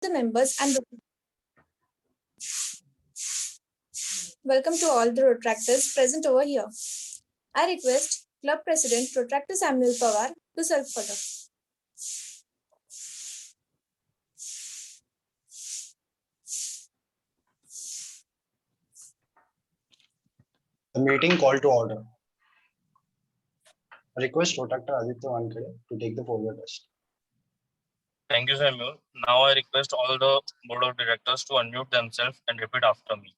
the members and welcome to all the retractors present over here. I request Club President Retractor Samuel Pawar to serve further. The meeting called to order. I request Retractor Aditya Wankhede to take the poll test. Thank you, Samuel. Now I request all the board of directors to unmute themselves and repeat after me.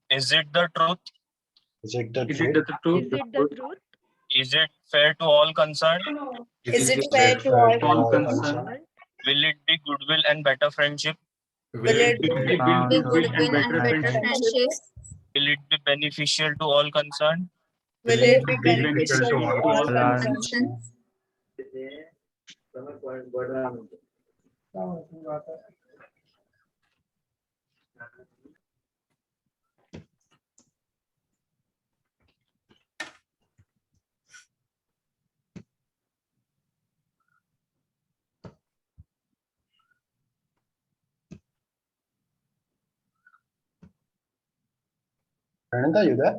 Is it the truth? Is it the Is truth? it the truth? Is it the truth? Is it fair to all concerned? Is it fair to all concerned? Will it be goodwill and better friendship? Will it be be goodwill goodwill and better friendships? Will it be beneficial to all concerned? Will it be beneficial to all concerned? Pranita, you there?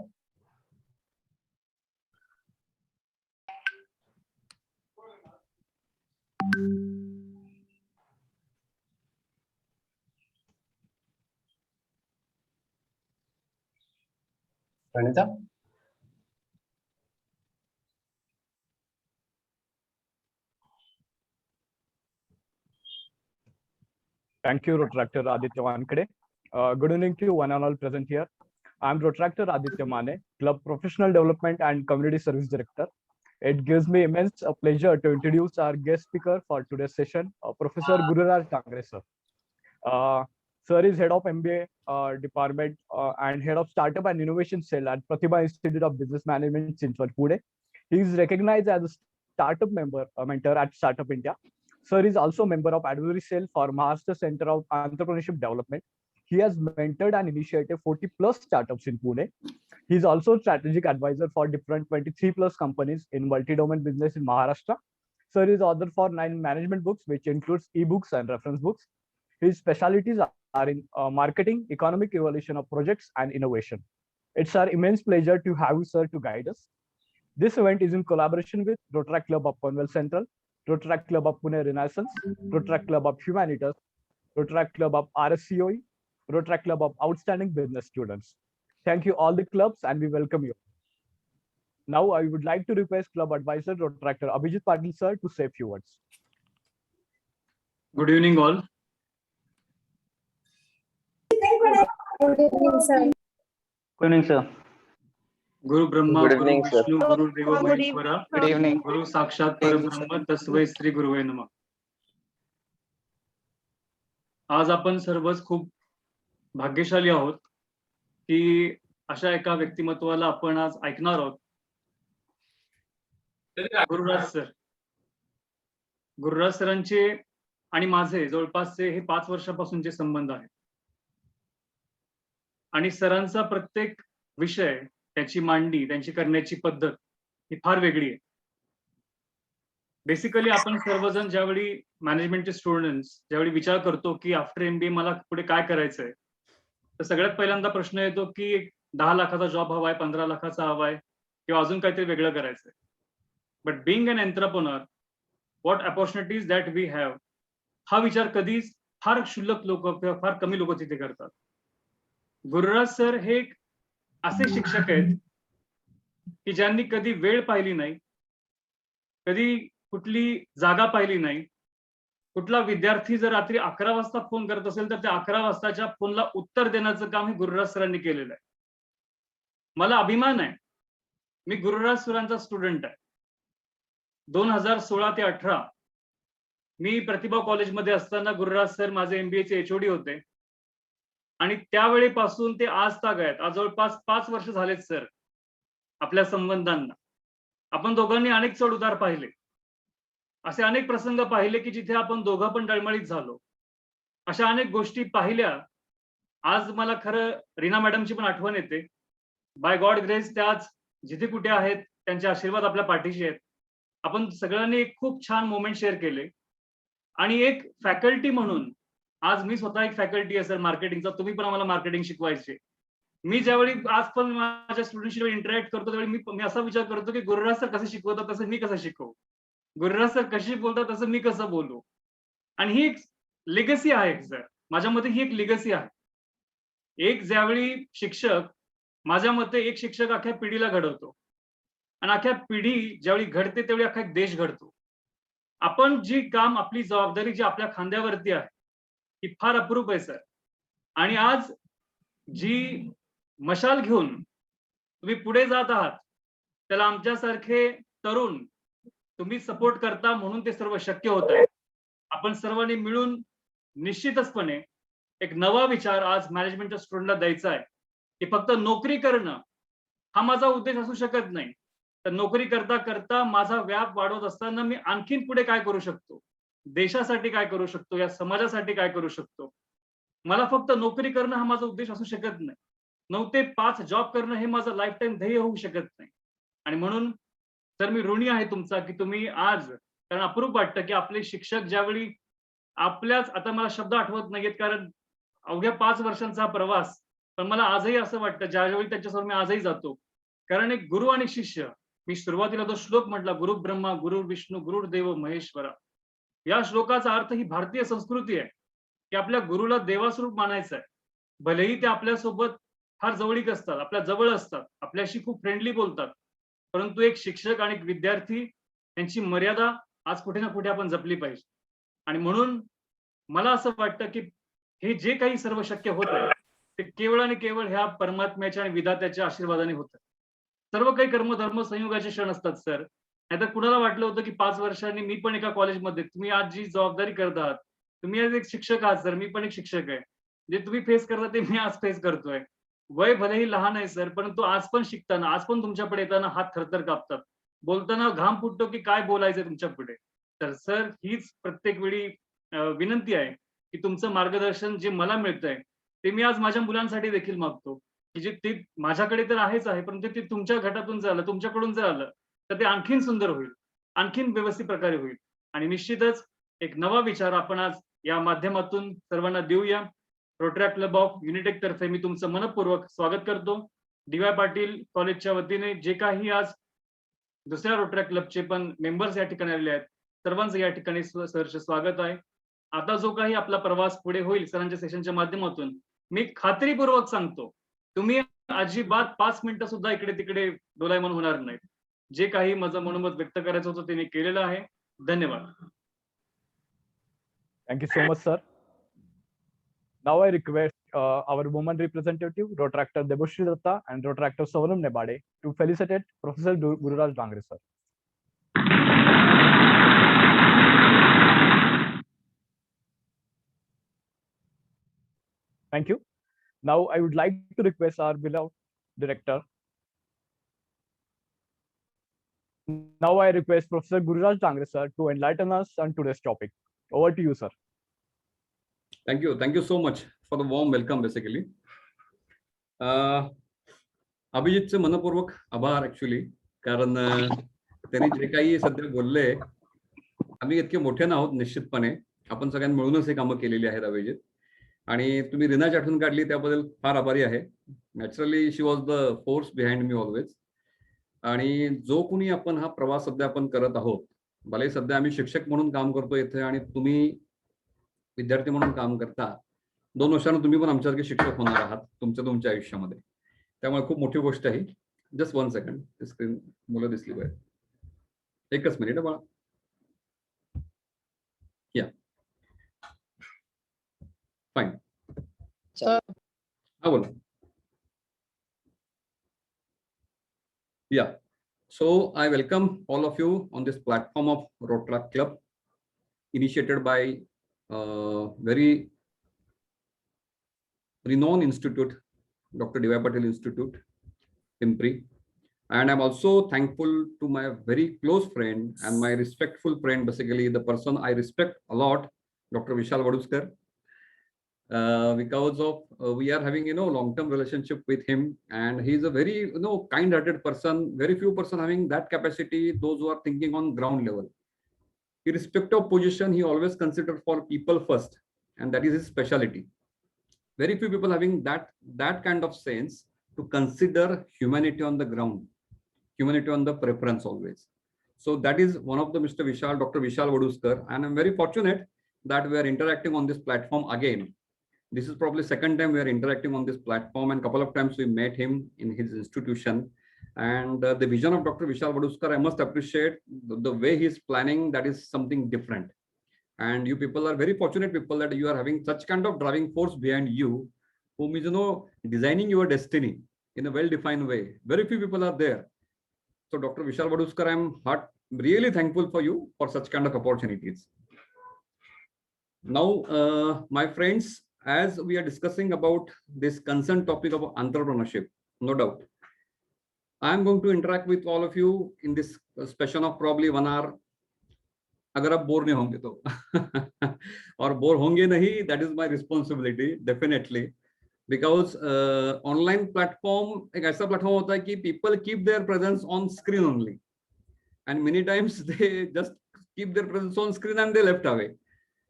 Pranita? Thank you, Retractor Aditya Wankhede. Good evening to one and all present here. I'm Retractor Aditya Mane, Club Professional Development and Community Service Director. It gives me immense pleasure to introduce our guest speaker for today's session, Professor Gururaj Tangre, sir. Sir is Head of MBA Department and Head of Startup and Innovation Cell at Pratibha Institute of Business Management, Chinchwad, Pune. He is recognized as a startup mentor at Startup India. Sir is also a member of Advisory Cell for Maharashtra Center of Entrepreneurship Development. He has mentored and initiated 40 plus startups in Pune. He is also a strategic advisor for different 23 plus companies in multi-domain business in Maharashtra. Sir is author for 9 management books, which includes ebooks and reference books. His specialties are in marketing, economic evaluation of projects, and innovation. It's our immense pleasure to have you, sir, to guide us. This event is in collaboration with Rotaract Club of Panvel Central, Rotaract Club of Pune Renaissance, Rotaract Club of Humanitas, Rotaract Club of RSCOE, Rotaract Club of Outstanding Business Students. Thank you all the clubs and we welcome you. Now I would like to request Club Advisor Rotaractor Abhijit Patil sir to say a few words. Good evening all. Good evening, sir. Good evening, sir. Guru Brahma, Good evening, Guru sir. Vishnu, Guru Deva Good Maheshwara, Good evening. Guru Sakshat Good evening, sir. Parabrahma, Tasvai Sri Guruvai Namah. आज आपण सर्वच खूप भाग्यशाली आहोत की अशा एका व्यक्तिमत्वाला आपण आज ऐकणार आहोत. गुरुराज सरांचे आणि माझे जवळपासचे हे 5 वर्षापासूनचे संबंध आहेत आणि सरांचा प्रत्येक विषय, त्याची मांडणी, त्यांची करण्याची पद्धत ही फार वेगळी आहे. बेसिकली आपण सर्वजण ज्यावेळी मॅनेजमेंटचे स्टुडंट्स ज्यावेळी विचार करतो की आफ्टर MBA मला पुढे काय करायचंय, तर सगळ्यात पहिल्यांदा प्रश्न येतो की 10 लाखाचा जॉब हवाय, 15 लाखाचा हवाय किंवा अजून काहीतरी वेगळं करायचंय. But being an entrepreneur, what opportunities that we have, हा विचार कधीच फार क्षुल्लक लोक किंवा फार कमी लोक तिथे करतात. गुरुराज सर हे असे शिक्षक आहेत की ज्यांनी कधी वेळ पाहिली नाही, कधी कुठली जागा पाहिली नाही. कुठला विद्यार्थी जर रात्री 11 वाजता फोन करत असेल तर त्या 11 वाजताच्या फोनला उत्तर देण्याचं काम हे गुरुराज सरांनी केलेलं आहे. मला अभिमान आहे, मी गुरुराज सरांचा स्टुडंट आहे. 2016 ते 18 मी प्रतिभा कॉलेजमध्ये असताना गुरुराज सर माझे MBAचे HOD होते आणि त्यावेळेपासून ते आज तागायत, आज जवळपास 5 वर्ष झालेत सर आपल्या संबंधांना. आपण दोघांनी अनेक चढ उतार पाहिले, असे अनेक प्रसंग पाहिले की जिथे आपण दोघं पण डळमळीत झालो. अशा अनेक गोष्टी पाहिल्या. आज मला खरं रीना मॅडमची पण आठवण येते. बाय गॉड ग्रेस त्या आज जिथे कुठे आहेत, त्यांचे आशीर्वाद आपल्या पाठीशी आहेत. आपण सगळ्यांनी एक खूप छान मोमेंट शेअर केले आणि एक फॅकल्टी म्हणून आज मी स्वतः एक फॅकल्टी आहे सर मार्केटिंगचा, तुम्ही पण आम्हाला मार्केटिंग शिकवायचे. मी ज्यावेळी आज पण माझ्या स्टुडंटशी इंटरॅक्ट करतो त्यावेळी मी असा विचार करतो की गुरुराज सर कसं शिकवतात तसं मी कसं शिकवू, गुरुराज सर कशी बोलतात तसं मी कसं बोलू. आणि ही एक लेगसी आहे सर, माझ्या मते ही एक लेगसी आहे. एक ज्यावेळी शिक्षक, माझ्या मते एक शिक्षक अख्ख्या पिढीला घडवतो आणि अख्ख्या पिढी ज्यावेळी घडते त्यावेळी अख्खा एक देश घडतो. आपण जी काम, आपली जबाबदारी जी आपल्या खांद्यावरती आहे ही फार अप्रूप आहे सर. आणि आज जी मशाल घेऊन तुम्ही पुढे जात आहात त्याला आमच्यासारखे तरुण तुम्ही सपोर्ट करता म्हणून ते सर्व शक्य होत आहे. आपण सर्वांनी मिळून निश्चितचपणे एक नवा विचार आज मॅनेजमेंटच्या स्टुडंटला द्यायचा आहे की फक्त नोकरी करणं हा माझा उद्देश असू शकत नाही. तर नोकरी करता करता माझा व्याप वाढवत असताना मी आणखीन पुढे काय करू शकतो, देशासाठी काय करू शकतो, या समाजासाठी काय करू शकतो. मला फक्त नोकरी करणं हा माझा उद्देश असू शकत नाही. 9 ते 5 जॉब करणं हे माझं लाईफ टाईम ध्येय होऊ शकत नाही. आणि म्हणून तर मी ऋणी आहे तुमचा की तुम्ही आज, कारण अप्रूप वाटतं की आपले शिक्षक ज्यावेळी आपल्याच, आता मला शब्द आठवत नाहीयेत कारण अवघ्या 5 वर्षांचा हा प्रवास, पण मला आजही असं वाटतं ज्यावेळी त्यांच्यासमोर मी आजही जातो, कारण एक गुरु आणि शिष्य, मी सुरुवातीला तो श्लोक म्हटला, गुरु ब्रह्मा गुरु विष्णू गुरुर्देव महेश्वरा. या श्लोकाचा अर्थ ही भारतीय संस्कृती आहे की आपल्या गुरुला देवास्वरूप मानायचं आहे. भलेही ते आपल्यासोबत फार जवळीक असतात, आपल्या जवळ असतात, आपल्याशी खूप फ्रेंडली बोलतात, परंतु एक शिक्षक आणि एक विद्यार्थी यांची मर्यादा आज कुठे ना कुठे आपण जपली पाहिजे. आणि म्हणून मला असं वाटतं की हे जे काही सर्व शक्य होत आहे ते केवळ आणि केवळ ह्या परमात्म्याच्या आणि विधात्याच्या आशीर्वादाने होतं. सर्व काही कर्मधर्म संयोगाचे क्षण असतात सर. नाहीतर कुणाला वाटलं होतं की 5 वर्षांनी मी पण एका कॉलेजमध्ये, तुम्ही आज जी जबाबदारी करत आहात, तुम्ही आज एक शिक्षक आहात सर, मी पण एक शिक्षक आहे, जे तुम्ही फेस करता ते मी आज फेस करतोय. वय भलेही लहान आहे सर, परंतु आज पण शिकताना, आज पण तुमच्याकडे येताना हात थरथर कापतात, बोलताना घाम फुटतो की काय बोलायचंय तुमच्या पुढे. तर सर हीच प्रत्येक वेळी विनंती आहे की तुमचं मार्गदर्शन जे मला मिळतंय ते मी आज माझ्या मुलांसाठी देखील मागतो की जे ते माझ्याकडे तर आहेच आहे, परंतु ते तुमच्या गटातून जर आलं, तुमच्याकडून जर आलं तर ते आणखीन सुंदर होईल, आणखीन व्यवस्थित प्रकारे होईल. आणि निश्चितच एक नवा विचार आपण आज या माध्यमातून सर्वांना देऊया. रोटरी क्लब ऑफ युनिटेक तर्फे मी तुमचं मनपूर्वक स्वागत करतो. डी.वाय. पाटील कॉलेजच्या वतीने जे काही आज दुसऱ्या रोटरी क्लबचे पण मेंबर्स या ठिकाणी आलेले आहेत, सर्वांचं या ठिकाणी सहर्ष स्वागत आहे. आता जो काही आपला प्रवास पुढे होईल सरांच्या सेशनच्या माध्यमातून, मी खात्रीपूर्वक सांगतो तुम्ही अजिबात 5 मिनिटं सुद्धा इकडे तिकडे डोलायमान होणार नाहीत. जे काही माझं मनोमत व्यक्त करायचं होतं ते मी केलेलं आहे. धन्यवाद. Thank you so much, sir. Now I request our woman representative, Rotractor Debashri Datta and Rotractor Savanam Nebade to felicitate Professor Gururaj Dangre, sir. Thank you. Now I would like to request our beloved director. Now I request Professor Gururaj Dangre, sir, to enlighten us on today's topic. Over to you, sir. Thank you. Thank you so much for the warm welcome, basically. अभिजितचे मनपूर्वक आभार actually, कारण त्यांनी जे काही सध्या बोलले, आम्ही इतके मोठे नाहोत निश्चितपणे, आपण सगळ्यांनी मिळूनच हे कामं केलेली आहेत अभिजित. आणि तुम्ही रीनाची आठवण काढली त्याबद्दल फार आभारी आहे. Naturally she was the force behind me always. आणि जो कुणी आपण हा प्रवास सध्या आपण करत आहोत, भले सध्या आम्ही शिक्षक म्हणून काम करतो इथे आणि तुम्ही विद्यार्थी म्हणून काम करता, 2 वर्षांनी तुम्ही पण आमच्यासारखे शिक्षक होणार आहात तुमच्या आयुष्यामध्ये. त्यामुळे खूप मोठी गोष्ट आहे. जस्ट 1 सेकंड, स्क्रीन मुलं दिसली पाहिजे, एकच मिनिट बाळा. या फाईन, हा बोला. Yeah, so I welcome all of you on this platform of Rotary Club, initiated by very renowned institute, Dr. D.Y. Patil Institute, Pimpri. And I'm also thankful to my very close friend and my respectful friend, basically the person I respect a lot, Dr. Vishal Vaduskar. Because of we are having long-term relationship with him, and he is a very kind-hearted person. Very few person having that capacity, those who are thinking on ground level. Irrespective of position, he always considered for people first. and that is his specialty. Very few people having that kind of sense to consider humanity on the ground, humanity on the preference always. So that is one of the Dr. Vishal Vaduskar, and I'm very fortunate that we are interacting on this platform again. This is probably second time we are interacting on this platform, and couple of times we met him in his institution. And the vision of Dr. Vishal Vaduskar, I must appreciate the way he's planning. That is something different. And you people are very fortunate people that you are having such kind of driving force behind you, whom is, designing your destiny in a well-defined way. Very few people are there. So Dr. Vishal Vaduskar, I'm really thankful for you for such kind of opportunities. Now, my friends, as we are discussing about this concerned topic of entrepreneurship, no doubt, I'm going to interact with all of you in this session of probably 1 hour. अगर आप bore नहीं होंगे तो और bore होंगे नहीं, that is my responsibility definitely, because online platform एक ऐसा platform होता है कि people keep their presence on screen only, and many times they just keep their presence on screen and they left away.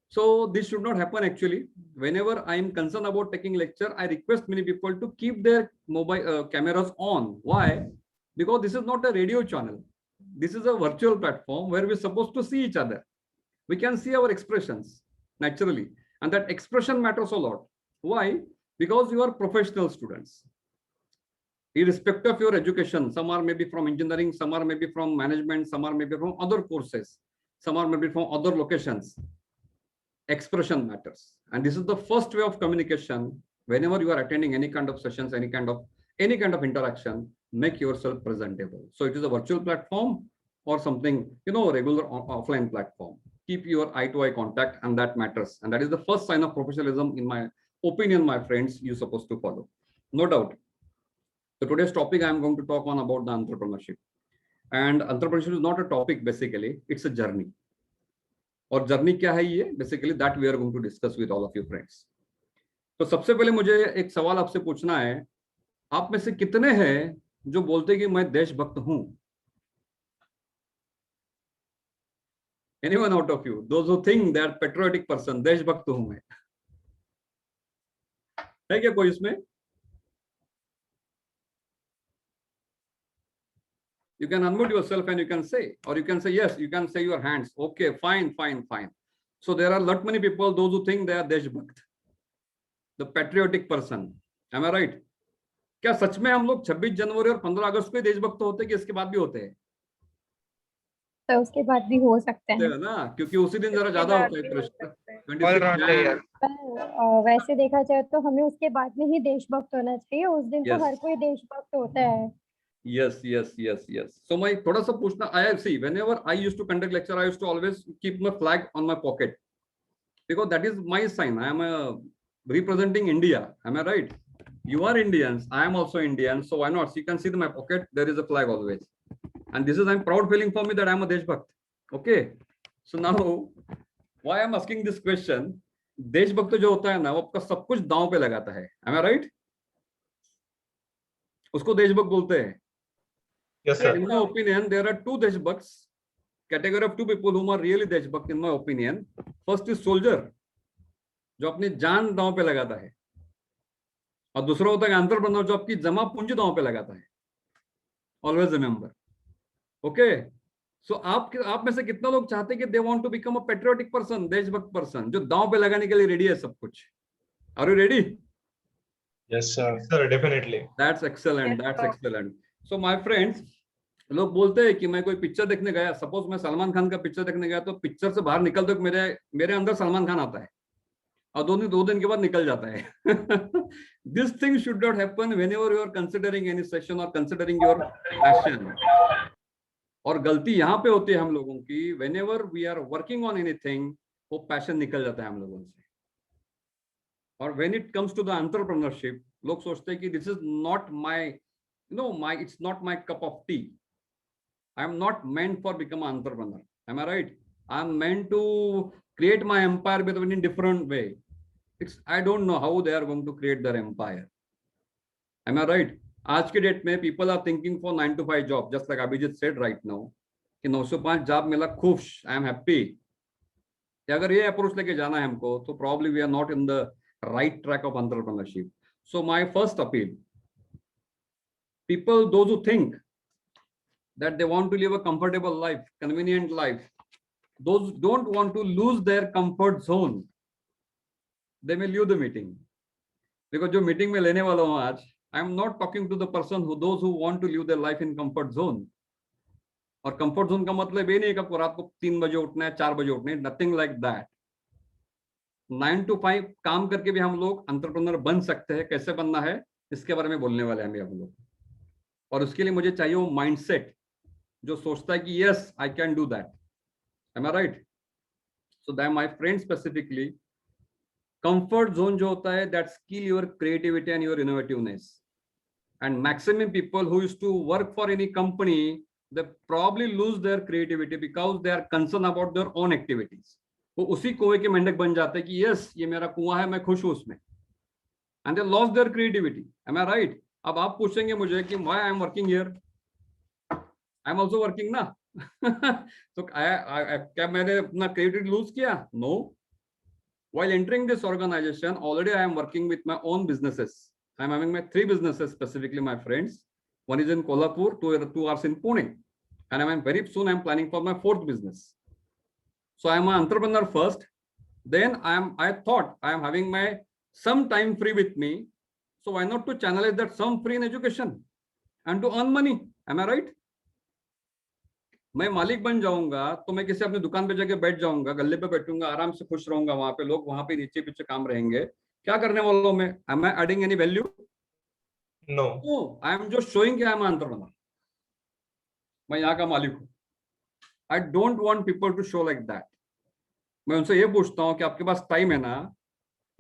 So this should not happen actually. Whenever I am concerned about taking lecture, I request many people to keep their mobile cameras on. Why? Because this is not a radio channel. This is a virtual platform where we're supposed to see each other. We can see our expressions naturally, and that expression matters a lot. Why? Because you are professional students. Irrespective of your education, some are maybe from engineering, some are maybe from management, some are maybe from other courses, some are maybe from other locations. Expression matters, and this is the first way of communication. Whenever you are attending any kind of sessions, any kind of interaction, make yourself presentable. So it is a virtual platform or something, regular offline platform. Keep your eye-to-eye contact, and that matters. And that is the first sign of professionalism, in my opinion, my friends, you're supposed to follow. No doubt. So today's topic, I'm going to talk on about the entrepreneurship. And entrepreneurship is not a topic, basically, it's a journey. और journey क्या है ये, basically that we are going to discuss with all of you friends. तो सबसे पहले मुझे एक सवाल आपसे पूछना है, आप में से कितने हैं जो बोलते हैं कि मैं देशभक्त हूं? Anyone out of you those who think they are patriotic person, देशभक्त हूं मैं? है क्या कोई इसमें? You can unmute yourself and you can say, or you can say yes, you can say your hands. Okay, fine. So there are lot many people, those who think they are Deshbhakt, the patriotic person. Am I right? क्या सच में हम लोग 26 जनवरी और 15 अगस्त को देशभक्त होते हैं कि इसके बाद भी होते हैं? तो उसके बाद भी हो सकते हैं ना, क्योंकि उसी दिन जरा ज्यादा होता है कृष्ण. वैसे देखा जाए तो हमें उसके बाद में ही देशभक्त होना चाहिए. उस दिन तो हर कोई देशभक्त होता है. Yes. So my थोड़ा सा पूछना, I see whenever I used to conduct lecture, I used to always keep my flag on my pocket because that is my sign. I am representing India. Am I right? You are Indians. I am also Indian. So why not? So you can see in my pocket there is a flag always, and this is I'm proud feeling for me that I am a Deshbhakt. Okay. So now why I am asking this question? देशभक्त जो होता है ना, वो आपका सब कुछ दांव पे लगाता है. Am I right? उसको देशभक्त बोलते हैं. Yes, sir. In my opinion, there are two Deshbhakts, category of two people whom are really Deshbhakt in my opinion. First is soldier, जो अपनी जान दांव पे लगाता है, और दूसरा होता है एंटरप्रेन्योर, जो आपकी जमा पूंजी दांव पे लगाता है. Always remember. Okay. So आप में से कितना लोग चाहते हैं कि they want to become a patriotic person, देशभक्त person, जो दांव पे लगाने के लिए रेडी है सब कुछ? Are you ready? Yes, sir. Yes, sir, definitely. That's excellent. That's excellent. So my friends, लोग बोलते हैं कि मैं कोई पिक्चर देखने गया, सपोज मैं सलमान खान का पिक्चर देखने गया, तो पिक्चर से बाहर निकलते मेरे अंदर सलमान खान आता है और दो दिन के बाद निकल जाता है. This thing should not happen whenever you are considering any session or considering your passion. और गलती यहाँ पे होती है हम लोगों की, whenever we are working on anything, वो पैशन निकल जाता है हम लोगों से. और when it comes to the entrepreneurship, लोग सोचते हैं कि this is not my, it's not my cup of tea. I am not meant for become an entrepreneur. Am I right? I am meant to create my empire, but in a different way. I don't know how they are going to create their empire. Am I right? आज के date में people are thinking for 9 to 5 job, just like Abhijit said right now. कि 905 job मिला खुश, I am happy. अगर ये approach लेके जाना है हमको, तो probably we are not in the right track of entrepreneurship. So my first appeal, people those who think that they want to live a comfortable life, convenient life, those don't want to lose their comfort zone, they may leave the meeting. Because जो meeting में लेने वाला हूं आज, I am not talking to the person who those who want to live their life in comfort zone. और comfort zone का मतलब ये नहीं है कि आपको रात को 3 बजे उठना है, 4 बजे उठना है, नथिंग लाइक दैट. 9 to 5 काम करके भी हम लोग एंटरप्रेन्योर बन सकते हैं. कैसे बनना है इसके बारे में बोलने वाले हैं हम लोग. और उसके लिए मुझे चाहिए वो माइंडसेट जो सोचता है कि yes I can do that. Am I right? So that my friend specifically, comfort zone जो होता है that kill your creativity and your innovativeness. And maximum people who used to work for any company, they probably lose their creativity because they are concerned about their own activities. वो उसी कुएं के मेंढक बन जाते हैं कि यस ये मेरा कुआं है, मैं खुश हूं उसमें. And they lost their creativity. Am I right? अब आप पूछेंगे मुझे कि why I am working here? I am also working ना. तो क्या मैंने अपना creativity lose किया? No. While entering this organization, already I am working with my own businesses. I am having my 3 businesses specifically, my friends. One is in Kolhapur, 2 are in Pune. And I am very soon I am planning for my 4th business. So I am an entrepreneur first. Then I thought I am having my some time free with me. So why not to channelize that some free in education and to earn money? Am I right? मैं मालिक बन जाऊंगा तो मैं किसी अपनी दुकान पे जाके बैठ जाऊंगा, गल्ले पे बैठूंगा, आराम से खुश रहूंगा. वहां पे लोग वहां पे नीचे पीछे काम रहेंगे. क्या करने वाला हूं मैं? Am I adding any value? No. No, I am just showing कि I am an entrepreneur. मैं यहाँ का मालिक हूँ. I don't want people to show like that. मैं उनसे ये पूछता हूँ कि आपके पास टाइम है ना,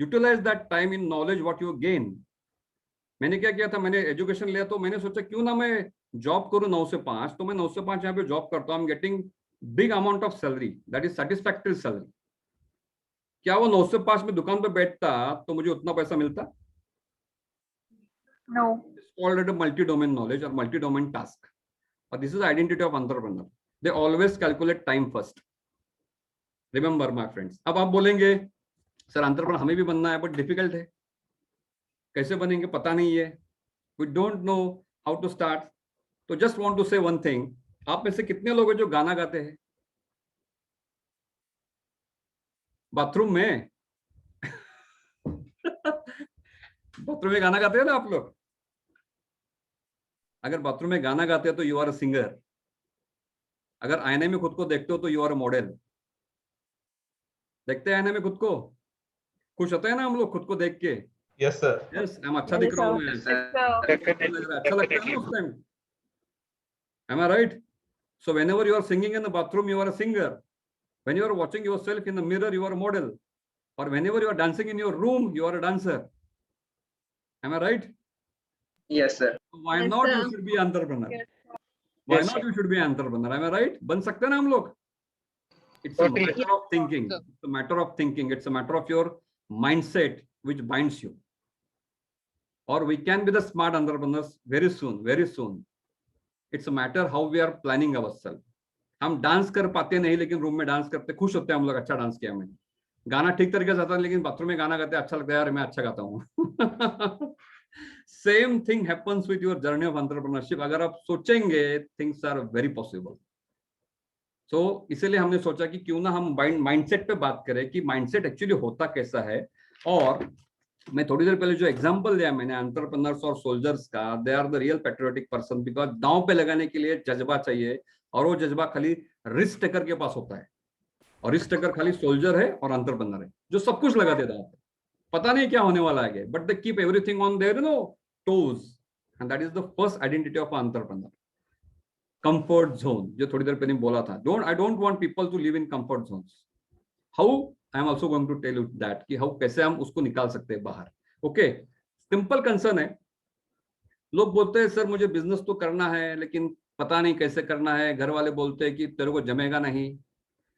utilize that time in knowledge what you gain. मैंने क्या किया था, मैंने एजुकेशन लिया तो मैंने सोचा क्यों ना मैं जॉब करूँ 9 से 5. तो मैं 9 से 5 यहाँ पे जॉब करता हूँ. I am getting big amount of salary, that is satisfactory salary. क्या वो 9 से 5 में दुकान पे बैठता तो मुझे उतना पैसा मिलता? No. It's called a multi-domain knowledge or multi-domain task. Or this is the identity of entrepreneur. They always calculate time first. Remember, my friends. अब आप बोलेंगे सर एंटरप्रेन्योर हमें भी बनना है बट डिफिकल्ट है. कैसे बनेंगे पता नहीं है. We don't know how to start. तो just want to say one thing. आप में से कितने लोग हैं जो गाना गाते हैं बाथरूम में? बाथरूम में गाना गाते हैं ना आप लोग? अगर बाथरूम में गाना गाते हैं तो यू आर अ सिंगर. अगर आईने में खुद को देखते हो तो यू आर अ मॉडल. देखते हैं आईने में खुद को, खुश होते हैं ना हम लोग खुद को देख के. Yes, sir. यस, I'm अच्छा दिख रहा हूँ मैं. अच्छा लगता है ना उस time. Am I right? So whenever you are singing in the bathroom, you are a singer. When you are watching yourself in the mirror, you are a model. Or whenever you are dancing in your room, you are a dancer. Am I right? Yes, sir. Why Yes, not sir. you should be entrepreneur? Yes, Why Yes, not sir. you should be entrepreneur? Am I right? बन सकते हैं ना हम लोग? It's a Totally. matter of thinking. It's a matter of thinking. It's a matter of your mindset which binds you. Or we can be the smart entrepreneurs very soon, very soon. It's a matter how we are planning ourselves. हम dance कर पाते नहीं लेकिन room में dance करते खुश होते हैं हम लोग. अच्छा डांस किया मैंने. गाना ठीक तरीके से आता है लेकिन बाथरूम में गाना गाते अच्छा लगता है, यार मैं अच्छा गाता हूँ. Same thing happens with your journey of entrepreneurship. अगर आप सोचेंगे थिंग्स आर वेरी पॉसिबल. सो इसीलिए हमने सोचा कि क्यों ना हम माइंडसेट पे बात करें कि माइंडसेट एक्चुअली होता कैसा है. और मैं थोड़ी देर पहले जो एग्जांपल दिया मैंने एंटरप्रेन्योर्स और सोल्जर्स का, they are the real patriotic person. Because दांव पे लगाने के लिए जज्बा चाहिए और वो जज्बा खाली रिस्क टेकर के पास होता है. और रिस्क टेकर खाली सोल्जर है और एंटरप्रेन्योर है जो सब कुछ लगा देता है. पता नहीं क्या होने वाला है but they keep everything on their toes. And that is the first identity of entrepreneur. Comfort zone जो थोड़ी देर पहले बोला था. I don't want people to live in comfort zones. How I am also going to tell you that कि how कैसे हम उसको निकाल सकते हैं बाहर. ओके, सिंपल कंसर्न है. लोग बोलते हैं सर मुझे बिजनेस तो करना है लेकिन पता नहीं कैसे करना है. घर वाले बोलते हैं कि तेरे को जमेगा नहीं.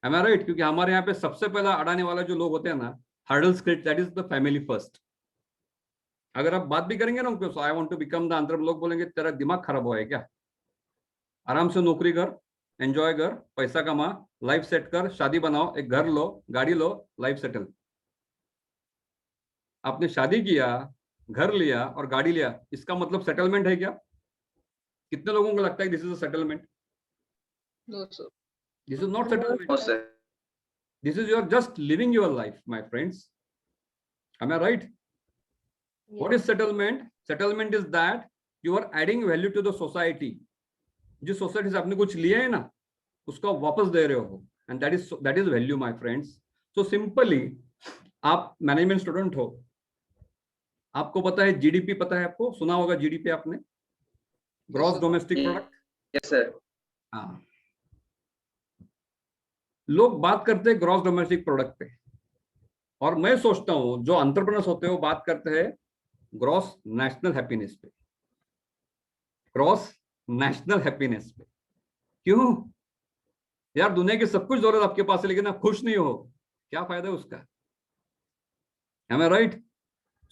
Am I right? क्योंकि हमारे यहाँ पे सबसे पहला अड़ाने वाला जो लोग होते हैं ना, hurdles create, that is the family first. अगर आप बात भी करेंगे ना उनको, so I want to become the entrepreneur, लोग बोलेंगे तेरा दिमाग खराब हुआ है क्या? आराम से नौकरी कर, एंजॉय कर, पैसा कमा, लाइफ सेट कर, शादी बनाओ, एक घर लो, गाड़ी लो, लाइफ सेटल। आपने शादी किया, घर लिया और गाड़ी लिया, इसका मतलब सेटलमेंट है क्या? कितने लोगों को लगता है this is a settlement? This is not No, settlement. sir. This is your just living your life, my friends. Am I right? What is settlement? Settlement is that you are adding value to the society. जिस society से आपने कुछ लिया है ना, उसको आप वापस दे रहे हो, and that is value, my friends. So simply, आप मैनेजमेंट स्टूडेंट हो, आपको पता है जीडीपी, पता है आपको, सुना होगा जीडीपी आपने, gross domestic product. Yes, sir. हाँ, लोग बात करते हैं ग्रॉस डोमेस्टिक प्रोडक्ट पे, और मैं सोचता हूं जो एंटरप्रेन्योर्स होते हैं वो बात करते हैं ग्रॉस नेशनल हैप्पीनेस पे, ग्रॉस नेशनल हैप्पीनेस पे। क्यों यार? दुनिया की सब कुछ दौलत आपके पास है, लेकिन आप खुश नहीं हो, क्या फायदा है उसका? Am I right?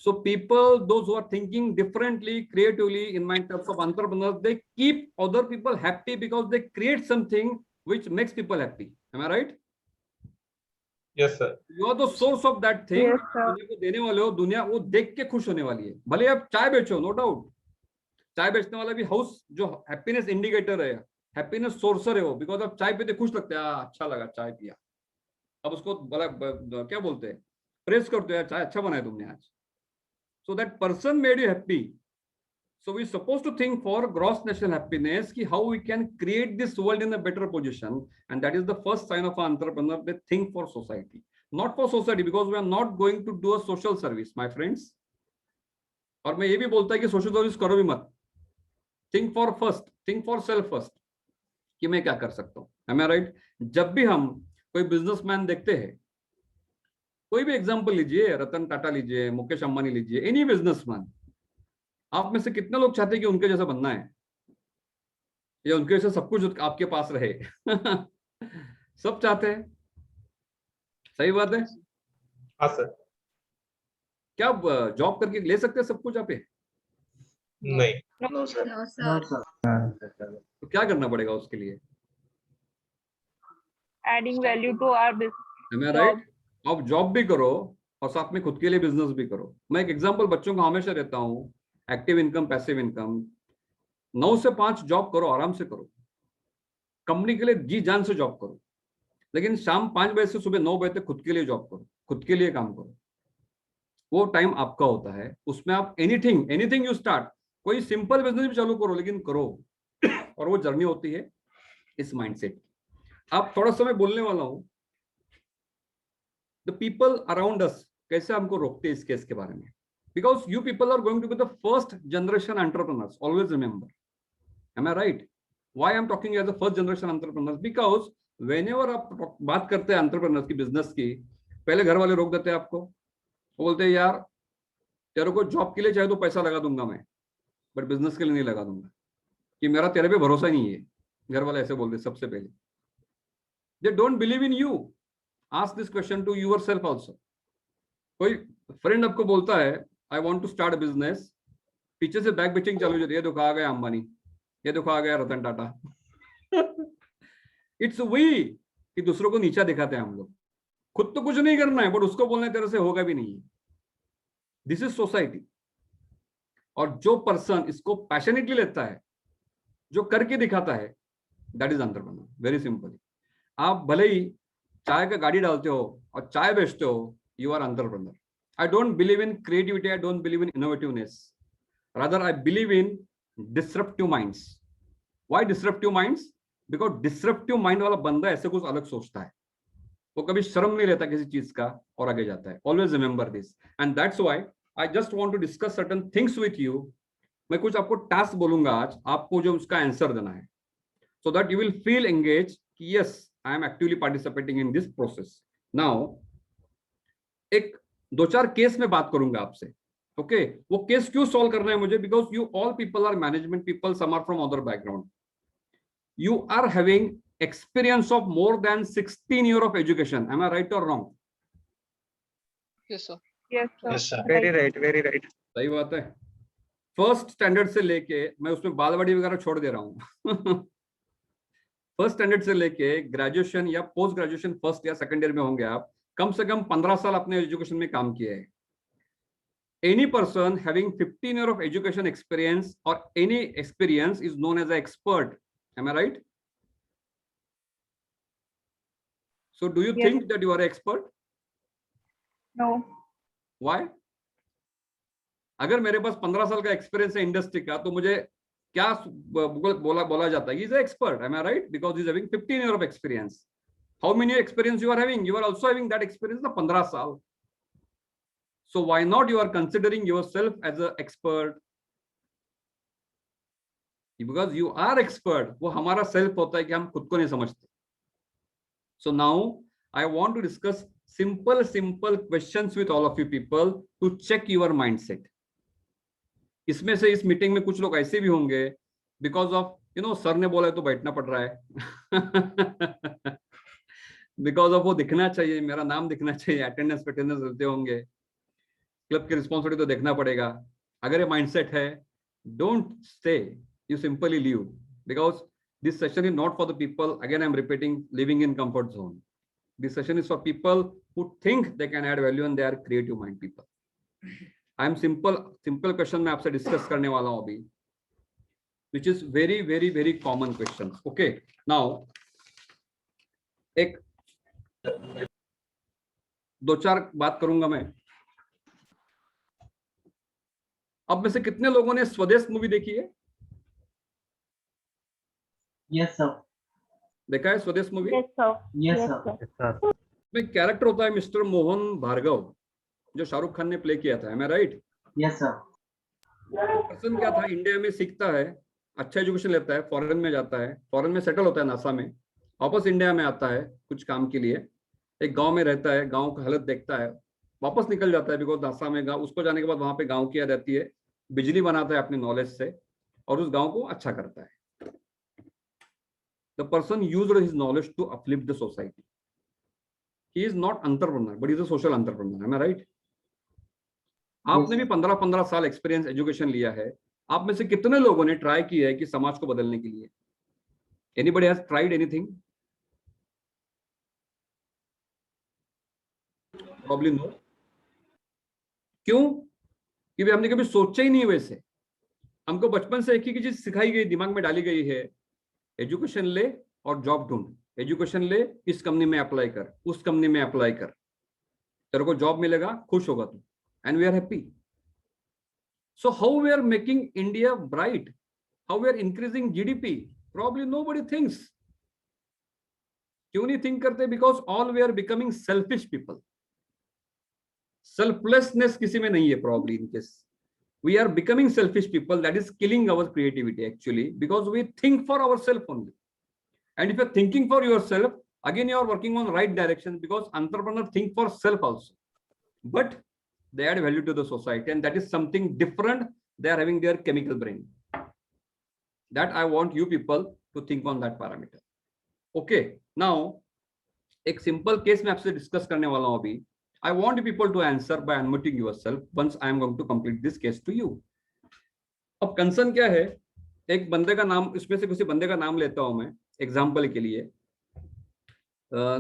So people, those who are thinking differently, creatively, in my terms of entrepreneurs, they keep other people happy because they create something which makes people happy. Am I right? Yes, sir. You are the source of that thing. Yes, sir. दुनिया को देने वाले हो, दुनिया वो देख के खुश होने वाली है। भले आप चाय बेचो, नो डाउट, चाय बेचने वाला भी हाउस जो हैप्पीनेस इंडिकेटर है, हैप्पीनेस सोर्सर है वो, बिकॉज आप चाय पीते खुश लगते हैं, अच्छा लगा चाय पिया, अब उसको क्या बोलते हैं, प्रेस करते हो, यार चाय अच्छा बनाया तुमने आज। So that person made you happy. So we're supposed to think for gross national happiness, ki how we can create this world in a better position, and that is the first sign of an entrepreneur. They think for society, not for society, because we are not going to do a social service, my friends. और मैं ये भी बोलता है कि social service करो भी मत, think for first, think for self first, कि मैं क्या कर सकता हूँ। Am I right? जब भी हम कोई बिजनेसमैन देखते हैं, कोई भी एग्जांपल लीजिए, रतन टाटा लीजिए, मुकेश अंबानी लीजिए, एनी बिजनेसमैन, आप में से कितने लोग चाहते हैं कि उनके जैसा बनना है, या उनके जैसा सब कुछ आपके पास रहे? सब चाहते हैं, सही बात है। हाँ सर। क्या आप जॉब करके ले सकते हैं सब कुछ आप? नहीं। No, sir. तो क्या करना पड़ेगा उसके लिए? Adding value to our business. Am I right? आप जॉब भी करो और साथ में खुद के लिए बिजनेस भी करो। मैं एक एग्जांपल बच्चों को हमेशा देता हूँ, एक्टिव इनकम, पैसिव इनकम। 9 से 5 जॉब करो, आराम से करो, कंपनी के लिए जी जान से जॉब करो, लेकिन शाम 5 बजे से सुबह 9 बजे तक खुद के लिए जॉब करो, खुद के लिए काम करो। वो टाइम आपका होता है, उसमें आप एनीथिंग यू स्टार्ट, कोई सिंपल बिजनेस भी चालू करो, लेकिन करो। और वो जर्नी होती है इस माइंडसेट। आप थोड़ा समय बोलने वाला हूं, द पीपल अराउंड अस कैसे हमको रोकते हैं इस केस के बारे में, because you people are going to be the first generation entrepreneurs, always remember. Am I right? Why I am talking as the first generation entrepreneurs? Because whenever आप बात करते हैं एंटरप्रेन्योर्स की, बिजनेस की, पहले घर वाले रोक देते हैं आपको, वो बोलते हैं यार तेरे को जॉब के लिए चाहे तो पैसा लगा दूंगा मैं, बट बिजनेस के लिए नहीं लगा दूंगा, कि मेरा तेरे पे भरोसा नहीं है। घर वाले ऐसे बोलते सबसे पहले, they don't believe in you. Ask this question to yourself also. कोई फ्रेंड आपको बोलता है I want to start business, पीछे से बैक बिचिंग चालू हो जाती है, ये देखो आ गया अंबानी, ये देखो आ गया रतन टाटा। इट्स वी कि दूसरों को नीचा दिखाते हैं हम लोग, खुद तो कुछ नहीं करना है, बट उसको बोलने तेरे से होगा भी नहीं। This is society. और जो पर्सन इसको पैशनेटली लेता है, जो करके दिखाता है, that is entrepreneur. Very simple. आप भले ही चाय का गाड़ी डालते हो और चाय बेचते हो, you are entrepreneur. I don't believe in creativity, I don't believe in innovativeness, rather I believe in disruptive minds. Why disruptive minds? Because disruptive mind वाला बंदा ऐसे कुछ अलग सोचता है, वो कभी शर्म नहीं लेता किसी चीज का और आगे जाता है। Always remember this, and that's why I just want to discuss certain things with you. मैं कुछ आपको टास्क बोलूंगा आज, आपको जो उसका आंसर देना है, so that you will feel engage कि yes I am actively participating in this process. Now एक 2-4 केस में बात करूंगा आपसे, ओके? वो केस क्यों सॉल्व करना है मुझे? Because you all people are management people, some are from other background, you are having experience of more than 16 years of education. Am I right or wrong? Yes, sir. Yes, sir. Yes, sir. Very right, very right. सही बात है। First standard से लेके मैं उसमें बालवाड़ी वगैरह छोड़ दे रहा हूँ। फर्स्ट स्टैंडर्ड से लेके ग्रेजुएशन या पोस्ट ग्रेजुएशन फर्स्ट या सेकंड ईयर में होंगे आप, कम से कम 15 साल अपने एजुकेशन में काम किए हैं. Any person having 15 years of education experience or any experience is known as an expert. Am I right? So do you Yes. think that you are an expert? No. Why? अगर मेरे पास 15 साल का experience है industry का, तो मुझे क्या बोला जाता है? He is an expert. Am I right? Because he is having 15 years of experience. How many experience you are having? You are also having that experience na 15 साल. So why not you are considering yourself as an expert? Because you are expert. वो हमारा self होता है कि हम खुद को नहीं समझते. So now I want to discuss simple questions with all of you people to check your mindset. इसमें से इस मीटिंग में कुछ लोग ऐसे भी होंगे बिकॉज ऑफ सर ने बोला है तो बैठना पड़ रहा है. बिकॉज ऑफ वो दिखना चाहिए, मेरा नाम दिखना चाहिए, अटेंडेंस पे अटेंडेंस देते होंगे, क्लब की रिस्पॉन्सिबिलिटी तो देखना पड़ेगा. अगर ये माइंडसेट है, don't stay, you simply leave, because this session is not for the people, again I am repeating, living in comfort zone. This session is for people who think they can add value and they are creative mind people. I am simple question मैं आपसे discuss करने वाला हूं अभी, which is very very very common question. Okay, now एक 2-4 बात करूंगा मैं. अब में से कितने लोगों ने स्वदेश मूवी देखी है? Yes sir. देखा है स्वदेश movie? Yes, sir. Yes Yes, sir. sir. में कैरेक्टर होता है मिस्टर मोहन भार्गव, जो शाहरुख खान ने प्ले किया था. मैं राइट? Yes sir. पर्सन क्या था, इंडिया में सीखता है, अच्छा एजुकेशन लेता है, फॉरेन में जाता है, फॉरेन में सेटल होता है नासा में, वापस इंडिया में आता है कुछ काम के लिए, एक गांव में रहता है, गांव का हालत देखता है, वापस निकल जाता है बिकॉज नासा में गाँव, उसको जाने के बाद वहां पे गांव की याद रहती है, बिजली बनाता है अपने नॉलेज से और उस गांव को अच्छा करता है. The person used his knowledge to uplift the society. He is not entrepreneur but is a social entrepreneur. Am I right? आपने भी 15 साल एक्सपीरियंस एजुकेशन लिया है. आप में से कितने लोगों ने ट्राई किया है कि समाज को बदलने के लिए? Anybody has tried anything? Probably no. क्यों? क्योंकि हमने कभी सोचा ही नहीं वैसे. हमको बचपन से एक ही चीज सिखाई गई, दिमाग में डाली गई है, एजुकेशन ले और जॉब ढूंढ. एजुकेशन ले, इस कंपनी में अप्लाई कर, उस कंपनी में अप्लाई कर, तेरे को जॉब मिलेगा, खुश होगा तू. And we are happy. So how we are making India bright? How we are increasing GDP? Probably nobody thinks. क्यों नहीं think करते? Because all we are becoming selfish people. Selflessness किसी में नहीं है probably in case. We are becoming selfish people. That is killing our creativity actually, because we think for ourselves only. And if you are thinking for yourself, again you are working on right direction, because entrepreneurs think for self also. But they add value to the society, and that is something different. They are having their chemical brain. That I want you people to think on that parameter. Okay, now एक simple case मैं आपसे discuss करने वाला हूँ अभी. I want you people to answer by unmuting yourself once I am going to complete this case to you. अब concern क्या है? एक बंदे का नाम, इसमें से किसी बंदे का नाम लेता हूँ मैं example के लिए.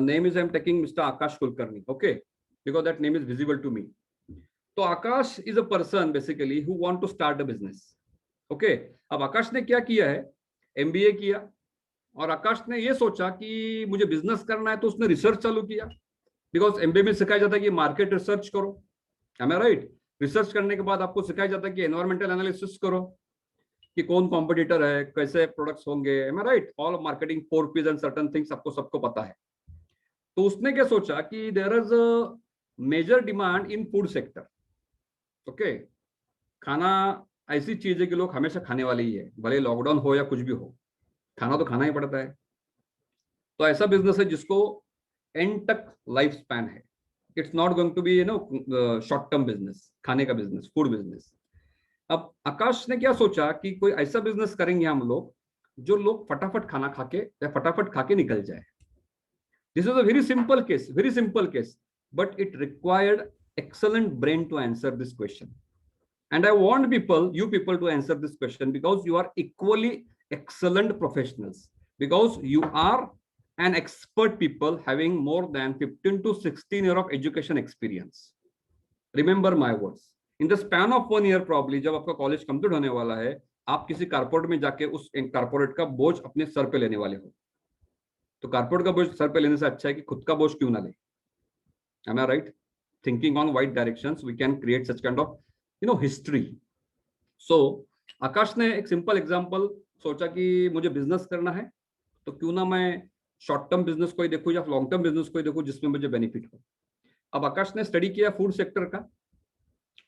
Name is I am taking Mr. Akash Kulkarni. Okay, because that name is visible to me. तो Akash is a person basically who want to start a business. Okay, अब आकाश ने क्या किया है? एमबीए किया, और आकाश ने ये सोचा कि मुझे बिजनेस करना है, तो उसने रिसर्च चालू किया. बिकॉज एमबीए में सिखाया जाता है कि मार्केट रिसर्च करो. M I right? रिसर्च करने के बाद आपको सिखाया जाता है कि एनवायरमेंटल एनालिसिस करो, कि कौन कॉम्पिटिटर है, कैसे प्रोडक्ट्स होंगे. Am I right? All marketing 4 P's and certain things आपको सबको पता है. तो उसने क्या सोचा कि there is a major demand in food sector. Okay, खाना ऐसी चीज है कि लोग हमेशा खाने वाले ही है, भले लॉकडाउन हो या कुछ भी हो, खाना तो खाना ही पड़ता है. तो ऐसा बिजनेस है जिसको एंड तक लाइफ स्पैन है. It's not going to be short term business, खाने का बिजनेस, फूड बिजनेस. अब आकाश ने क्या सोचा कि कोई ऐसा बिजनेस करेंगे हम लोग जो लोग फटाफट खाना खा के या फटाफट खा के निकल जाए. This is a very simple case, but it required excellent brain to answer this question, and I want you people to answer this question, because you are equally excellent professionals, because you are an expert people having more than 15 to 16 year of education experience. Remember my words. In the span of 1 year probably, जब आपका college complete होने वाला है, आप किसी corporate में जाके उस कारपोरेट का बोझ अपने सर पे लेने वाले हो. तो कारपोरेट का बोझ सर पे लेने से अच्छा है कि खुद का बोझ क्यों ना ले. Am I right? Thinking on right directions, we can create such kind of, history. So आकाश ने एक सिंपल एग्जांपल सोचा कि मुझे बिजनेस करना है, तो क्यों ना मैं शॉर्ट टर्म बिजनेस को ही देखूं या लॉन्ग टर्म बिजनेस को ही देखूं जिसमें मुझे बेनिफिट हो. अब आकाश ने स्टडी किया फूड सेक्टर का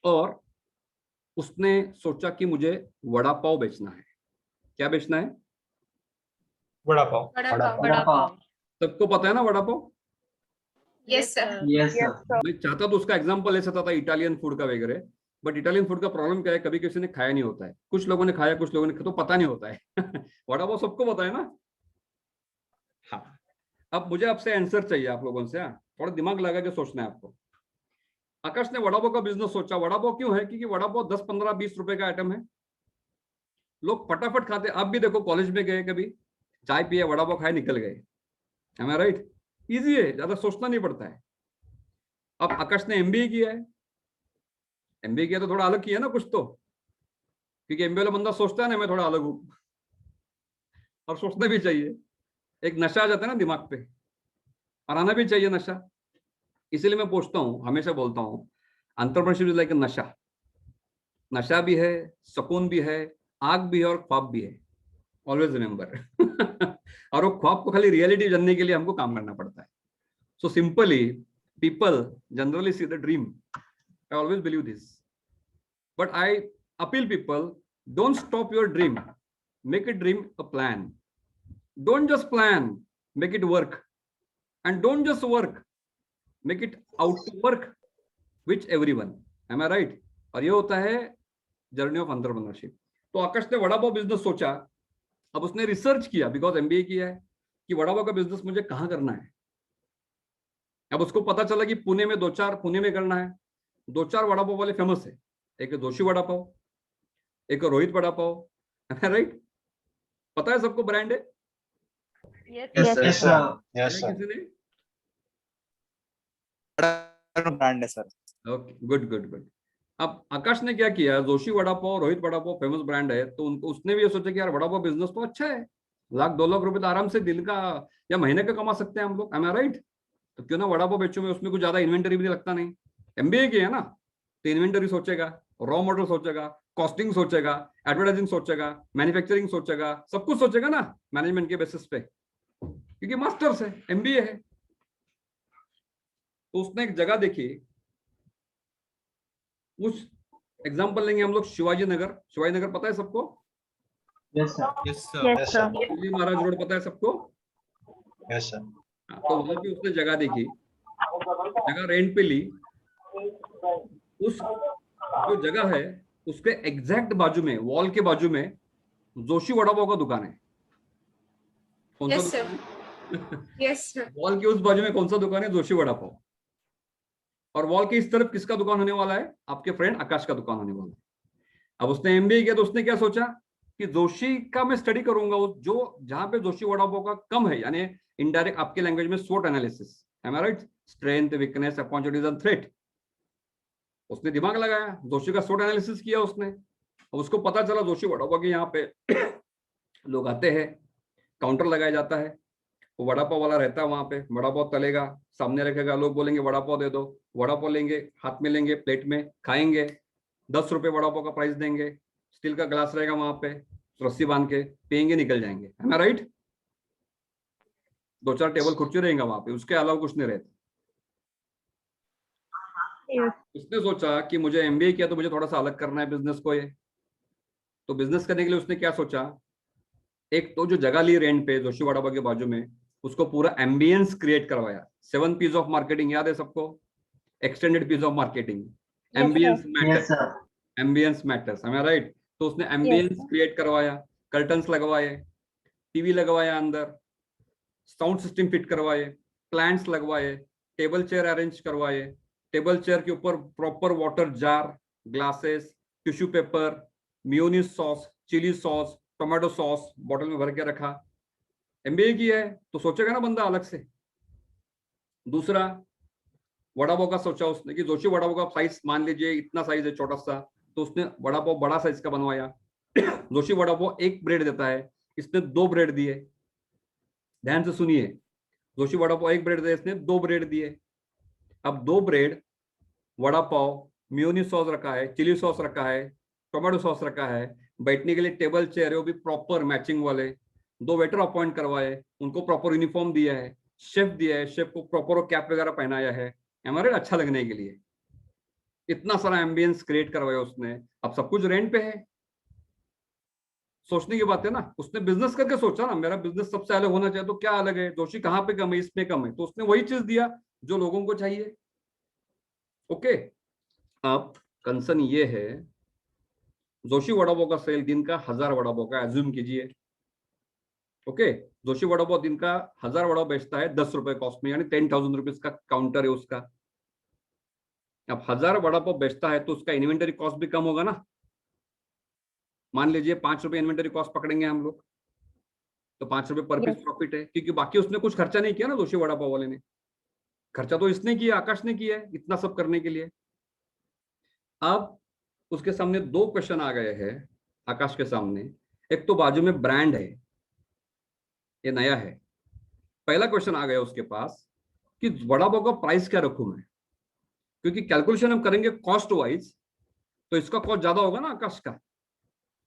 और उसने सोचा कि मुझे वड़ा पाव बेचना है. क्या बेचना है? वड़ा पाव. वड़ा पाव. सबको पता है ना vada pav? Yes, sir. Yes, sir. मैं चाहता तो उसका एग्जांपल ले सकता था इटालियन फूड का वगैरह, बट इटालियन फूड का प्रॉब्लम क्या है, कभी किसी ने खाया नहीं होता है. कुछ लोगों ने खाया, कुछ लोगों ने तो पता नहीं होता है. वड़ा पाव सबको पता है ना. हाँ, अब मुझे आपसे आंसर चाहिए आप लोगों से. थोड़ा दिमाग लगा के सोचना है आपको. आकाश ने वड़ा पाव का बिजनेस सोचा. वड़ा पाव क्यों है? क्योंकि वड़ा पाव 10, 15, 20 रुपए का आइटम है. लोग फटाफट खाते. आप भी देखो, कॉलेज में गए, कभी चाय पिए, वड़ा पाव खाए, निकल गए. Am I right? इजी है, ज्यादा सोचना नहीं पड़ता है. अब आकाश ने एमबीए किया है. एमबीए किया तो थोड़ा अलग किया ना कुछ तो, क्योंकि एमबीए वाला बंदा सोचता है ना मैं थोड़ा अलग हूं, और सोचना भी चाहिए. एक नशा आ जाता है ना दिमाग पे, और आना भी चाहिए नशा. इसीलिए मैं पूछता हूँ, हमेशा बोलता हूँ, एंटरप्रेन्योरशिप इज लाइक अ नशा. नशा भी है, सुकून भी है, आग भी है और ख्वाब भी है. Always remember. और वो ख्वाब को खाली रियलिटी जानने के लिए हमको काम करना पड़ता है. So simply people generally see the dream. I always believe this, but I appeal people, don't stop your dream. Make it dream a plan. Don't just plan, make it work. And don't just work, make it out to work which everyone. Am I right? और ये होता है journey of entrepreneurship. तो आकाश ने vada pav business सोचा. अब उसने research किया, बिकॉज एमबीए किया है, कि वड़ा पाव का बिजनेस मुझे कहाँ करना है. अब उसको पता चला कि पुणे में पुणे में करना है. 2-4 वड़ा पाव वाले फेमस है. एक जोशी वड़ा पाव, एक रोहित वड़ा पाव. राइट? पता है सबको ब्रांड है? Yes, sir. Yes, sir. किसी ने? ब्रांड है sir. Okay, good good good. अब आकाश ने क्या किया, जोशी वड़ा पाव, रोहित वड़ा पाव फेमस ब्रांड है, तो उनको उसने भी ये सोचा कि यार वड़ा पाव बिजनेस तो अच्छा है. 1-2 लाख रुपए तो आराम से दिन का या महीने का कमा सकते हैं हम लोग. M I right? तो क्यों ना वड़ा पाव बेचूं मैं. उसमें कुछ ज्यादा इन्वेंटरी भी नहीं लगता. नहीं, एमबीए किया है ना, तो इन्वेंटरी सोचेगा, रॉ मटेरियल सोचेगा, कॉस्टिंग सोचेगा, एडवर्टाइजिंग सोचेगा, मैन्युफैक्चरिंग सोचेगा, सब कुछ सोचेगा ना मैनेजमेंट के बेसिस पे, क्योंकि मास्टर्स है, एमबीए है. तो उसने एक जगह देखी. उस एग्जांपल लेंगे हम लोग शिवाजी नगर. शिवाजी नगर पता है सबको? Yes, sir. Yes, sir. Yes, sir. Delhi Maharaj road पता है सबको? Yes, sir. तो वहां पे उसने जगह देखी, जगह रेंट पे ली. उस जो जगह है उसके एग्जैक्ट बाजू में, वॉल के बाजू में जोशी वड़ा पाव का दुकान है. कौन Yes, सा sir. Yes, sir. वॉल के उस बाजू में कौन सा दुकान है? जोशी वड़ा पाव. और वॉल के इस तरफ किसका दुकान होने वाला है? आपके फ्रेंड आकाश का दुकान होने वाला है. अब उसने एमबीए किया तो उसने क्या सोचा कि जोशी का मैं स्टडी करूंगा, जो जहां पे जोशी वड़ा पाव का कम है, यानी इनडायरेक्ट आपके लैंग्वेज में SWOT analysis. Am I right? Strength, weakness, opportunities and threat. उसने दिमाग लगाया, जोशी का SWOT एनालिसिस किया उसने. अब उसको पता चला जोशी वड़ा पाव के यहाँ पे लोग आते हैं, काउंटर लगाया जाता है, वो वड़ा पाव वाला रहता है वहां पे, वड़ा पाव तलेगा, सामने रखेगा, लोग बोलेंगे वड़ा पाव दे दो, वड़ा पाव लेंगे, हाथ में लेंगे, प्लेट में खाएंगे, 10 रुपए वड़ा पाव का प्राइस देंगे, स्टील का ग्लास रहेगा वहां पे, रस्सी बांध के पियेंगे, निकल जाएंगे. है ना राइट? 2-4 टेबल कुर्सी रहेंगे वहां पे, उसके अलावा कुछ नहीं रहता. उसने सोचा कि मुझे एमबीए किया तो मुझे थोड़ा सा अलग करना है बिजनेस को. ये तो बिजनेस करने के लिए उसने क्या सोचा, एक तो जो जगह ली रेंट पे जोशी वड़ा पाव के बाजू में, उसको पूरा एम्बियंस क्रिएट करवाया. 7 P's ऑफ मार्केटिंग याद है सबको? Extended P's of marketing. Ambience matters. Ambience matters. है राइट? तो उसने एम्बियंस क्रिएट करवाया, कर्टन्स लगवाए, टीवी लगवाया अंदर, साउंड सिस्टम फिट करवाए, प्लांट्स लगवाए, टेबल चेयर अरेंज करवाए, टेबल चेयर के ऊपर proper water jar, glasses, tissue paper, mayonnaise sauce, chilli sauce, tomato sauce bottle में भर के रखा. एमबीए किया है तो सोचेगा ना बंदा अलग से। दूसरा, वड़ा पाव का सोचा उसने कि जोशी वड़ा पाव का साइज मान लीजिए इतना साइज है छोटा सा, तो उसने वड़ा पाव बड़ा साइज का बनवाया। जोशी वड़ा पाव 1 ब्रेड देता है, इसने 2 ब्रेड दिए। ध्यान से सुनिए, जोशी वड़ा पाव 1 ब्रेड दिया, इसने 2 ब्रेड दिए। अब 2 bread, vada pav, mayonnaise sauce रखा है, चिली सॉस रखा है, टोमेटो सॉस रखा है, बैठने के लिए टेबल चेयर है वो भी प्रॉपर मैचिंग वाले, 2 वेटर अपॉइंट करवाए, उनको प्रॉपर यूनिफॉर्म दिया है, शेफ दिया है, शेफ को प्रॉपर कैप वगैरह पहनाया है हमारे अच्छा लगने के लिए। इतना सारा एम्बियंस क्रिएट करवाया उसने। अब सब कुछ रेंट पे है। सोचने की बात है ना, उसने बिजनेस करके सोचा ना मेरा बिजनेस सबसे अलग होना चाहिए, तो क्या अलग है, जोशी कहाँ पे कम है, इसमें कम है, तो उसने वही चीज दिया जो लोगों को चाहिए। ओके, अब कंसर्न ये है, जोशी वड़ा पाव का सेल दिन का 1000 वड़ा पाव का एज्यूम कीजिए। ओके, जोशी वड़ा पाव दिन का 1000 वड़ा पाव बेचता है 10 रुपए कॉस्ट में, यानी 10,000 रुपीज का काउंटर है उसका। अब 1000 वड़ा पाव बेचता है तो उसका इन्वेंटरी कॉस्ट भी कम होगा ना। मान लीजिए 5 रुपए इन्वेंटरी कॉस्ट पकड़ेंगे हम लोग, तो 5 रुपए पर पीस प्रॉफिट है, क्योंकि बाकी उसने कुछ खर्चा नहीं किया ना जोशी वड़ा पाव वाले ने। खर्चा तो इसने किया, आकाश ने किया है इतना सब करने के लिए। अब उसके सामने 2 क्वेश्चन आ गए हैं आकाश के सामने। एक तो बाजू में ब्रांड है, ये नया है। पहला क्वेश्चन आ गया उसके पास कि वड़ा पाव का प्राइस क्या रखूं मैं, क्योंकि कैलकुलेशन हम करेंगे कॉस्ट वाइज, तो इसका कॉस्ट ज्यादा होगा ना आकाश का।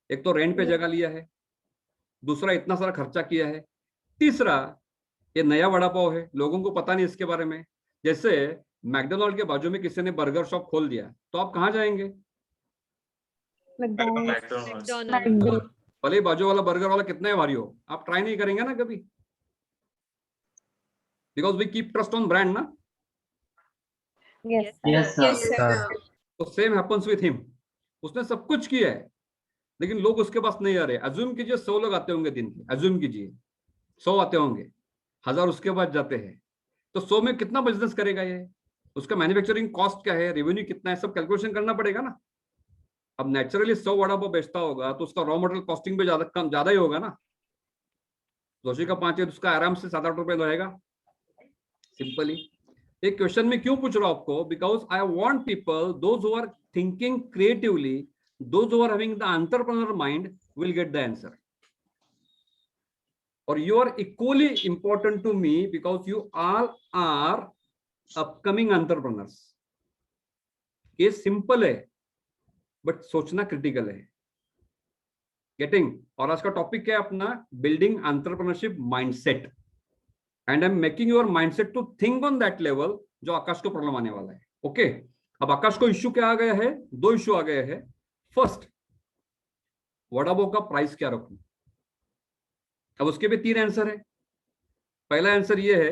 एक तो रेंट पे जगह लिया है, दूसरा इतना सारा खर्चा किया है, तीसरा ये नया वड़ा पाव है, लोगों को पता नहीं इसके बारे में। जैसे मैकडोनल्ड के बाजू में किसी ने बर्गर शॉप खोल दिया, तो आप कहाँ जाएंगे? भले ही बाजू वाला बर्गर वाला कितना ही भारी हो, आप ट्राई नहीं करेंगे ना कभी, because we keep trust on brand ना। Yes, sir. तो सेम हैपेंस विथ हिम। उसने सब कुछ किया है, लेकिन लोग उसके पास नहीं आ रहे। अज्यूम कीजिए 100 लोग आते होंगे दिन के, अज्यूम कीजिए 100 आते होंगे, 1000 उसके बाद जाते हैं, तो 100 में कितना बिजनेस करेगा ये? उसका मैन्युफैक्चरिंग कॉस्ट क्या है, रेवेन्यू कितना है, सब कैलकुलेशन करना पड़ेगा ना। अब नेचुरली 100 वड़ा पाव बेचता होगा तो उसका रॉ मटेरियल कॉस्टिंग भी ज्यादा ही होगा ना। जोशी का 5 है तो उसका आराम से 7-8 रुपए रहेगा सिंपली। एक क्वेश्चन में क्यों पूछ रहा हूं आपको, because I want people those who are thinking creatively, those who are having the entrepreneur mind will get the answer. और you are equally important to me because you all are upcoming entrepreneurs. ये simple है but सोचना critical है। Getting? और आज का topic क्या है अपना? Building entrepreneurship mindset, and I am making your mindset to think on that level, जो आकाश को प्रॉब्लम आने वाला है। ओके, अब आकाश को इश्यू क्या आ गया है? 2 इश्यू आ गए हैं। फर्स्ट, वड़ा पाव का प्राइस क्या रखूं? अब उसके भी 3 आंसर है। पहला आंसर ये है,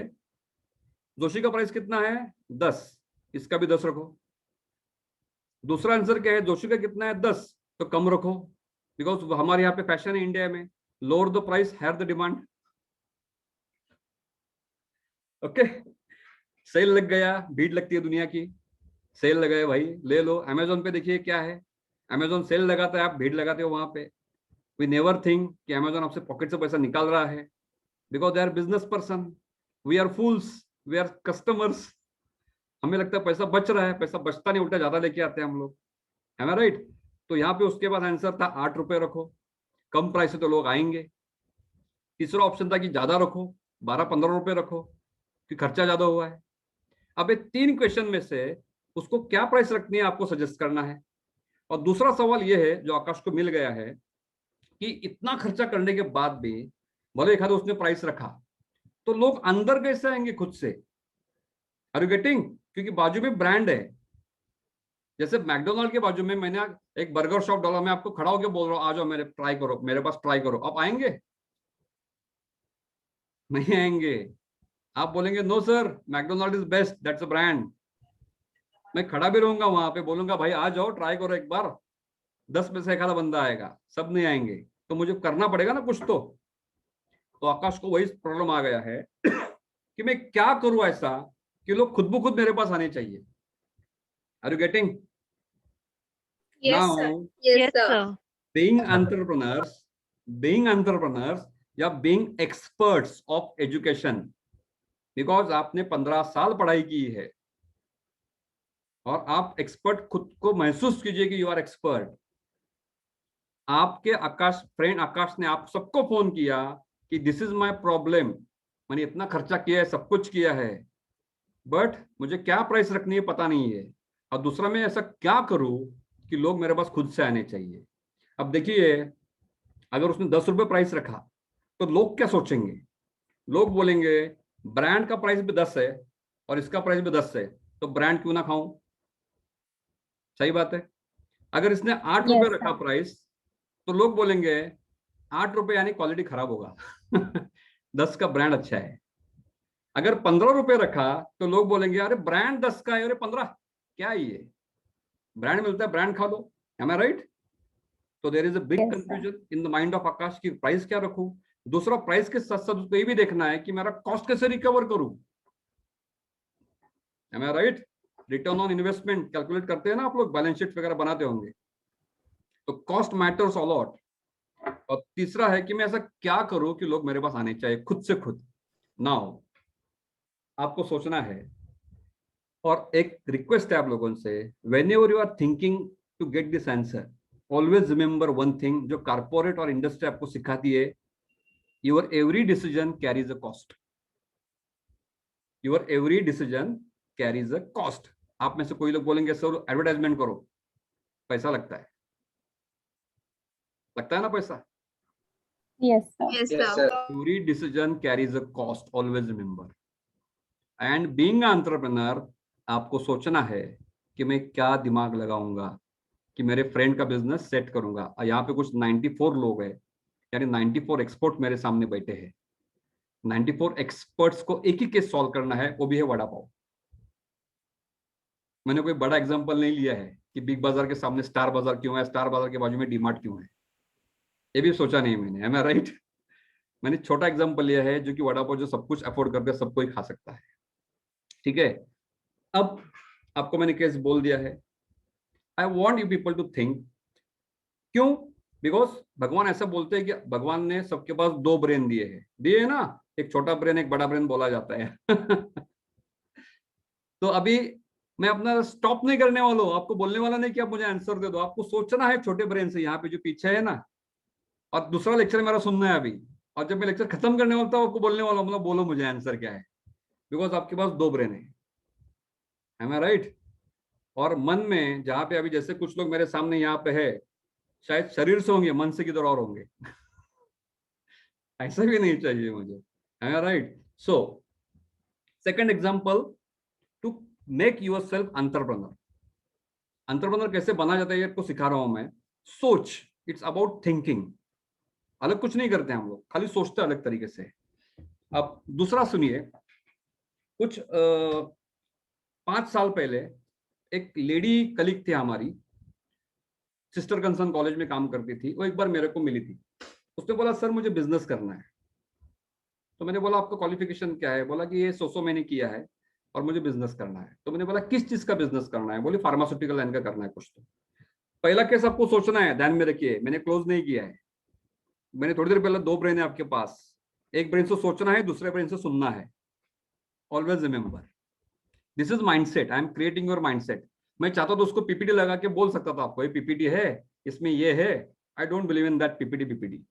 जोशी का प्राइस कितना है? 10, इसका भी 10 रखो। दूसरा आंसर क्या है? जोशी का कितना है? 10, तो कम रखो, बिकॉज हमारे यहाँ पे फैशन है इंडिया में, lower the price higher the demand. Okay, sale लग गया, भीड़ लगती है दुनिया की, सेल लगाए भाई ले लो। अमेजोन पे देखिए क्या है, अमेजोन सेल लगाता है, आप भीड़ लगाते हो वहां पे। वी नेवर थिंक कि अमेजोन आपसे पॉकेट से पैसा निकाल रहा है, because they are business person, we are fools, we are customers. हमें लगता है पैसा बच रहा है, पैसा बचता नहीं, उल्टा ज्यादा लेके आते हैं हम लोग, है ना, राइट? तो यहाँ पे उसके बाद आंसर था 8 रुपए रखो, कम प्राइस से तो लोग आएंगे। तीसरा ऑप्शन था कि ज्यादा रखो, 12-15 रुपए रखो, कि खर्चा ज्यादा हुआ है। अब ये 3 क्वेश्चन में से उसको क्या प्राइस रखनी है आपको सजेस्ट करना है। और दूसरा सवाल ये है जो आकाश को मिल गया है कि इतना खर्चा करने के बाद भी भले एक आधा उसने प्राइस रखा, तो लोग अंदर कैसे आएंगे खुद से? Are you getting? क्योंकि बाजू में ब्रांड है। जैसे मैकडोनल्ड के बाजू में मैंने एक बर्गर शॉप डाला, मैं आपको खड़ा होकर बोल रहा हूँ आ जाओ मेरे ट्राई करो, मेरे पास ट्राई करो, आप आएंगे? नहीं आएंगे। आप बोलेंगे no sir, McDonald is best, that's a brand. मैं खड़ा भी रहूंगा वहां पे, बोलूंगा भाई आ जाओ ट्राई करो एक बार, 10 में से एक आधा बंदा आएगा, सब नहीं आएंगे, तो मुझे करना पड़ेगा ना कुछ तो आकाश को वही प्रॉब्लम आ गया है कि मैं क्या करूं ऐसा कि लोग खुद ब खुद मेरे पास आने चाहिए। Are you getting? Yes, Now, sir. Yes, sir. being entrepreneurs, या being experts of education, because आपने 15 साल पढ़ाई की है और आप एक्सपर्ट खुद को महसूस कीजिए कि यू आर एक्सपर्ट। आपके आकाश फ्रेंड आकाश ने आप सबको फोन किया कि दिस इज माय प्रॉब्लम, मैंने इतना खर्चा किया है, सब कुछ किया है, बट मुझे क्या प्राइस रखनी है पता नहीं है, और दूसरा मैं ऐसा क्या करूं कि लोग मेरे पास खुद से आने चाहिए। अब देखिए, अगर उसने 10 रुपए प्राइस रखा तो लोग क्या सोचेंगे? लोग बोलेंगे ब्रांड का प्राइस भी 10 है और इसका प्राइस भी 10 है, तो ब्रांड क्यों ना खाऊं? सही बात है। अगर इसने 8 रुपए रखा प्राइस, तो लोग बोलेंगे 8 रुपए यानी क्वालिटी खराब होगा 10 का ब्रांड अच्छा है। अगर 15 रुपए रखा तो लोग बोलेंगे अरे ब्रांड 10 का है, अरे 15 क्या है ये, ब्रांड मिलता है ब्रांड खा लो। Am I right? तो there is a big confusion in the mind of Akash की प्राइस क्या रखूं। दूसरा, प्राइस के साथ साथ उसको ये भी देखना है कि मेरा कॉस्ट कैसे रिकवर करूं। Am I right? Return on investment calculate करते हैं ना आप लोग, बैलेंस शीट वगैरह बनाते होंगे, तो कॉस्ट मैटर्स अ लॉट। और तीसरा है कि मैं ऐसा क्या करूं कि लोग मेरे पास आने चाहिए खुद से खुद। नाउ आपको सोचना है, और एक रिक्वेस्ट है आप लोगों से, whenever you are thinking to get this answer, always remember one thing जो कारपोरेट और इंडस्ट्री आपको सिखाती है, your every decision carries a cost. Your every decision carries a cost. आप में से कोई लोग बोलेंगे सर एडवर्टाइजमेंट करो, पैसा लगता है ना पैसा? Yes, sir. Yes, sir. Every decision carries a cost, always remember. And being an entrepreneur, आपको सोचना है कि मैं क्या दिमाग लगाऊंगा कि मेरे फ्रेंड का बिजनेस सेट करूंगा। और यहाँ पे कुछ 94 लोग हैं, यानी 94 एक्सपर्ट मेरे सामने बैठे हैं। 94 एक्सपर्ट्स को एक ही केस सॉल्व करना है, वो भी है वड़ा पाव। मैंने कोई बड़ा एग्जांपल नहीं लिया है कि बिग बाजार के सामने स्टार बाजार क्यों है, स्टार बाजार के बाजू में डीमार्ट क्यों है, ये भी सोचा नहीं मैंने। M I right? मैंने छोटा एग्जांपल लिया है जो कि वड़ा पाव जो सब कुछ अफोर्ड करके सब कोई खा सकता है। ठीक है, अब आपको मैंने केस बोल दिया है। I want you people to think, क्यों? बिकॉज भगवान ऐसा बोलते हैं कि भगवान ने सबके पास 2 ब्रेन दिए है ना, एक छोटा ब्रेन एक बड़ा ब्रेन बोला जाता है तो अभी मैं अपना स्टॉप नहीं करने वाला हूं, आपको बोलने वाला नहीं कि आप मुझे आंसर दे दो, आपको सोचना है छोटे ब्रेन से, यहाँ पे जो पीछे है ना, और दूसरा लेक्चर मेरा सुनना है अभी, और जब मैं लेक्चर खत्म करने वाला था आपको बोलने वाला हूं, मतलब बोलो मुझे आंसर क्या है, बिकॉज आपके पास 2 ब्रेन है। Am I right? और मन में जहां पे अभी जैसे कुछ लोग मेरे सामने यहाँ पे है, शायद शरीर से होंगे, मन से किधर और होंगे ऐसा भी नहीं चाहिए मुझे। Am I right? So second example, to make yourself entrepreneur. Entrepreneur कैसे बना जाता है ये आपको सिखा रहा हूं मैं। सोच, इट्स अबाउट थिंकिंग। अलग कुछ नहीं करते हम लोग, खाली सोचते अलग तरीके से। अब दूसरा सुनिए, कुछ 5 साल पहले एक लेडी कलीग थी हमारी, सिस्टर कंसर्न कॉलेज में काम करती थी, वो एक बार मेरे को मिली थी। उसने बोला सर मुझे बिजनेस करना है। तो मैंने बोला आपका क्वालिफिकेशन क्या है? बोला कि ये 100 मैंने किया है और मुझे बिजनेस करना है। तो मैंने बोला किस चीज का बिजनेस करना है? बोली फार्मास्यूटिकल लाइन का करना है कुछ। तो पहला केस आपको सोचना है, ध्यान में रखिए, मैंने क्लोज नहीं किया है। मैंने थोड़ी देर पहले 2 ब्रेन है आपके पास, एक ब्रेन से सोचना है, दूसरे ब्रेन से सुनना है। Always remember, this is mindset, I am creating your mindset. मैं चाहता तो उसको पीपीटी लगा के बोल सकता था आपको, ये पीपीटी है, इसमें ये है। I don't believe in that PPT.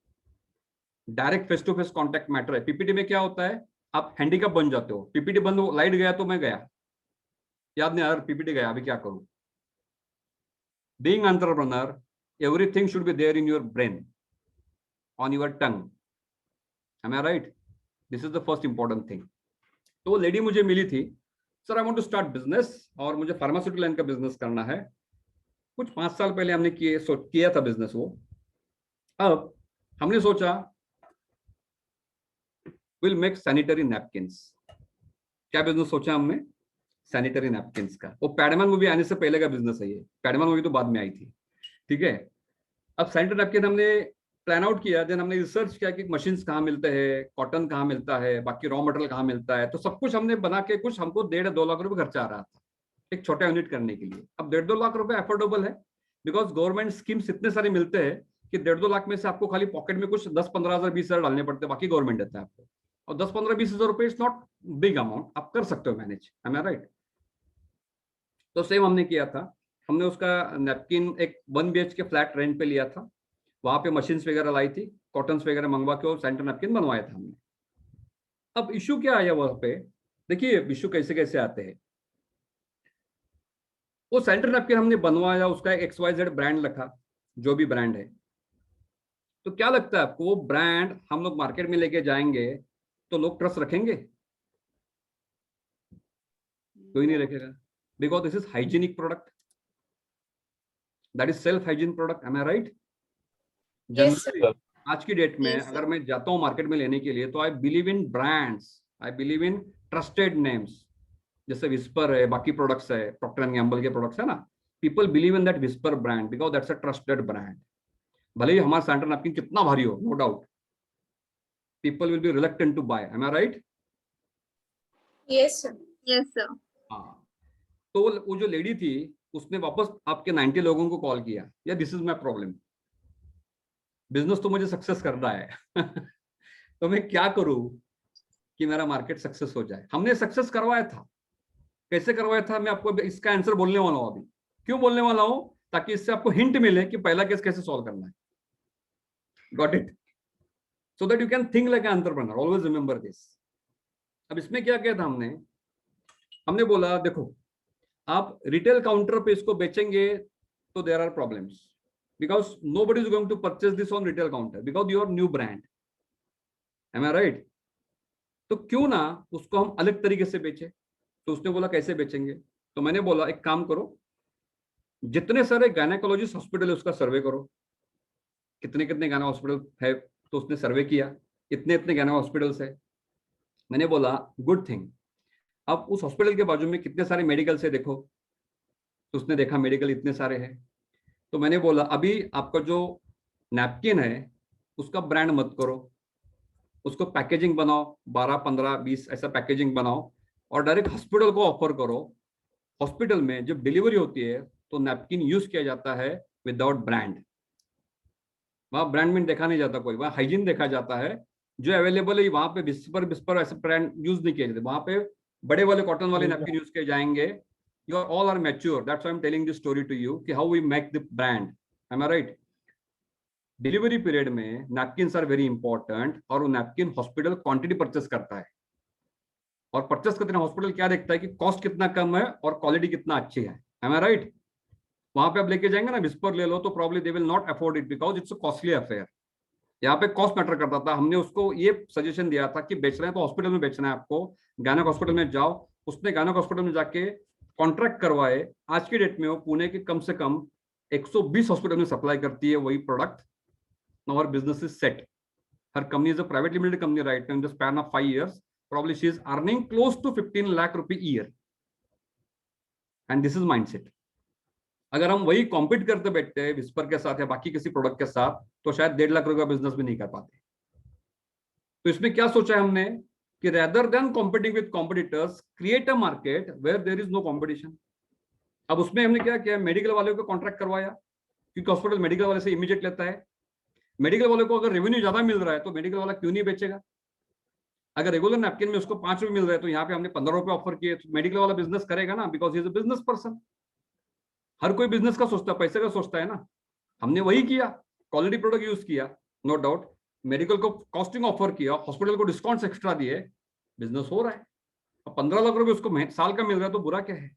Direct face to face contact matter है। पीपीटी में क्या होता है, आप हैंडीकैप बन जाते हो। पीपीटी बंद हो, लाइट गया तो मैं गया, याद नहीं यार पीपीटी गया, अभी क्या करूं। Being entrepreneur, everything should be there in your brain, on your tongue. Am I right? This is the first important thing. तो वो लेडी मुझे मिली थी, sir I want to start business और मुझे फार्मास्यूटिकल लाइन का बिजनेस करना है। कुछ 5 साल पहले हमने किया था बिजनेस वो। अब हमने सोचा विल मेक सैनिटरी नैपकिंस। क्या बिजनेस सोचा हमने? सैनिटरी नैपकिंस का। वो पैडमैन मूवी आने से पहले का बिजनेस है ये, पैडमैन मूवी तो बाद में आई थी। ठीक है, अब सैनिटरी नैपकिन हमने प्लान आउट किया, देन हमने रिसर्च किया कि मशीन्स कहाँ मिलते हैं, कॉटन कहाँ मिलता है, बाकी रॉ मटेरियल कहाँ मिलता है। तो सब कुछ हमने बना के, कुछ हमको 1.5-2 लाख रुपए खर्चा आ रहा था एक छोटा यूनिट करने के लिए। अब 1.5-2 लाख रुपए अफोर्डेबल है, बिकॉज गवर्नमेंट स्कीम्स इतने सारे मिलते हैं कि 1.5-2 लाख में से आपको खाली पॉकेट में कुछ 10-15 हजार 20 हजार डालने पड़ते हैं, बाकी गवर्नमेंट देता है आपको। और 10-15-20 हजार रुपए इज नॉट बिग अमाउंट, आप कर सकते हो मैनेज, एम आई राइट? तो सेम हमने किया था, हमने उसका नैपकिन एक 1 BHK फ्लैट रेंट पे लिया था, वहां पे मशीन्स वगैरह लाई थी, कॉटन्स वगैरह मंगवा के और सैनिटरी नैपकिन बनवाया था हमने। अब इशू क्या आया वहां पे, देखिए इशू कैसे कैसे आते हैं। वो सैनिटरी नैपकिन हमने बनवाया, उसका XYZ ब्रांड रखा, जो भी ब्रांड है। तो क्या लगता है आपको, वो ब्रांड हम लोग मार्केट में लेके जाएंगे तो लोग ट्रस्ट रखेंगे? कोई नहीं रखेगा, because this is hygienic product, that is self hygiene product, am I right? Yes, sir. आज की डेट में Yes, sir. अगर मैं जाता हूँ मार्केट में लेने के लिए तो I believe in brands, I believe in trusted names, जैसे विस्पर है, बाकी प्रोडक्ट्स है, प्रॉक्टर एंड गैम्बल के प्रोडक्ट्स है ना, people believe in that Whisper brand because that's a trusted brand. भले ही हमारा सैनिटरी नैपकिन कितना भारी हो, no doubt people will be reluctant to buy, am I right? Yes, sir. Yes, sir. हाँ, तो वो जो लेडी थी उसने वापस आपके 90 लोगों को कॉल किया, या this is my problem, business तो मुझे सक्सेस करना है तो मैं क्या करूं कि मेरा मार्केट सक्सेस हो जाए। हमने सक्सेस करवाया था, कैसे करवाया था मैं आपको इसका आंसर बोलने वाला हूं अभी। क्यों बोलने वाला हूं? ताकि इससे आपको हिंट मिले कि पहला केस कैसे सॉल्व करना है। Got it? So that you can think like an entrepreneur, always remember this. अब इसमें क्या किया था हमने बोला देखो आप रिटेल काउंटर पे इसको बेचेंगे तो there are problems, because nobody is going to purchase this on retail counter because you are new brand, am I right? तो क्यों ना उसको हम अलग तरीके से बेचे। तो उसने बोला कैसे बेचेंगे, तो मैंने बोला एक काम करो, जितने सारे गायनेकोलॉजिस्ट हॉस्पिटल है उसका सर्वे करो, कितने कितने गायना हॉस्पिटल है, तो उसने सर्वे किया इतने इतने गायना हॉस्पिटल्स है। मैंने बोला गुड थिंग, अब उस हॉस्पिटल के बाजू में कितने सारे मेडिकल है देखो, तो उसने देखा मेडिकल इतने सारे हैं। तो मैंने बोला अभी आपका जो नैपकिन है उसका ब्रांड मत करो, उसको पैकेजिंग बनाओ, 12, 15, 20 ऐसा पैकेजिंग बनाओ और डायरेक्ट हॉस्पिटल को ऑफर करो। हॉस्पिटल में जब डिलीवरी होती है तो नैपकिन यूज किया जाता है विदाउट ब्रांड, वहां ब्रांड में देखा नहीं जाता कोई, वहां हाइजीन देखा जाता है, जो अवेलेबल है वहां पे विस्पर ऐसे ब्रांड यूज नहीं किए जाते, वहां पे बड़े वाले कॉटन वाले नैपकिन यूज किए जाएंगे। You are all are mature. That's why I'm telling this story to you कि how we make the brand. Am I right? Delivery period में napkins are very important और वो napkin hospital quantity purchase करता है और purchase करते हैं hospital क्या देखता है कि कॉस्ट कितना कम है और क्वालिटी कितना अच्छी है। Am I right? वहां पे आप लेके जाएंगे ना विस्पर ले लो तो probably they will not afford it because it's a costly affair. यहाँ पे कॉस्ट मैटर करता था। हमने उसको ये सजेशन दिया था कि बेच रहे हैं तो हॉस्पिटल में बेचना है आपको, गायनेक हॉस्पिटल में जाओ। उसने गायनेक हॉस्पिटल में जाके कॉन्ट्रैक्ट करवाए। आज की डेट में वो पुणे के कम से कम 120 हॉस्पिटल में सप्लाई करती है वही product. Now our business is set. हर company is a private limited company right now in the span of 5 years probably she is earning close to 15 lakh rupee a year and this is mindset। अगर हम वही compete करते बैठते हैं whisper के साथ या बाकी किसी प्रोडक्ट के साथ तो शायद 1.5 लाख रुपए का बिजनेस भी नहीं कर पाते। तो इसमें क्या सोचा है हमने कि rather than competing with competitors create a market where there is no competition. अब उसमें हमने क्या किया, मेडिकल वाले को कॉन्ट्रैक्ट करवाया क्योंकि हॉस्पिटल मेडिकल वाले से इमीडिएट लेता है। मेडिकल वाले को अगर रेवेन्यू ज्यादा मिल रहा है तो मेडिकल वाला क्यों नहीं बेचेगा। अगर रेगुलर नैपकिन में उसको 5 रुपए मिल रहा है तो यहाँ पे हमने 15 रुपए ऑफर किए तो मेडिकल वाला बिजनेस करेगा ना, because he is a business person. हर कोई बिजनेस का सोचता है, पैसे का सोचता है ना। हमने वही किया, क्वालिटी प्रोडक्ट यूज किया, नो डाउट। मेडिकल को कॉस्टिंग ऑफर किया, हॉस्पिटल को डिस्काउंट एक्स्ट्रा दिए, बिजनेस हो रहा है। अब 15 लाख रुपए उसको साल का मिल रहा है तो बुरा क्या है।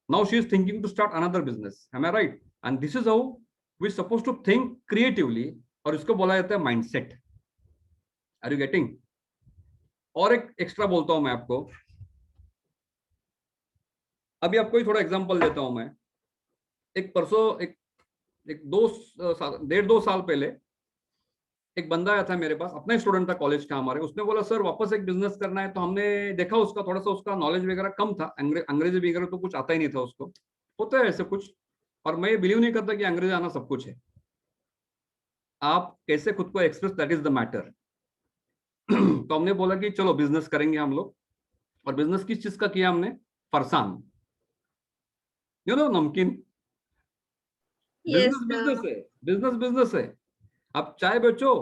Now she is thinking to start another business, am I right? And this is how we suppose to think creatively और इसको बोला जाता है माइंडसेट। Are you getting? और एक एक्स्ट्रा बोलता हूं मैं आपको, अभी आपको ही थोड़ा एग्जांपल देता हूं मैं। एक परसों एक 1.5 साल पहले एक बंदा आया था मेरे पास, अपना स्टूडेंट था कॉलेज का हमारे। उसने बोला सर वापस एक बिजनेस करना है। तो हमने देखा उसका थोड़ा सा उसका नॉलेज वगैरह कम था, अंग्रेजी वगैरह तो कुछ आता ही नहीं था उसको, होता है ऐसे कुछ। और मैं बिलीव नहीं करता कि अंग्रेजी आना सब कुछ है। आप कैसे खुद को express, that is the matter. तो हमने बोला कि चलो बिजनेस करेंगे हम लोग। और बिजनेस किस चीज का किया हमने? फरसान, यू नो नमकीन। बिजनेस है, बिजनेस है। आप चाय बेचो,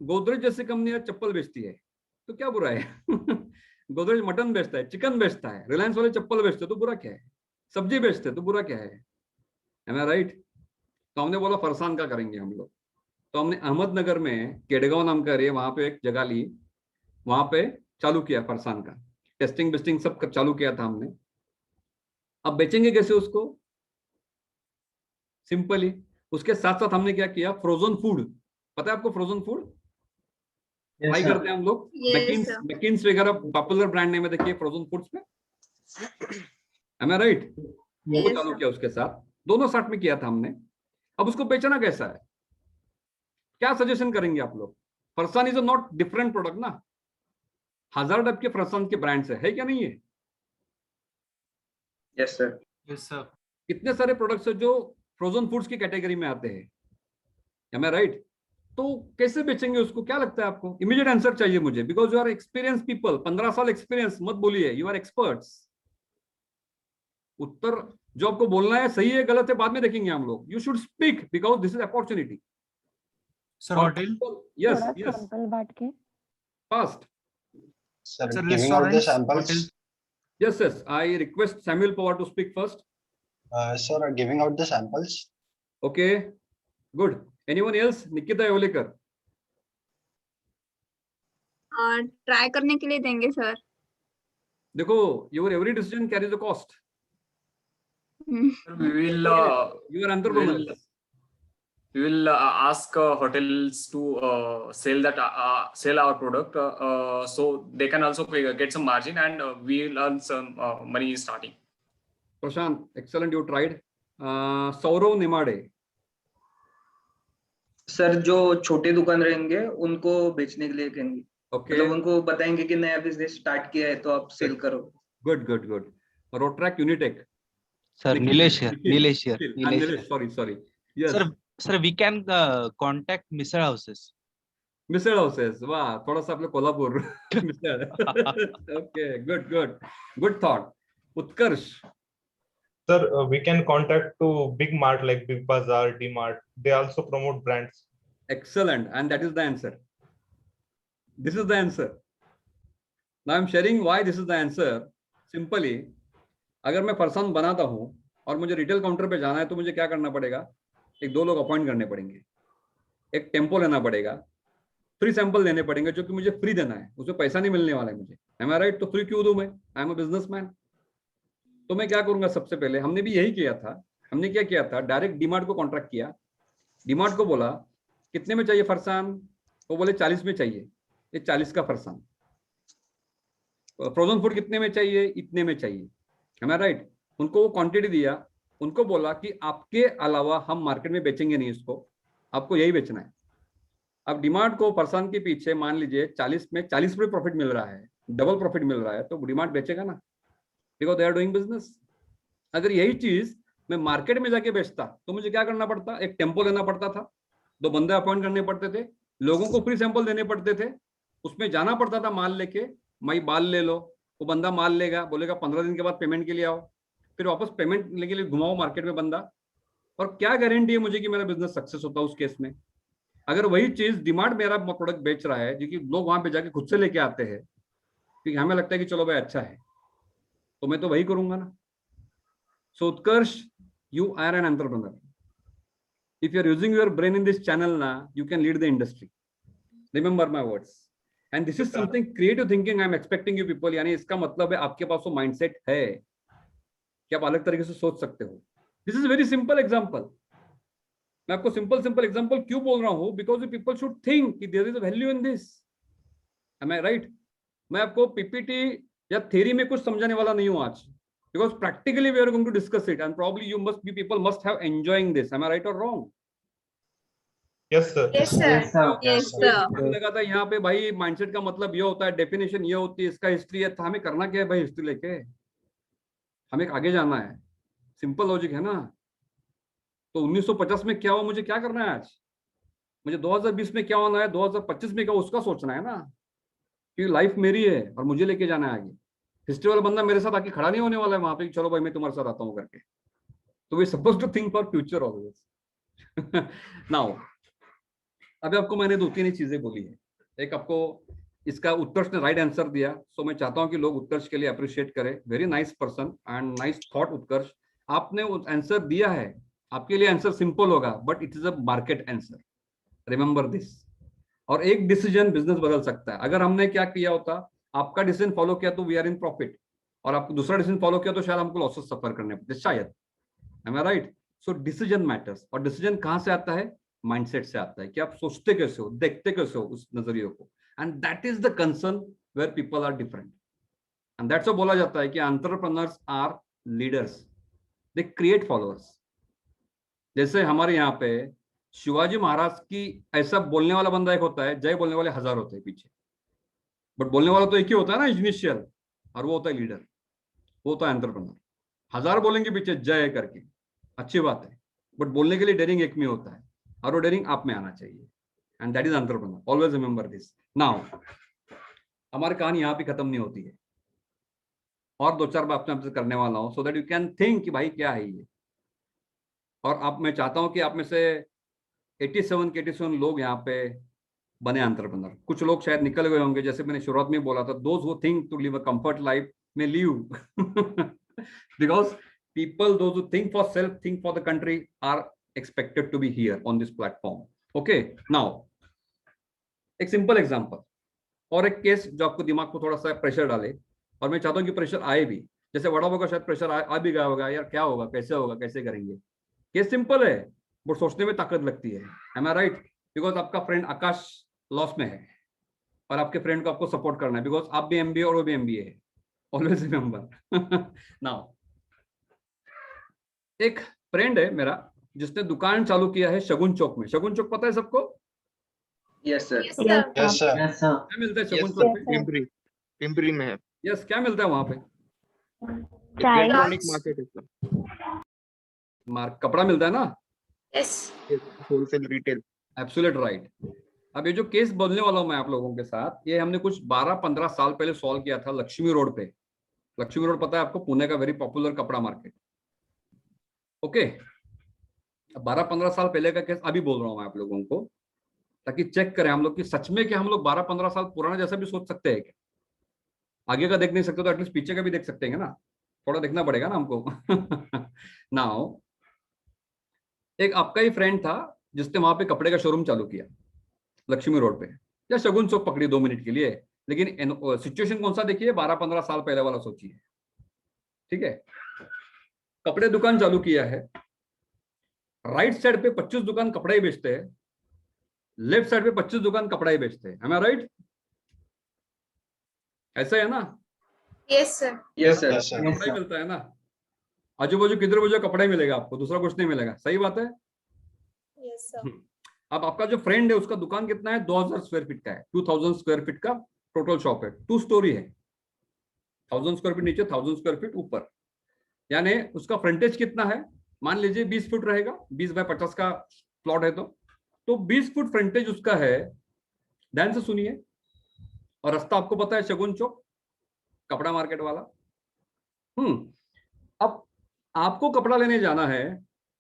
गोदरेज जैसी कंपनी चप्पल बेचती है, तो क्या बुरा है? गोदरेज मटन बेचता है, चिकन बेचता है, रिलायंस वाले चप्पल बेचते तो बुरा क्या है? सब्जी बेचते तो बुरा क्या है? Am I right? तो हमने बोला फरसान का करेंगे हम लोग। तो हमने अहमदनगर में केडगांव नाम का एरिया, वहां पे एक जगह ली, वहां पे चालू किया फरसान का टेस्टिंग बिस्टिंग सब चालू किया था हमने। अब बेचेंगे कैसे उसको? सिंपली उसके साथ साथ हमने क्या किया, फ्रोजन फूड। पता है आपको फ्रोजन फूड? ट्राई करते हैं हम लोग। मैकिन्स वगैरह पॉपुलर ब्रांड नेम है, देखिए फ्रोजन फूड्स पे। Am I right? वो चालू किया उसके साथ, दोनों साथ में किया था हमने। अब उसको बेचना कैसा है, क्या सजेशन करेंगे आप लोग? Farsan is a not different product ना, हजार टाइप के फरसान के ब्रांड्स है क्या नहीं है? Yes sir. Yes sir. कितने सारे प्रोडक्ट्स है जो फ्रोजन फूड्स की कैटेगरी में आते हैं। Am I right? तो कैसे बेचेंगे उसको, क्या लगता है आपको? इमीडिएट आंसर चाहिए मुझे, because you are experience people. 15 साल एक्सपीरियंस मत बोलिए, यू आर एक्सपर्ट्स। उत्तर जो आपको बोलना है सही है गलत है बाद में देखेंगे हम लोग। You should speak because this is opportunity. Sir hotel. Yes थोड़ा यस, सैंपल बांट के। Fast. Sir, Sir, giving out the restaurants, samples. hotels. Yes, yes. I request Samuel Pawar to speak first. Sir, giving out the samples. Okay, good. Anyone else? Nikita Yolekar. Try करने के लिए देंगे sir. देखो, your every decision carries a cost. We will You are entrepreneurs. we will ask hotels to sell our product so they can also get some margin and we will earn some money starting. Prashant, excellent. You tried. Saurav Nimade. Sir जो छोटे दुकान रहेंगे उनको बेचने के लिए कहेंगे। Okay. मतलब उनको बताएंगे कि नया बिजनेस स्टार्ट किया है तो आप सेल करो। Good, good, good. Rotrack Unitech. Sir, Nilesh here. Nilesh here. Nilesh. Sorry. Yes. Sir, we can contact Misal houses. Misal houses, वा, थोडासा आपलं Kolhapur misal. Okay, good thought. Utkarsh. Sir, we can contact to big mart like Big Bazaar, D-Mart. They also promote brands. Excellent, and that is the answer. This is the answer. Now I'm sharing why this is the answer. Simply, अगर मैं फरसान बनाता हूं और मुझे retail counter पे जाना है तो मुझे क्या करना पड़ेगा? एक दो लोग अपॉइंट करने पड़ेंगे, एक टेम्पो लेना पड़ेगा, फ्री सैंपल देने पड़ेंगे जो कि मुझे फ्री देना है, उसमें पैसा नहीं मिलने वाला है मुझे। Am I right? तो फ्री क्यों दूं मैं? I am a businessman. तो मैं क्या करूंगा, सबसे पहले हमने भी यही किया था। हमने क्या किया था, डायरेक्ट डीमार्ट को कॉन्ट्रैक्ट किया। डीमार्ट को बोला कितने में चाहिए फरसान, वो बोले 40 में चाहिए, ये 40 का फरसान। फ्रोजन फूड कितने में चाहिए, इतने में चाहिए। Am I right? उनको वो क्वांटिटी दिया, उनको बोला कि आपके अलावा हम मार्केट में बेचेंगे नहीं इसको, आपको यही बेचना है। अब डीमार्ट को फरसान के पीछे मान लीजिए 40 में 40 रुपये प्रॉफिट मिल रहा है, डबल प्रॉफिट मिल रहा है, तो डीमार्ट बेचेगा ना, because they are doing business. अगर यही चीज मैं मार्केट में जाके बेचता तो मुझे क्या करना पड़ता, एक टेम्पो लेना पड़ता था, 2 बंदे अपॉइंट करने पड़ते थे, लोगों को फ्री सैंपल देने पड़ते थे, उसमें जाना पड़ता था माल लेके, माई बाल ले लो, वो बंदा माल लेगा, बोलेगा 15 दिन के बाद पेमेंट के लिए आओ, फिर वापस पेमेंट लेके लिए घुमाओ मार्केट में बंदा। और क्या गारंटी है मुझे कि मेरा बिजनेस सक्सेस होता है उस केस में? अगर वही चीज डीमार्ट मेरा प्रोडक्ट बेच रहा है, जो कि लोग वहां पे जाके खुद से लेके आते हैं क्योंकि हमें लगता है कि चलो भाई अच्छा है, तो मैं तो वही करूंगा ना। So Utkarsh, you are an entrepreneur. If you are using your brain in this channel now, you can lead the industry. Remember my words. And this is something creative thinking I am expecting you people. यानी इसका मतलब है आपके पास वो mindset है कि आप अलग तरीके से सोच सकते हो. This is a very simple example. मैं आपको simple example क्यों बोल रहा हूँ? Because the people should think कि there is a value in this. Am I right? मैं आपको PPT या theory में कुछ समझाने वाला नहीं हूँ आज. Because practically we are going to discuss it, and probably people must have enjoying this. Am I right or wrong? Yes, sir. Yes, sir. Yes, sir. मुझे लगा था यहाँ पे भाई माइंडसेट का मतलब ये होता है, डेफिनेशन ये होती है, इसका हिस्ट्री है, तो हमें करना क्या है भाई हिस्ट्री लेके? हमें आगे जाना है, सिंपल लॉजिक है ना। तो 1950 में क्या हुआ, मुझे क्या करना है आज? मुझे 2020 में क्या होना है, 2025 में क्या, उसका सोचना है ना, क्योंकि लाइफ मेरी है और मुझे लेके जाना है आगे। हिस्ट्री वाला बंदा मेरे साथ आके खड़ा नहीं होने वाला है वहां पे, चलो भाई मैं तुम्हारे साथ आता हूँ करके। तो we suppose to think for future always. Now अभी आपको मैंने 2-3 ही चीजें बोली है। एक आपको इसका उत्कर्ष ने राइट आंसर दिया, सो मैं चाहता हूं कि लोग उत्कर्ष के लिए अप्रिशिएट करें। Very nice person and nice thought Utkarsh, आपने आंसर दिया है। आपके लिए आंसर सिंपल होगा but it is a market answer, remember this. और एक डिसीजन बिजनेस बदल सकता है। अगर हमने क्या किया होता, आपका डिसीजन फॉलो किया तो वी आर इन प्रॉफिट, और आपको दूसरा डिसीजन फॉलो किया तो शायद हमको लॉसेस सफर करने पड़ते, शायद। M I right? So decision matters. और डिसीजन कहां से आता है? माइंडसेट से आता है कि आप सोचते कैसे हो, देखते कैसे हो उस नजरिए को। And that is the concern where people are different. And that's बोला जाता है कि entrepreneurs are leaders, they create followers. जैसे हमारे यहाँ पे शिवाजी महाराज की ऐसा बोलने वाला बंदा एक होता है, जय बोलने वाले 1000 होते हैं पीछे, बट बोलने वाला तो एक ही होता है ना इनिशियल, और वो होता है लीडर, वो होता है एंटरप्रेन्योर। 1000 बोलेंगे पीछे जय करके, अच्छी बात है, बट बोलने के लिए डेयरिंग एक में होता है, और वो डेयरिंग आप में आना चाहिए। And that is entrepreneur, always remember this. Now हमारी कहानी यहाँ पे खत्म नहीं होती है, और 2-4 बातें आपसे करने वाला हूँ, सो दैट यू कैन थिंक कि भाई क्या है ये। और आप, मैं चाहता हूं कि आप में से 87 के 87 लोग यहाँ पे बने एंटरप्रेन्योर। कुछ लोग शायद निकल गए होंगे, जैसे मैंने शुरुआत में बोला था, those who think to live a comfort life may leave because people those who think for self, think for the country are expected to be here on this platform. Okay, now एक simple example और एक case जो आपको दिमाग को थोड़ा सा pressure डाले, और मैं चाहता हूं कि प्रेशर आए भी। जैसे वड़ा पाव का शायद प्रेशर आ भी गया होगा, यार क्या होगा, कैसे होगा, कैसे करेंगे। केस सिंपल है बट सोचने में ताकत लगती है। Am I right? बिकॉज आपका फ्रेंड आकाश लॉस में है और आपके फ्रेंड को आपको सपोर्ट करना है, बिकॉज आप भी एमबीए और वो भी एमबीए है। Always remember. नाउ एक फ्रेंड है मेरा जिसने दुकान चालू किया है शगुन चौक में। शगुन चौक पता है सबको? Yes sir. Yes sir. क्या मिलता है शगुन चौक पे? पिंपरी में है। यस, क्या मिलता है वहां पे? इलेक्ट्रॉनिक मार्केट है सर। कपड़ा मिलता है ना? Yes, wholesale retail. Absolute right. अब ये जो केस बोलने वाला हूं मैं आप लोगों के साथ, ये हमने कुछ 12-15 साल पहले सॉल्व किया था लक्ष्मी रोड पे। लक्ष्मी रोड पता है आपको? पुणे का वेरी पॉपुलर कपड़ा मार्केट। ओके, 12-15 साल पहले का केस अभी बोल रहा हूं मैं आप लोगों को, ताकि चेक करें हम लोग कि सच में क्या हम लोग 12-15 साल पुराना जैसा भी सोच सकते हैं क्या? आगे का देख नहीं सकते तो एटलीस्ट पीछे का भी देख सकते हैं ना, थोड़ा देखना पड़ेगा ना हमको। नाउ एक आपका ही फ्रेंड था जिसने वहां पे कपड़े का शोरूम चालू किया लक्ष्मी रोड पे, या शगुन चौक पकड़ी 2 मिनट के लिए, लेकिन सिचुएशन कौन सा देखिए, 12-15 साल पहले वाला सोचिए। ठीक है, कपड़े दुकान चालू किया है, राइट साइड पे 25 दुकान कपड़ा ही बेचते हैं, लेफ्ट साइड पे 25 दुकान कपड़ा ही बेचते हैं। am I right? ऐसा है ना? Yes sir. Yes sir. कपड़ा ही मिलता है ना, आजू बाजू किधर बजो कपड़ा ही मिलेगा आपको, दूसरा कुछ नहीं मिलेगा। सही बात है? Yes sir. अब आपका जो फ्रेंड है उसका दुकान कितना है? 2000 स्क्वायर फीट का है, 2000 स्क्वायर फीट का टोटल शॉप है, 2 स्टोरी है, 1000 स्क्वायर फीट नीचे, 1000 स्क्वायर फीट ऊपर। यानी उसका फ्रंटेज कितना है? मान लीजिए 20 फुट रहेगा, 20 बाय 50 का प्लॉट है तो 20 फुट फ्रंटेज उसका है। ध्यान से सुनिए। और रास्ता आपको पता है, शगुन चौक कपड़ा मार्केट वाला। अब आपको कपड़ा लेने जाना है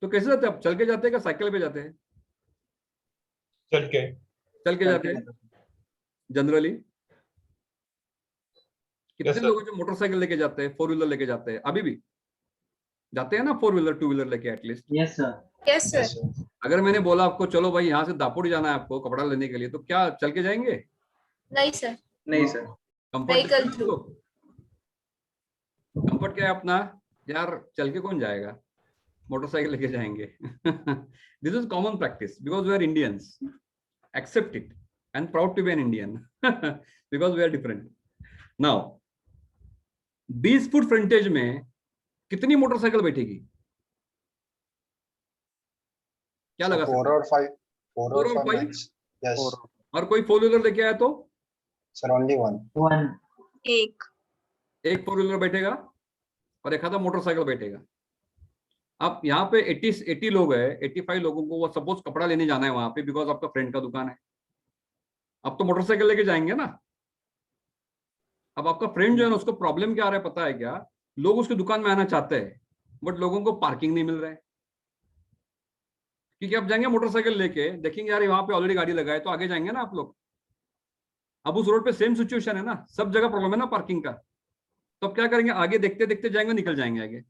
तो कैसे जाते हैं आप? चल के जाते हैं क्या साइकिल पे जाते हैं? चल के जाते हैं जनरली। कितने Yes, sir. लोग जो मोटरसाइकिल लेके जाते हैं, 4 व्हीलर लेके जाते हैं? अभी भी जाते हैं ना 4 व्हीलर 2 व्हीलर लेके at least? Yes sir. Yes sir. अगर मैंने बोला आपको चलो भाई यहाँ से दापोड़ी जाना है आपको कपड़ा लेने के लिए, तो क्या चल के जाएंगे? नहीं सर। नहीं सर। Vehicle through. कंफर्ट क्या है अपना? यार चल के कौन जाएगा, मोटरसाइकिल लेके जाएंगे। This is common practice because we are Indians, accept it and proud to be an Indian because we are different. Now 20 foot frontage में कितनी मोटरसाइकिल बैठेगी? क्या लगा? 4 और 5। 4 और 5। यस। और कोई 4 व्हीलर लेके आया तो? Sir only 1। एक 4 व्हीलर बैठेगा और एक आधा मोटरसाइकिल बैठेगा। अब यहाँ पे 80 लोग है, 85 लोगों को वो सपोज कपड़ा लेने जाना है वहां पे, बिकॉज आपका फ्रेंड का दुकान है। अब तो मोटरसाइकिल लेके जाएंगे ना। अब आपका फ्रेंड जो है ना, उसको प्रॉब्लम क्या आ रहा है पता है क्या? लोग उसकी दुकान में आना चाहते हैं बट लोगों को पार्किंग नहीं मिल रहा है, क्योंकि आप जाएंगे मोटरसाइकिल लेके, देखेंगे यार वहां पे ऑलरेडी गाड़ी लगाए, तो आगे जाएंगे ना आप लोग। अब उस रोड पे सेम सिचुएशन है ना, सब जगह प्रॉब्लम है ना पार्किंग का, तो अब क्या करेंगे, आगे देखते देखते जाएंगे, निकल जाएंगे आगे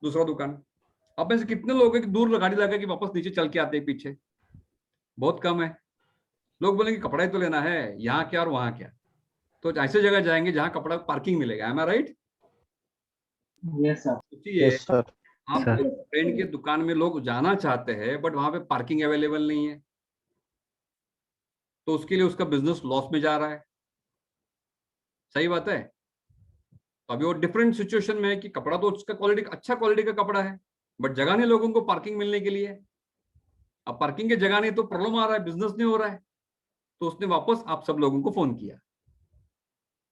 दूसरा दुकान। अब में से कितने लोग हैं कि दूर गाड़ी लगा के वापस नीचे चल के आते हैं पीछे? बहुत कम है। लोग बोलेंगे कपड़ा ही तो लेना है, यहाँ क्या और वहां क्या, तो ऐसे जगह जाएंगे जहां कपड़ा पार्किंग मिलेगा। M I right? Yes sir. सोचिए, आप फ्रेंड की दुकान में लोग जाना चाहते हैं, बट वहां पे पार्किंग अवेलेबल नहीं है, तो उसके लिए उसका बिजनेस लॉस में जा रहा है। सही बात है। तो अभी वो डिफरेंट सिचुएशन में है कि कपड़ा तो उसका क्वालिटी, अच्छा क्वालिटी का कपड़ा है, बट जगह नहीं लोगों को पार्किंग मिलने के लिए। अब पार्किंग की जगह नहीं तो प्रॉब्लम आ रहा है, बिजनेस नहीं हो रहा है, तो उसने वापस आप सब लोगों को फोन किया,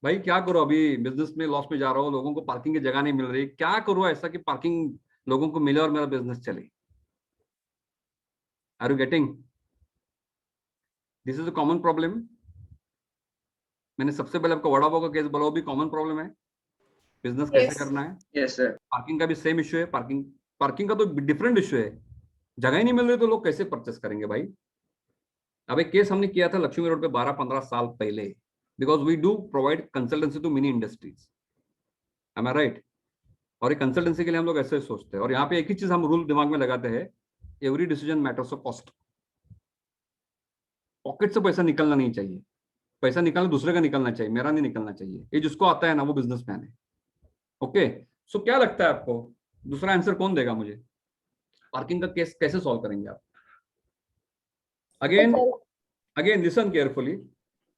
भाई क्या करो, अभी बिजनेस में लॉस में जा रहा हो, लोगों को पार्किंग की जगह नहीं मिल रही, क्या करो ऐसा कि पार्किंग लोगों को मिले और मेरा बिजनेस चले। Are you getting? This is a common problem. मैंने सबसे पहले आपको वड़ा पाव का केस बोला, वो भी कॉमन प्रॉब्लम है। बिजनेस कैसे करना है, यस सर। पार्किंग का भी सेम इश्यू है। पार्किंग का तो डिफरेंट इश्यू है, जगह ही नहीं मिल रही तो लोग कैसे परचेस करेंगे भाई। अब एक केस हमने किया था लक्ष्मी रोड पे 12-15 साल पहले, because we do provide consultancy to mini industries. Am I right? और एक कंसल्टेंसी के लिए हम लोग ऐसे सोचते हैं, और यहाँ पे एक ही चीज हम रूल दिमाग में लगाते हैं, every decision matters of cost. Pocket से पैसा निकलना नहीं चाहिए, पैसा निकालना दूसरे का निकलना चाहिए, मेरा नहीं निकलना चाहिए। ये जिसको आता है ना वो बिजनेसमैन है। ओके, सो क्या लगता है आपको, दूसरा आंसर कौन देगा मुझे? पार्किंग का केस कैसे सॉल्व करेंगे आप? Again listen carefully,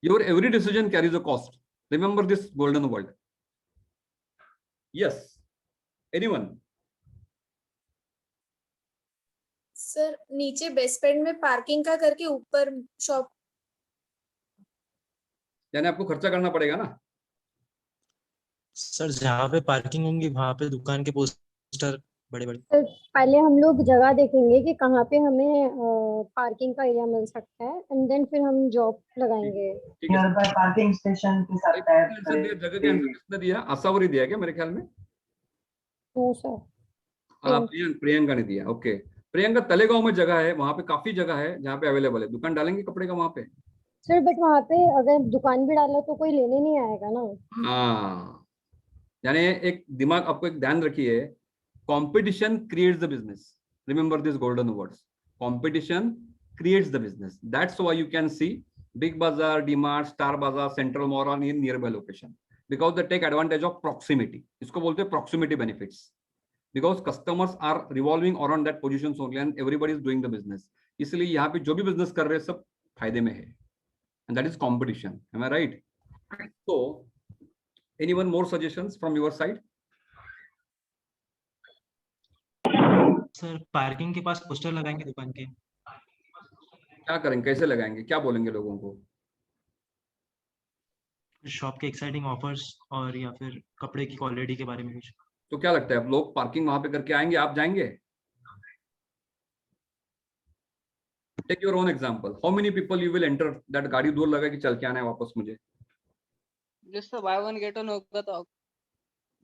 your every decision carries a cost, remember this golden word. Yes, anyone? Sir नीचे बेसमेंट में पार्किंग का करके ऊपर शॉप, यानी आपको खर्चा करना पड़ेगा ना सर। जहाँ पे पार्किंग होंगी वहां पे दुकान के पोस्टर बड़े बड़े। सर पहले हम लोग जगह देखेंगे कि कहाँ पे हमें पार्किंग का एरिया मिल सकता है, एंड देन फिर हम जॉब लगाएंगे। पार्किंग स्टेशन के साथ जगह का आंसर किसने दिया? आशावरी दिया क्या मेरे ख्याल में? No sir. प्रियंका ने दिया। ओके, प्रियंका तलेगांव में जगह है, वहां पे काफी जगह है जहाँ पे अवेलेबल है, दुकान डालेंगे कपड़े का वहां पे। सर बट वहाँ पे अगर दुकान भी डाला तो कोई लेने नहीं आएगा ना। हाँ, यानी एक दिमाग, आपको एक ध्यान रखिए, competition creates the business. Remember this golden words, competition creates the business. That's why you can see Big Bazaar, DMart, Star Bazaar, Central Mall on in nearby location, because they take advantage of proximity. इसको बोलते हैं proximity benefits, because customers are revolving around that positions only and everybody is doing the business. इसलिए यहाँ पे जो भी business कर रहे हैं सब फायदे में है, and that is competition. Am I right? So anyone more suggestions from your side? Sir parking के पास पोस्टर लगाएंगे दुकान के। क्या करेंगे, कैसे लगाएंगे, क्या बोलेंगे लोगों को? शॉप के एक्साइटिंग ऑफर्स और या फिर कपड़े की क्वालिटी के बारे में कुछ। तो क्या लगता है, आप लोग पार्किंग वहां पे करके आएंगे, आप जाएंगे? Take your own example, how many people you will enter that, गाड़ी दूर लगा कि चल के आना है वापस मुझे। जिससे बाय वन गेट वन होगा तो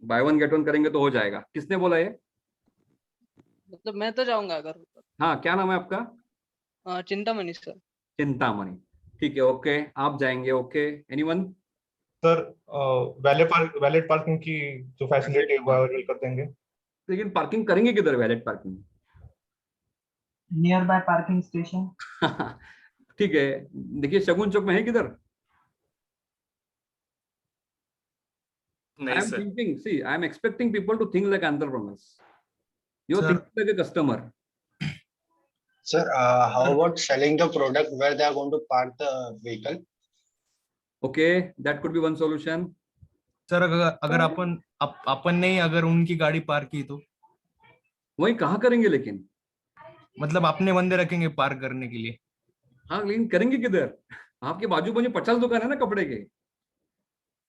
बाय वन गेट वन करेंगे तो हो जाएगा। किसने बोला ये? मतलब मैं तो जाऊंगा अगर। हाँ, क्या नाम है आपका? चिंतामणि सर। चिंतामणि, ठीक है, ओके, आप जाएंगे। Okay, anyone? Sir valet parking की जो फैसिलिटी है वो अवेलेबल कर देंगे। लेकिन पार्किंग करेंगे किधर, valet parking? Near by parking station. ठीक है, देखिए शगुन चौक में है किधर? नहीं I am sir. thinking, see, I am expecting people to think like entrepreneurs. You're thinking like a customer. Sir, how about selling the product where they are going to park the vehicle? Okay, that could be one solution. Sir अगर अपन नहीं अगर उनकी गाड़ी park की तो वही कहाँ करेंगे लेकिन? मतलब अपने बंदे रखेंगे पार्क करने के लिए। हाँ, लेकिन करेंगे किधर? आपके बाजू बाजू 50 दुकान है ना कपड़े के।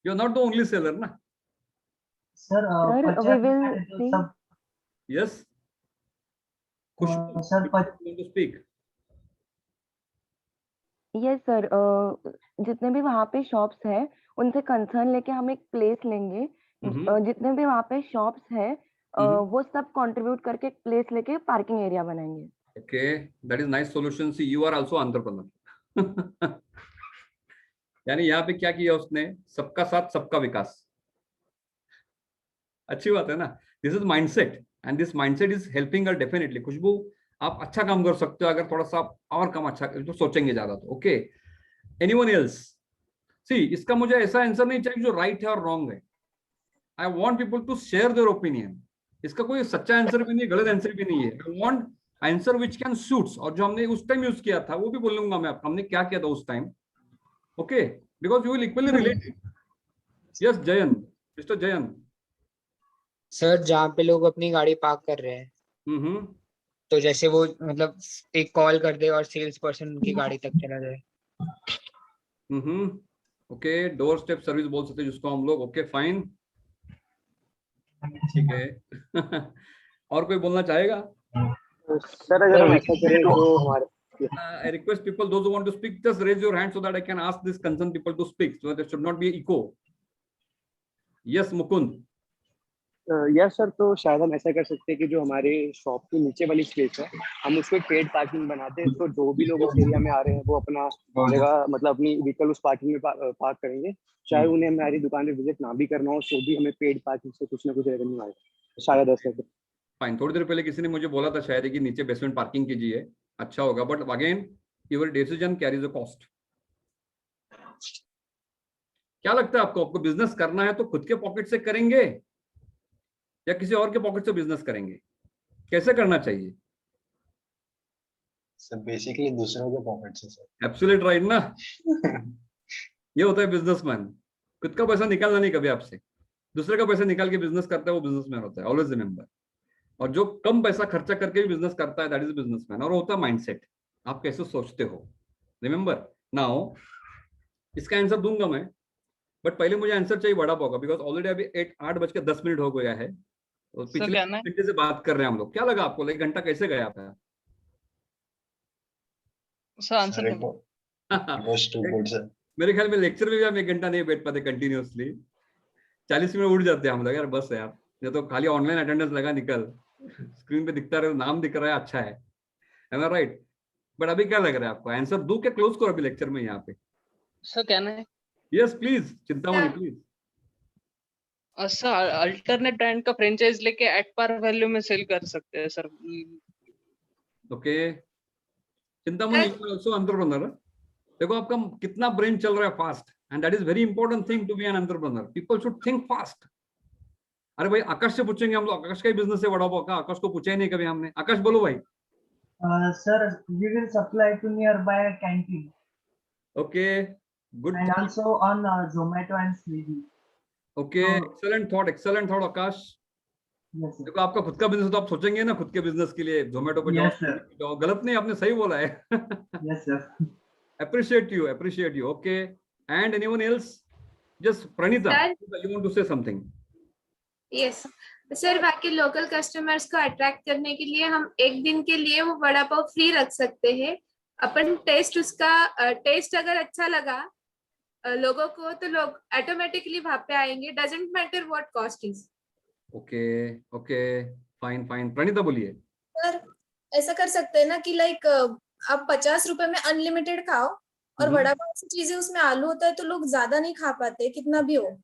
You are not the only seller ना। Sir we will yes, speak. Yes sir, जितने भी वहाँ पे शॉप्स हैं उनसे कंसर्न लेके हम एक प्लेस लेंगे। जितने भी वहाँ पे शॉप्स हैं वो सब कंट्रीब्यूट करके एक प्लेस लेके पार्किंग एरिया बनाएंगे. Okay, that is nice solution. See you are also entrepreneur. यानी यहाँ पे क्या किया उसने, सबका साथ सबका विकास. अच्छी बात है ना. This is mindset and this mindset is helping us definitely. Khushbu, आप अच्छा काम कर सकते हो अगर थोड़ा सा और काम अच्छा तो सोचेंगे ज्यादा तो. Okay, anyone else? सी, इसका मुझे ऐसा आंसर नहीं चाहिए जो राइट है और रॉन्ग है. I want people to share their opinion. इसका कोई सच्चा आंसर भी नहीं, गलत आंसर भी नहीं है. I want answer which can suits. और जो हमने उस टाइम यूज किया था वो भी बोलूंगा मैं, हमने क्या किया था उस time. Okay, because you will equally relate. Yes Jayan, mister Jayan. Sir जहाँ पे लोग अपनी गाड़ी पार्क कर रहे हैं, तो जैसे वो मतलब एक कॉल कर दे और सेल्स पर्सन उनकी गाड़ी तक चला जाए. ओके, डोर स्टेप सर्विस बोल सकते हैं जिसको हम लोग. ओके फाइन, ठीक है. और कोई बोलना चाहेगा? सर अगर हम ऐसा करें तो हमारे I request people, those who want to speak, just raise your hand so that I can ask these concerned people to speak, so there should not be echo. Yes, Mukund. Yes sir, तो शायद हम ऐसा कर सकते हैं कि जो हमारे शॉप के नीचे वाली स्पेस है हम उसको एक पेड पार्किंग बनाते हैं. तो जो भी लोग उस एरिया में आ रहे हैं वो अपना जगह मतलब अपनी व्हीकल उस पार्किंग में पार्क करेंगे. चाहे उन्हें हमारी दुकान पे विजिट ना भी करना हो तो भी हमें पेड पार्किंग से कुछ ना कुछ रेवेन्यू आए. शायद ऐसा. फाइन. थोड़ी देर पहले किसी ने मुझे बोला था शायद कि नीचे बेसमेंट पार्किंग कीजिए, अच्छा होगा. But again your decision carries a cost. क्या लगता है आपको, आपको बिजनेस करना है तो खुद के पॉकेट से करेंगे या किसी और के पॉकेट से बिजनेस करेंगे? कैसे करना चाहिए? सर बेसिकली दूसरों के पॉकेट से सर. एब्सोल्यूट राइट ना. ये होता है बिजनेसमैन. खुद का पैसा निकालना नहीं कभी आपसे, दूसरे का पैसा निकाल के बिजनेस करता है वो बिजनेसमैन होता है. Always remember. और जो कम पैसा खर्चा करके भी बिजनेस करता है दैट इज बिजनेसमैन. और होता है माइंडसेट, आप कैसे सोचते हो. रिमेंबर नाउ, इसका आंसर दूंगा मैं, बट पहले मुझे आंसर चाहिए वड़ा पाव का, बिकॉज ऑलरेडी अभी 8:10 हो गया है और पिछले घंटे से बात कर रहे हैं हम लोग. क्या लगा आपको, एक घंटा कैसे गया था? मेरे ख्याल में लेक्चर में भी हम 1 घंटा नहीं बैठ पाते कंटिन्यूअसली. 40 मिनट उठ जाते हैं हम लोग. यार बस यार, ये तो खाली ऑनलाइन अटेंडेंस लगा निकल, स्क्रीन पे दिखता रहे, नाम दिख रहा है, अच्छा है. Am I right? बट अभी क्या लग रहा है आपको, आंसर दो क्या क्लोज करो अभी लेक्चर में यहाँ पे? सर कहना है. यस प्लीज, चिंता मत प्लीज. सर अल्टरनेट ब्रांड का फ्रेंचाइज लेके एट पार वैल्यू में सेल कर सकते हैं सर. ओके, चिंता मत, आल्सो एंटरप्रेन्योर. देखो आपका कितना ब्रेन चल रहा है fast, and that is very important thing to be an entrepreneur. People should think fast. अरे भाई आकाश से पूछेंगे हम लोग, आकाश का ही बिजनेस है वड़ा पाव का. आकाश को पूछा ही नहीं कभी हमने. आकाश बोलो भाई. Sir, we will supply to nearby canteen. Okay, good. And also on Zomato and Swiggy. Okay, excellent thought, Akash. Yes, sir. देखो आपका खुद का बिजनेस तो आप सोचेंगे ना खुद के बिजनेस के लिए. जोमेटो पे जाओ, गलत नहीं, आपने सही बोला है. Yes, sir. Appreciate you. Okay, and anyone else? Just Pranita, you want to say something? Yes. Sir बाकी लोकल कस्टमर्स को अट्रैक्ट करने के लिए हम एक दिन के लिए वो वड़ा पाव फ्री रख सकते हैं. अपन टेस्ट अगर अच्छा लगा लोगों को तो लोग ऑटोमेटिकली वहां पे आएंगे. Doesn't matter what cost is. Okay fine. Pranita बोलिए. सर ऐसा कर सकते हैं ना कि लाइक आप 50 रुपए में अनलिमिटेड खाओ और वड़ा पाव ऐसी चीजें उसमें आलू होता है तो लोग ज्यादा नहीं खा पाते कितना भी हो.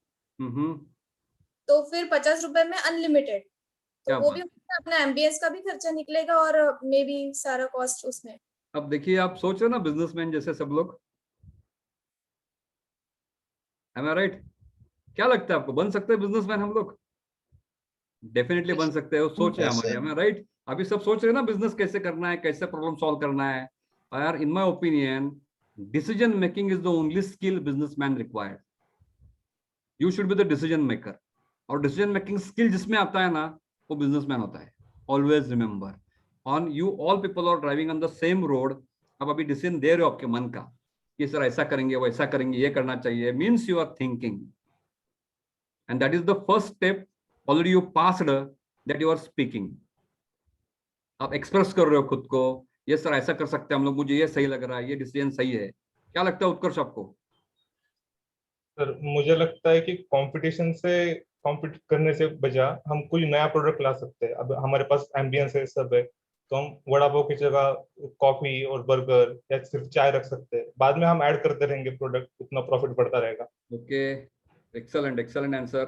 तो फिर 50 रुपए में अनलिमिटेड, तो वो भी अपना एमबीएस का भी खर्चा निकलेगा और मे बी सारा कॉस्ट उसमें. अब देखिए आप सोच रहे हो ना बिजनेसमैन जैसे सब लोग. M I right? क्या लगता है आपको, बन सकते हैं बिजनेसमैन हम लोग? डेफिनेटली बन सकते हैं. सोच है हमारे. M I right? अभी सब सोच रहे हैं ना बिजनेस कैसे करना है, कैसे प्रॉब्लम सॉल्व करना है. यार in my opinion decision making is the only skill businessman required. You should be the decision maker. और डिसीजन मेकिंग स्किल जिसमें आता है ना वो बिजनेसमैन होता है. Always remember, on you all people are driving on the same road. अब अभी डिसीजन दे रहे हो आपके मन का कि सर ऐसा करेंगे वैसा करेंगे, ये करना चाहिए, means you are thinking, and that is the first step. Already you passed that you are speaking. आप एक्सप्रेस कर रहे हो खुद को, ये सर ऐसा कर सकते हैं हम लोग, मुझे ये सही लग रहा है, ये डिसीजन सही है. क्या लगता है उत्कर्ष आपको? सर मुझे लगता है कि कंपटीशन से कॉम्पीट करने से बजा हम कोई नया प्रोडक्ट ला सकते हैं। अब हमारे पास एम्बियंस है, सब है, तो हम वड़ा पाव की जगह कॉफी और बर्गर या सिर्फ चाय रख सकते हैं। बाद में हम ऐड करते रहेंगे प्रोडक्ट, उतना प्रॉफिट बढ़ता रहेगा। Okay, excellent excellent answer.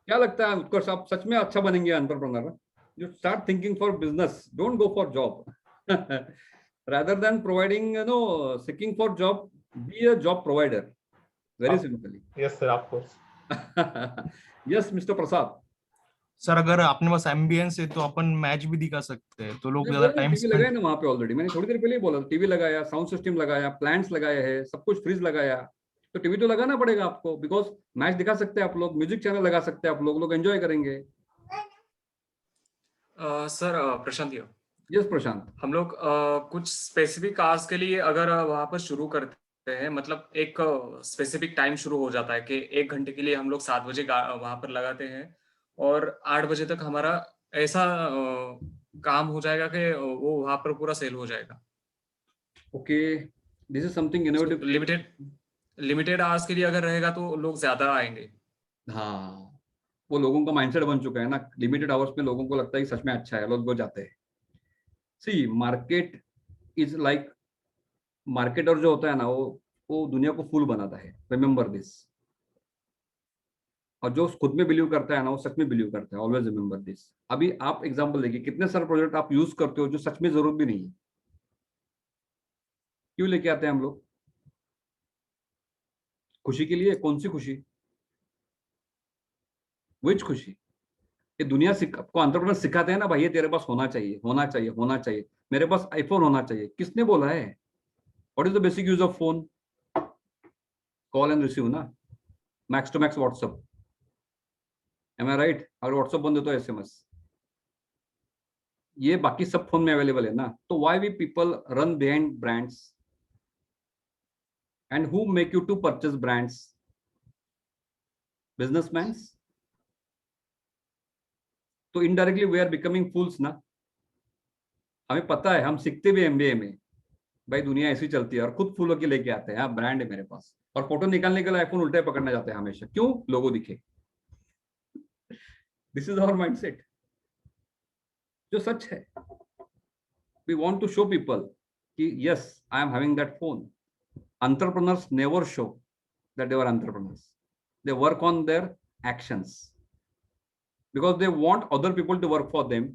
क्या लगता है उत्कर्ष, आप सच में अच्छा बनेंगे entrepreneur? You start thinking for business, don't go for job rather than providing, seeking for job, be a job provider, very simply. Yes sir, of course. Yes, Mr. Prasad. Sir अगर अपने पास ambience है तो अपन match भी दिखा सकते हैं, तो लोग ज्यादा टाइम टीवी लगाया ना वहाँ पे ऑलरेडी, मैंने थोड़ी देर पहले ही बोला, टीवी लगाया, साउंड सिस्टम लगाया, प्लांट्स लगाए हैं, सब कुछ, फ्रिज लगाया, तो टीवी तो लगाना पड़ेगा आपको, बिकॉज मैच दिखा सकते हैं आप लोग, म्यूजिक चैनल लगा सकते हैं आप लोग एंजॉय करेंगे। सर प्रशांत ये यस प्रशांत, हम लोग कुछ स्पेसिफिक आवर्स के लिए अगर वहां पर शुरू करते हैं, मतलब एक स्पेसिफिक टाइम शुरू हो जाता है कि 1 घंटे के लिए हम लोग 7 बजे वहां पर लगाते हैं और 8 बजे तक हमारा ऐसा काम हो जाएगा कि वो वहां पर पूरा सेल हो जाएगा। Okay, this is something innovative. Limited hours के लिए अगर रहेगा तो लोग ज्यादा आएंगे। हाँ, वो लोगों का माइंडसेट बन चुका है ना, लिमिटेड आवर्स में लोगों को लगता है कि सच में अच्छा है, लोग जाते हैं। सी मार्केट इज लाइक, मार्केटर जो होता है ना वो दुनिया को फूल बनाता है, रिमेंबर दिस। और जो खुद में बिलीव करता है ना वो सच में बिलीव करता है, ऑलवेज रिमेंबर दिस। अभी आप एग्जांपल देखिए, कितने सारे प्रोजेक्ट आप यूज करते हो जो सच में जरूरत भी नहीं है, क्यों लेके आते हैं हम लोग? खुशी के लिए। कौन सी खुशी? विच खुशी? ये दुनिया आपको एंटरप्रेन्योर सिखाते हैं ना, भाई ये तेरे पास होना चाहिए, होना चाहिए, होना चाहिए, मेरे पास आईफोन होना चाहिए। किसने बोला है? What is the basic use of phone? Call and receive ना, max to max WhatsApp, am I right? अगर व्हाट्सएप बंद है तो एसएमएस, ये बाकी सब फोन में अवेलेबल है ना। तो why we people run behind brands and who make you to purchase brands? Businessman. तो indirectly we are becoming fools ना। हमें पता है, हम सीखते भी एमबीए में, भाई दुनिया ऐसी चलती है, और खुद फूलों के लेके आते हैं, हाँ ब्रांड है मेरे पास, और फोटो निकालने के लिए आईफोन उल्टे पकड़ने जाते हैं हमेशा, क्यों? लोगो दिखे। दिस इज आवर माइंडसेट, जो सच है। We want to show people कि yes I am having that phone. Entrepreneurs never show that they are entrepreneurs. They work on their actions because they want other people to work for them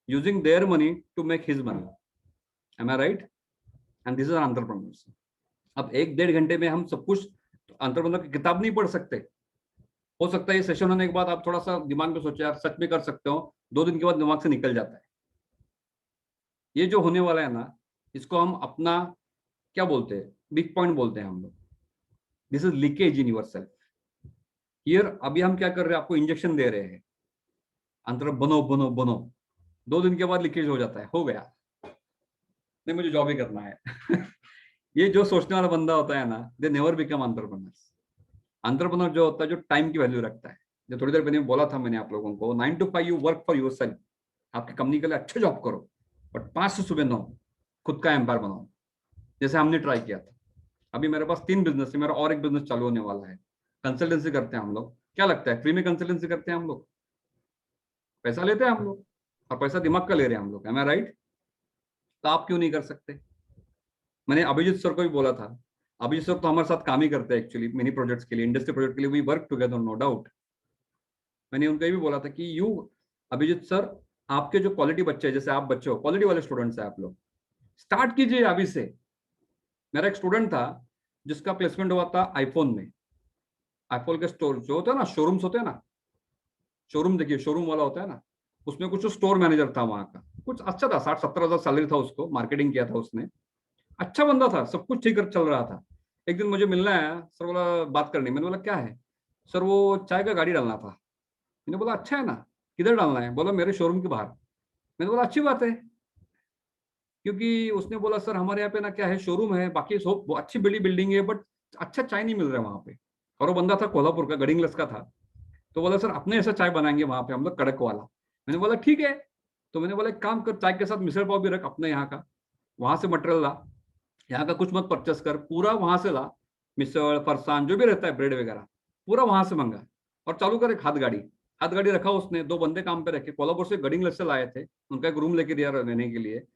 using their money to make his money. Am I right? And this is an entrepreneurs. अब 1-1.5 घंटे में हम सब कुछ, entrepreneur की किताब नहीं पढ़ सकते। हो सकता है ये सेशन होने के बाद आप थोड़ा सा दिमाग में सोचे, आप सच में कर सकते हो, 2 दिन के बाद दिमाग से निकल जाता है। ये जो होने वाला है ना, इसको हम अपना क्या बोलते हैं, बिग पॉइंट बोलते हैं हम लोग। This is leakage in your self here. अभी हम क्या कर रहे हैं, आपको इंजेक्शन दे रहे हैं, अंतर बनो बनो बनो, 2 दिन के बाद लीकेज हो जाता है, हो गया, नहीं मुझे जॉब ही करना है। ये जो सोचने वाला बंदा होता है ना, they never become entrepreneurs. Entrepreneur जो होता है, जो टाइम की वैल्यू रखता है, जो थोड़ी देर पहले बोला था मैंने आप लोगों को, 9 to 5 you work for your self. आपकी कंपनी के लिए अच्छा जॉब करो, बट 5 से सुबह 9 खुद का एम्पायर बनाओ, जैसे हमने ट्राई किया था। अभी मेरे पास 3 बिजनेस है, मेरा और एक बिजनेस चालू होने वाला है। कंसल्टेंसी करते हैं हम लोग। क्या लगता है, फ्री में कंसल्टेंसी करते हैं हम लोग? पैसा लेते हैं हम लोग, और पैसा दिमाग का ले रहे हैं हम लोग, एम आई राइट? तो आप क्यों नहीं कर सकते? मैंने अभिजीत सर को भी बोला था, अभिजीत सर तो हमारे साथ काम ही करते हैं एक्चुअली, मिनी प्रोजेक्ट्स के लिए, इंडस्ट्री प्रोजेक्ट के लिए, we work together, no doubt. मैंने उनको ये भी बोला था कि यू अभिजीत सर, आपके जो क्वालिटी बच्चे हैं, जैसे आप बच्चे हो, क्वालिटी वाले स्टूडेंट्स हैं आप लोग, स्टार्ट कीजिए अभी से। मेरा एक स्टूडेंट था जिसका प्लेसमेंट हुआ था आईफोन में। आईफोन के स्टोर जो होता है ना, शोरूम्स होते हैं ना, शोरूम देखिए, शोरूम वाला होता है ना, उसमें कुछ स्टोर मैनेजर था वहां का, कुछ अच्छा था, 60-70 हज़ार सैलरी था उसको, मार्केटिंग किया था उसने, अच्छा बंदा था, सब कुछ ठीक चल रहा था। एक दिन मुझे मिलना आया, सर बोला बात करनी, मैंने बोला क्या है? सर वो चाय का गाड़ी डालना था। मैंने बोला अच्छा है ना, किधर डालना है? बोला मेरे शोरूम के बाहर। मैंने बोला अच्छी बात है, क्योंकि उसने बोला सर हमारे यहाँ पे ना क्या है, शोरूम है, बाकी सब अच्छी बड़ी बिल्डिंग है, बट अच्छा चाय नहीं मिल रहा है वहाँ पे। और वो बंदा था कोल्हापुर का, गडिंग्लस का था। तो बोला सर अपने ऐसा चाय बनाएंगे वहाँ पे हम लोग, कड़क वाला। मैंने बोला ठीक है। तो मैंने बोला एक काम कर, चाय के साथ मिसल पाव भी रख अपने यहाँ का, वहां से मटेरियल ला, यहाँ का कुछ मत परचेस कर, पूरा वहां से ला, मिसल फरसान जो भी रहता है, ब्रेड वगैरह पूरा वहां से मंगा। और चालू करे हाथ गाड़ी रखा उसने, 2 बंदे काम पे रखे, कोल्हापुर से गडिंग से लाए थे, उनका एक रूम लेके दिया रहने के लिए,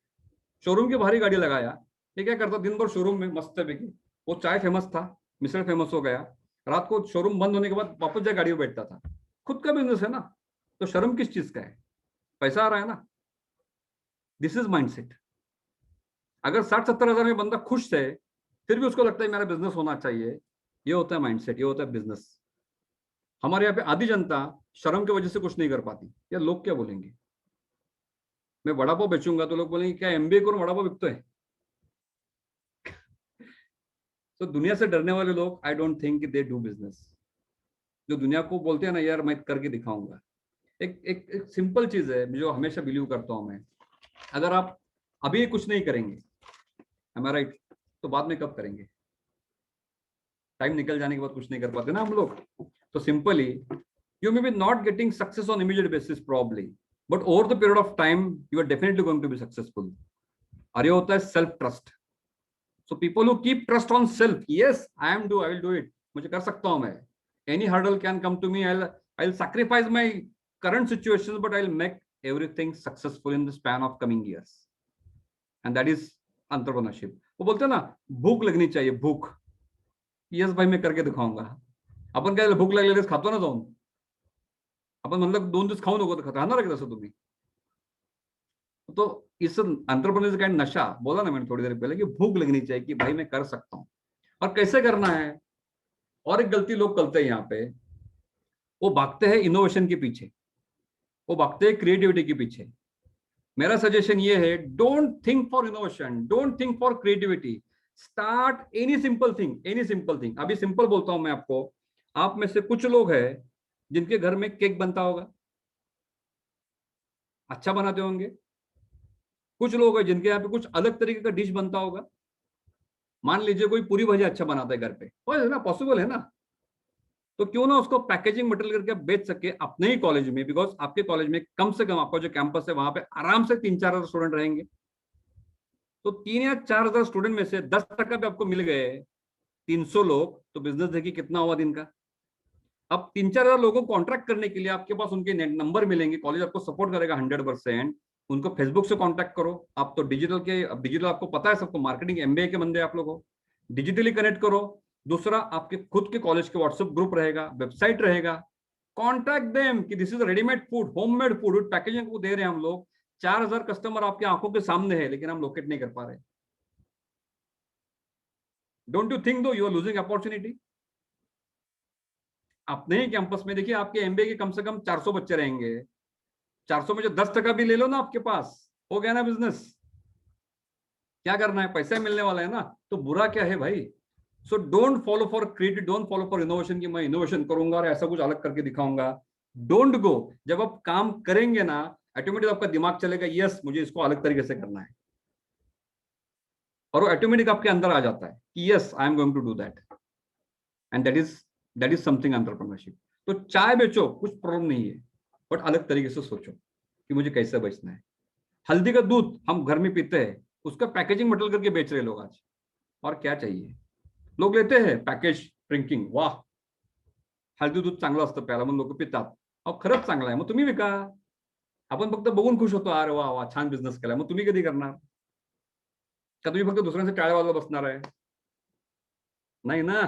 शोरूम की बाहरी गाड़ी लगाया। ये क्या करता, दिन भर शोरूम में मस्त है, वो चाय फेमस था, मिसळ फेमस हो गया, रात को शोरूम बंद होने के बाद वापस जाए गाड़ी में बैठता था। खुद का बिजनेस है ना, तो शर्म किस चीज का है, पैसा आ रहा है ना। This is mindset. अगर 60-70 हजार में बंदा खुश है फिर भी उसको लगता है मेरा बिजनेस होना चाहिए, ये होता है माइंडसेट, ये होता है बिजनेस। हमारे यहाँ पे आधी जनता शर्म की वजह से कुछ नहीं कर पाती। या लोग क्या बोलेंगे, मैं वड़ा पाव बेचूंगा तो लोग बोलेंगे क्या एमबीए करो वड़ा पाव बिकते है। तो दुनिया से डरने वाले लोग I don't think they do business. जो दुनिया को बोलते हैं ना यार मैं करके दिखाऊंगा, एक सिंपल चीज है जो हमेशा बिलीव करता हूं मैं, अगर आप अभी कुछ नहीं करेंगे, am I right, तो बाद में कब करेंगे? टाइम निकल जाने के बाद कुछ नहीं कर पाते ना हम लोग। तो simply you may be not getting success on immediate basis probably, but over the period of time you are definitely going to be successful. और ये होता है self trust. So people who keep trust on self, yes I will do it, मुझे कर सकता हूं मैं, any hurdle can come to me, I will sacrifice my current situations but I will make everything successful in the span of coming years, and that is entrepreneurship. वो बोलते हैं ना भूख लगनी चाहिए, भूख, यस भाई मैं करके दिखाऊंगा। आपण काय भूक लागलेलीच खातो ना जाऊन, आपण म्हणलं 2 दिवस खाऊ नको तर खाणार आहे तसं तुम्ही। तो इस एंटरप्रेन्योरशिप का नशा बोला ना मैंने थोड़ी देर पहले कि भूख लगनी चाहिए कि भाई मैं कर सकता हूं। और कैसे करना है, और एक गलती लोग करते हैं यहाँ पे, वो भागते हैं इनोवेशन के पीछे, वो भागते हैं क्रिएटिविटी के पीछे। मेरा सजेशन ये है, don't think for innovation, don't think for creativity, start any simple thing, any simple thing. अभी सिंपल बोलता हूं मैं आपको, आप में से कुछ लोग हैं जिनके घर में केक बनता होगा, अच्छा बनाते होंगे। कुछ लोग हैं जिनके यहाँ पे कुछ अलग तरीके का डिश बनता होगा। मान लीजिए कोई पूरी भाजी अच्छा बनाता है घर पे, है ना, पॉसिबल है ना, तो क्यों ना उसको पैकेजिंग मटेरियल करके बेच सके अपने ही कॉलेज में, बिकॉज आपके कॉलेज में कम से कम आपका जो कैंपस है वहां पे आराम से 3-4 हजार स्टूडेंट रहेंगे। तो 3 या 4 हजार स्टूडेंट में से 10% भी आपको मिल गए, 300 लोग, तो बिजनेस देखिए कितना हुआ दिन का। अब 3-4 हजार लोगों को कॉन्ट्रैक्ट करने के लिए आपके पास उनके नंबर मिलेंगे, कॉलेज आपको सपोर्ट करेगा 100%। उनको फेसबुक से कांटेक्ट करो, आप तो डिजिटल आपको पता है सबको, मार्केटिंग एमबीए के बंदे आप लोग हो, डिजिटली कनेक्ट करो। दूसरा आपके खुद के कॉलेज के व्हाट्सएप ग्रुप रहेगा, वेबसाइट रहेगा, कॉन्टैक्ट देम कि this is readymade food, homemade food, packaging को दे रहे हैं हम लोग। 4000 कस्टमर आपकी आंखों के सामने है, लेकिन हम लोकेट नहीं कर पा रहे। डोंट यू थिंक दो यू आर लूजिंग अपॉर्चुनिटी? अपने ही कैंपस में देखिए, आपके एमबीए के कम से कम 400 बच्चे रहेंगे, 400 में जो 10% भी ले लो ना आपके पास, हो गया ना बिजनेस। क्या करना है, पैसा मिलने वाला है ना, तो बुरा क्या है भाई। So don't follow for creative, don't follow for innovation कि मैं इनोवेशन करूंगा और ऐसा कुछ अलग करके दिखाऊंगा। Don't go. जब आप काम करेंगे ना, ऑटोमेटिक आपका दिमाग चलेगा यस मुझे इसको अलग तरीके से करना है, और वो ऑटोमेटिक आपके अंदर आ जाता है कि yes I am going to do that, and that is something entrepreneurship. तो चाय बेचो, कुछ प्रॉब्लम नहीं है, बट अलग तरीके से सोचो कि मुझे कैसे बेचना है। हल्दी का दूध हम घर में पीते हैं, उसका पैकेजिंग मटेरियल करके बेच रहे लोग आज। और क्या चाहिए, लोग लेते हैं पैकेज ड्रिंकिंग, वाह हल्दी दूध चांगलं असतं प्यायला म्हणून लोक पितात, अहो खरंच चांगलं आहे, मग तुम्ही विका। आपण फक्त बघून खुश होतो, अरे वा वा छान बिझनेस केला, मग तुम्ही कधी करणार? का तुम्ही फक्त दुसऱ्यांचे टाळ्या वाजवत बसणार आहे? नाही ना,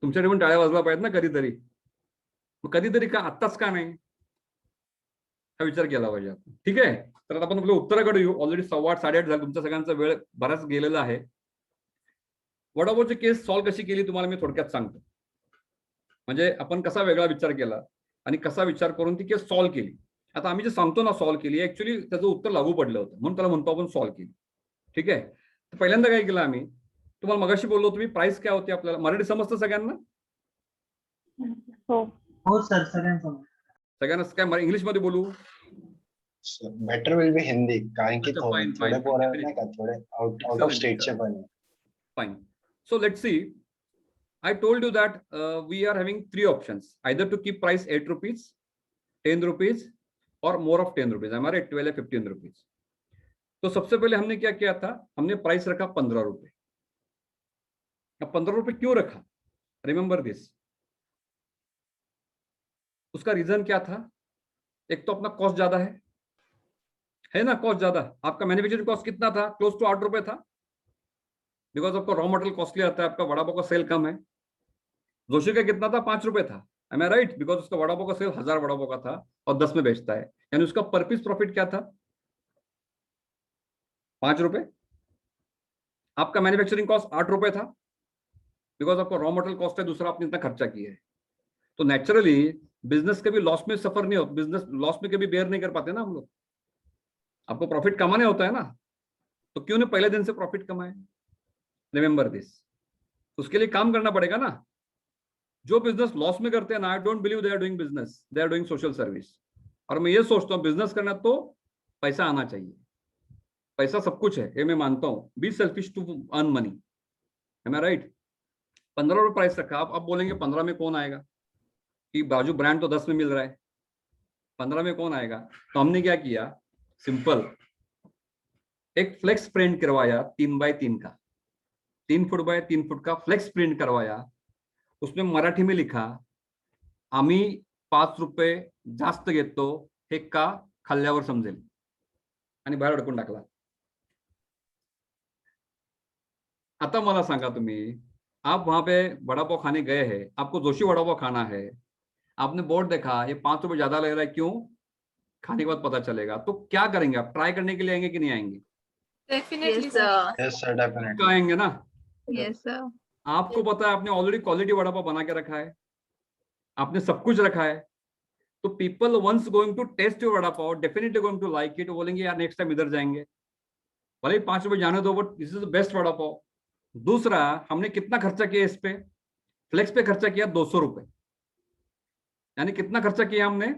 तुमच्याकडे पण टाळ्या वाजवा पाहिजेत ना कधीतरी, मग कधीतरी का आत्ताच का नाही, हा विचार केला पाहिजे आपण। ठीक आहे, तर आता आपण आपल्या उत्तराकडे येऊ। ऑलरेडी 8:15 झाले, तुमच्या सगळ्यांचा वेळ बराच गेलेला आहे। वडापावची केस सॉल्व्ह कशी केली तुम्हाला मी थोडक्यात सांगतो, म्हणजे आपण कसा वेगळा विचार केला आणि कसा विचार करून ती केस सॉल्व्ह केली। आता आम्ही जे सांगतो ना सॉल्व्ह केली, ऍक्च्युअली त्याचं उत्तर लागू पडलं होतं, म्हणून त्याला म्हणतो आपण सॉल्व्ह केली। ठीक आहे, तर पहिल्यांदा काय केलं आम्ही, तुम्हाला मगाशी बोललो तुम्ही प्राइस काय होती आपल्याला, मराठी समजतं सगळ्यांना? हो सर, सगळ्यांना काय इंग्लिश मध्ये बोलू? बेटर विल बी हिंदी, कारण की थोडे पोरं नाही का थोडे आउट ऑफ स्टेटचे पण आहे। Fine. So let's see. I told you that we are having 3 options, either to keep price 8 rupees, 10 rupees or more of 10 rupees. हमारे 12 या 15 rupees. तो सबसे पहले हमने क्या किया था, हमने प्राइस रखा 15 रुपए। अब 15 रुपए क्यों रखा? रिमेंबर दिस, उसका रीजन क्या था? एक तो अपना कॉस्ट ज्यादा है ना, कॉस्ट ज्यादा। आपका मैन्युफैक्चरिंग कॉस्ट कितना था? क्लोज टू 8 रुपए था, बिकॉज आपका रॉ मटेरियल कॉस्टली आता है, आपका वड़ा पाव का सेल कम है। जोशी का कितना था? 5 रुपए था, एम आई राइट? बिकॉज उसका वड़ा पाव का सेल 1000 वड़ा पाव का था और 10 में बेचता है, यानी उसका पर पीस प्रॉफिट क्या था? 5 रुपए। आपका मैन्युफैक्चरिंग कॉस्ट 8 रुपए था, बिकॉज आपका रॉ मटेरियल कॉस्ट है दूसरा, आपने इतना खर्चा किया है। तो नेचुरली बिजनेस कभी लॉस में सफर नहीं होता, बिजनेस लॉस में कभी बेयर नहीं कर पाते ना हम लोग। आपको प्रॉफिट कमाने होता है ना, तो क्यों नहीं पहले दिन से प्रॉफिट कमाए? Remember this. उसके लिए काम करना पड़ेगा ना। जो बिजनेस लॉस में करते हैं ना, I don't believe they are doing business, they are doing social service. और मैं ये सोचता हूँ बिजनेस करना तो पैसा आना चाहिए, पैसा सब कुछ है, ये मैं मानता हूँ। Be selfish to earn money, am I right? 15 रुपए प्राइस रखा, आप बोलेंगे 15 में कौन आएगा, कि बाजू ब्रांड तो 10 में मिल रहा है, 15 में कौन आएगा? तो हमने क्या किया, सिंपल, एक फ्लेक्स प्रिंट करवाया 3 बाय 3 का, 3 फुट बाय 3 फुट का फ्लेक्स प्रिंट करवाया। उसमें मराठी में लिखा, आम्ही 5 रुपये जास्त घेतो, हे का खाल्ल्यावर समजेल, आणि बाहेर अडकून टाकला। आता मला सांगा तुम्ही, आप वहां पे वड़ा पाव खाने गए हैं, आपको जोशी वड़ा पाव खाना है, आपने बोर्ड देखा ये 5 रुपए ज्यादा लग रहा है, क्यों? खाने के बाद पता चलेगा। तो क्या करेंगे आप? ट्राई करने के लिए आएंगे कि नहीं आएंगे? Definitely sir. Yes sir, definitely आएंगे ना। Yes sir. आपको पता है आपने ऑलरेडी क्वालिटी वड़ा पाव बना के रखा है, आपने सब कुछ रखा है, तो people once going to taste your vada pav definitely going to like it, बोलेंगे यार नेक्स्ट टाइम इधर जाएंगे, भले ही 5 रुपए जाने दो, but this is the best vada pav. दूसरा, हमने कितना खर्चा किया इस पे? फ्लेक्स पे खर्चा किया 200 रुपए, यानी कितना खर्चा किया हमने?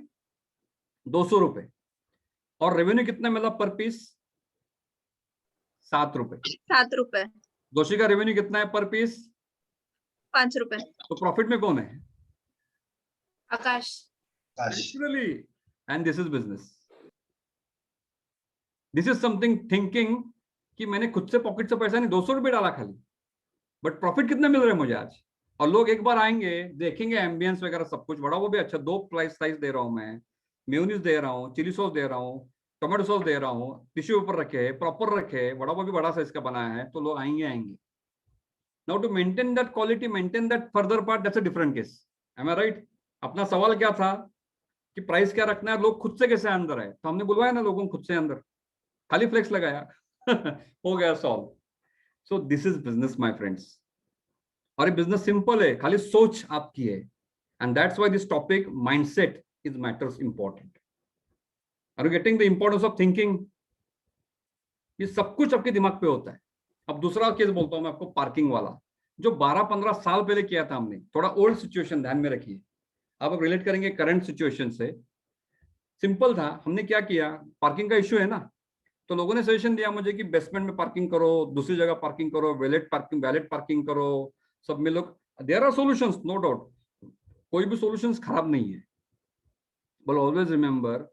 200 रुपए। और रेवेन्यू कितना मिला पर पीस? 7 रुपए। 7 रुपए। जोशी का रेवेन्यू कितना है पर पीस? 5 रुपए। तो प्रॉफिट में कौन है? आकाश। Naturally, and this is business. This is something thinking कि मैंने खुद से पॉकेट से पैसा नहीं, 200 रुपए डाला खाली, बट प्रॉफिट कितना मिल रहा है मुझे आज। और लोग एक बार आएंगे, देखेंगे एम्बियंस वगैरह सब कुछ, बड़ा वो भी अच्छा, 2 प्राइस साइज दे रहा हूँ मैं, मेयोनीज दे रहा हूँ, चिली सॉस दे रहा हूँ, टोमेटो सॉस दे रहा हूँ, टिश्यू पेपर रखे, प्रॉपर रखे, बड़ा वो भी बड़ा साइज का बनाया है, तो लोग आएंगे। Now to maintain that quality, maintain that further part, that's a different case, am I right? अपना सवाल क्या था कि प्राइस क्या रखना है, लोग खुद से कैसे अंदर है, तो हमने बुलवाया ना लोगों को खुद से अंदर, खाली फ्लेक्स लगाया हो गया solve. So this is business my friends, और ये बिजनेस सिंपल है, खाली सोच आपकी है, and that's why this topic mindset is matters important. Are you getting the importance of thinking? ये सब कुछ आपके दिमाग पे होता है। अब दूसरा केस बोलता हूं मैं आपको, पार्किंग वाला, जो 12-15 साल पहले किया था हमने, थोड़ा ओल्ड सिचुएशन ध्यान में रखिए, आप रिलेट करेंगे करंट सिचुएशन से। सिंपल था, हमने क्या किया, पार्किंग का इश्यू है ना, तो लोगों ने सजेशन दिया मुझे कि बेसमेंट में पार्किंग करो, दूसरी जगह पार्किंग करो, वैलेट पार्किंग करो, सब में लोग, there are solutions, no doubt, कोई भी सॉल्यूशंस खराब नहीं है, बट ऑलवेज रिमेंबर,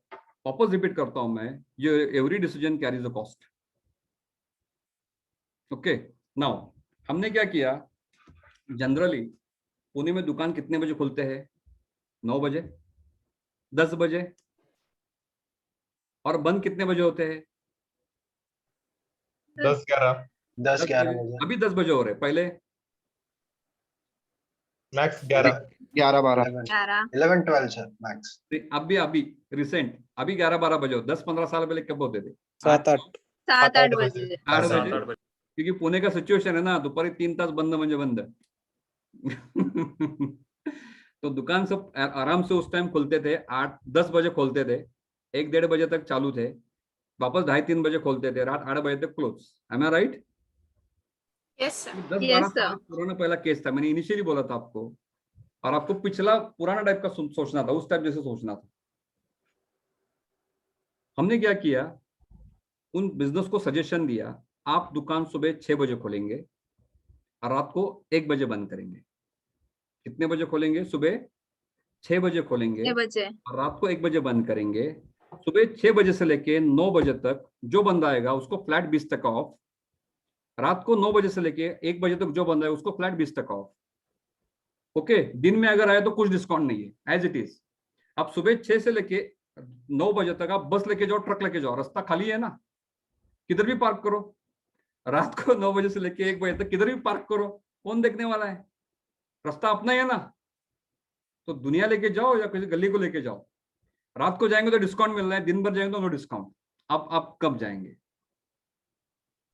वापस रिपीट करता हूं मैं, ये every decision carries a cost. Okay, now हमने क्या किया, जनरली पुणे में दुकान कितने बजे खुलते हैं? 9 बजे, 10 बजे, और बंद कितने बजे होते हैं? 10-11 बजे। अभी 10 बजे हो रहे, पहले मैक्स 11-12 11-12 सर मैक्स। अभी रिसेंट अभी 11-12 बजे, 10-15 साल पहले कब होते थे? 7-8 बजे। 8 बजे, क्योंकि पुणे का सिच्युएशन है ना, दुपारी 3 तास बंद म्हणजे बंद तो दुकान सब आराम से उस टाइम खुलते थे, 8-10 बजे खोलते थे, 1-1:30 बजे तक चालू थे, वापस 2:30-3 बजे खोलते थे, रात 8 बजे तक close. M I right? Yes sir. 10-12 साल पुराना पहला केस था, मैंने इनिशियली बोला था आपको, और आपको पिछला पुराना टाइप का सोचना था, उस टाइप जैसे सोचना था। हमने क्या किया, उन बिजनेस को सजेशन दिया, आप दुकान सुबह 6 बजे खोलेंगे और रात को 1 बजे बंद करेंगे। कितने बजे खोलेंगे? सुबह 6 बजे खोलेंगे 6 बजे और रात को 1 बजे बंद करेंगे। सुबह 6 बजे से लेके 9 बजे तक जो बंदा आएगा उसको फ्लैट 20% ऑफ, रात को 9 बजे से लेके 1 बजे तक जो बंदा है उसको फ्लैट 20% ऑफ। ओके, दिन में अगर आए तो कुछ डिस्काउंट नहीं है, एज इट इज। आप सुबह 6 से लेके 9 बजे तक आप बस लेके जाओ, ट्रक लेके जाओ, रास्ता खाली है ना, किधर भी पार्क करो। रात को 9 बजे से लेके 1 बजे तक किधर भी पार्क करो, कौन देखने वाला है? रास्ता अपना ही है ना। तो दुनिया लेके जाओ या किसी गली को लेके जाओ। रात को जाएंगे तो डिस्काउंट मिल रहा है, दिन भर जाएंगे तो नो डिस्काउंट। आप कब जाएंगे?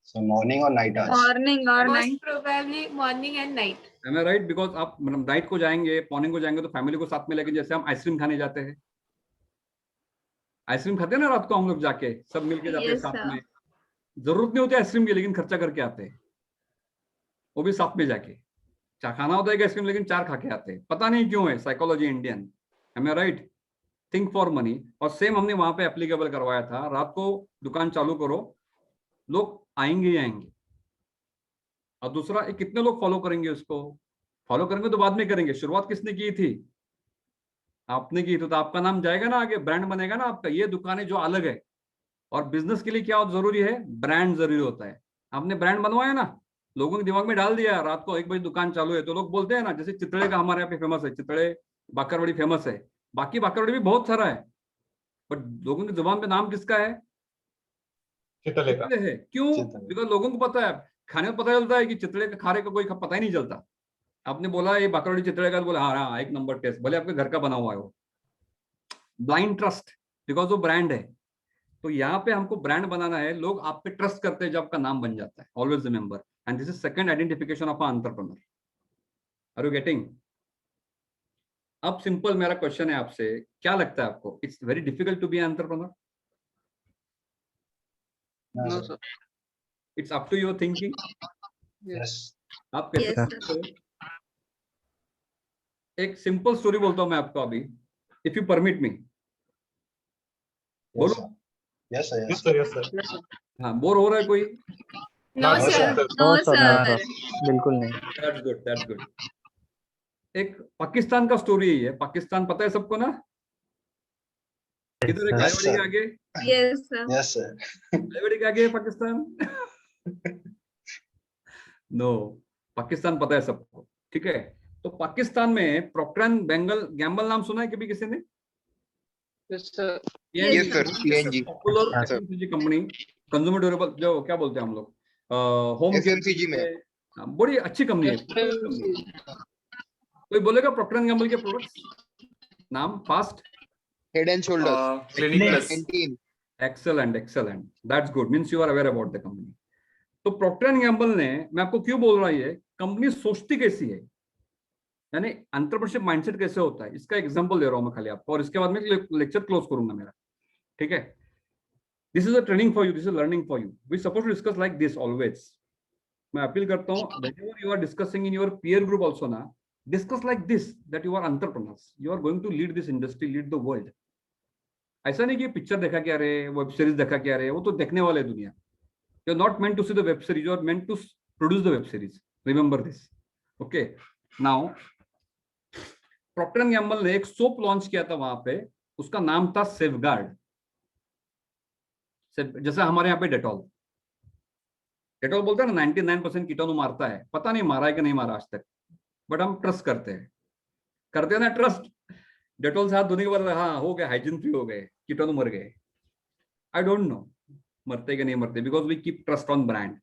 So morning or night hours? Morning or Most night. probably morning and night. Am I right? Because आप मतलब नाइट को जाएंगे, मॉर्निंग को जाएंगे तो फैमिली को साथ में लेके, जैसे हम आइसक्रीम खाने जाते हैं, आइसक्रीम खाते हैं ना रात को हम लोग जाके, सब मिलके जाते हैं Yes, साथ sir. में। जरूरत नहीं होती आइसक्रीम की, लेकिन खर्चा करके आते हैं, वो भी साथ में जाके। चार खाना होता है कि आइसक्रीम, लेकिन 4 खा के आते हैं, पता नहीं क्यों है, psychology Indian. Am I right? Think for money. और सेम हमने वहां पे एप्लीकेबल करवाया था। रात को दुकान चालू करो, लोग आएंगे ही आएंगे। और दूसरा, कितने लोग फॉलो करेंगे उसको? फॉलो करेंगे तो बाद में करेंगे, शुरुआत किसने की थी? आपने की। तो आपका नाम जाएगा ना आगे, ब्रांड बनेगा ना आपका। ये दुकान है जो अलग है। और बिजनेस के लिए क्या जरूरी है? ब्रांड जरूरी होता है। आपने ब्रांड बनवाया ना, लोगों के दिमाग में डाल दिया, रात को 1 बजे दुकान चालू है तो लोग बोलते हैं ना, जैसे चितड़े का हमारे यहाँ पे फेमस है, चितड़े बाकरवड़ी फेमस है, बाकी बाकरवड़ी भी बहुत सारा है, बट लोगों की जुबान पे नाम किसका है? चितले का है। क्यों? बिकॉज लोगों को पता है, खाने में पता चलता है कि चितड़े का खारे का कोई पता ही नहीं चलता। आपने बोला ये बाकरवड़ी चितड़े का, बोला हाँ हाँ 1 नंबर टेस्ट, भले आपके घर का बना हुआ है वो। ब्लाइंड ट्रस्ट, बिकॉज वो ब्रांड है। तो यहाँ पे हमको ब्रांड बनाना है, लोग आप पे ट्रस्ट करते हैं जब आपका नाम बन जाता है। Always remember, and this is second identification of a entrepreneur. Are you getting? अब सिंपल मेरा क्वेश्चन है आपसे, क्या लगता है आपको, it's very difficult to be an entrepreneur? No, sir. It's up to your thinking. Yes. आप कैसे Yes, sir. करते हो? एक सिंपल स्टोरी बोलता हूं मैं आपको अभी, if you permit me. Yes, बोलो। sir. Yes, sir. Yes, Yes, sir. Yes, sir. हाँ, बोर हो रहा है कोई? No, No, sir. sir. No, No, sir. बिल्कुल नहीं। That's good, that's good. एक पाकिस्तान का स्टोरी है ये। पाकिस्तान पता है सबको ना? किधर है? Yes, गायवाड़ी के sir. आगे। Yes, sir. Yes, sir. गायवाड़ी के आगे है पाकिस्तान। नो, पाकिस्तान पता है सबको, ठीक है। तो पाकिस्तान में प्रॉक्टर एंड गैम्बल नाम सुना है कभी किसी ने? Yes, sir. Yes, sir. PNG. Popular FMCG company, consumer durable, जो क्या बोलते हैं हम लोग, होम FMCG में। बड़ी अच्छी कंपनी है। कोई बोलेगा प्रॉक्टर एंड गैम्बल के प्रोडक्ट्स नाम fast? Head and Shoulders. Clinic Plus. Canteen. Excellent, excellent, that's good, means you are aware about the company. तो प्रॉक्टर एंड गैम्बल ने, मैं आपको क्यों बोल रहा हूं, ये कंपनी सोचती कैसी है, यानी एंटरप्रेन्योरशिप माइंडसेट कैसे होता है, इसका एग्जांपल दे रहा हूं मैं खाली आपको, और इसके बाद में लेक्चर क्लोज करूंगा मेरा, ठीक है। This is a training for you, this is learning for you. We suppose to discuss like this always. मैं अपील करता हूं, whenever you are discussing in your peer group also ना, discuss like this, that you are entrepreneurs, you are going to lead this industry, lead the world. ऐसा नहीं कि picture देखा क्या रहे, वेब सीरीज देखा क्या रहे, वो तो देखने वाले दुनिया। You are not meant to see the web series, you are meant to produce the web series, remember this, okay. Now Procter and Gamble ने एक सोप लॉन्च किया था वहां पे, उसका नाम था सेफगार्ड। जैसे हमारे यहाँ पे डेटॉल, डेटॉल बोलते हैं ना 99% कीटाणु मारता है, पता नहीं मारा है कि नहीं मारा आज तक, बट हम ट्रस्ट करते हैं ना ट्रस्ट। डेटॉल से हाथ धोने के बाद हाँ हो गया, हाइजीन फ्री हो गए, कीटाणु मर गए। आई डोंट नो मरते कि नहीं मरते, because we keep trust on brand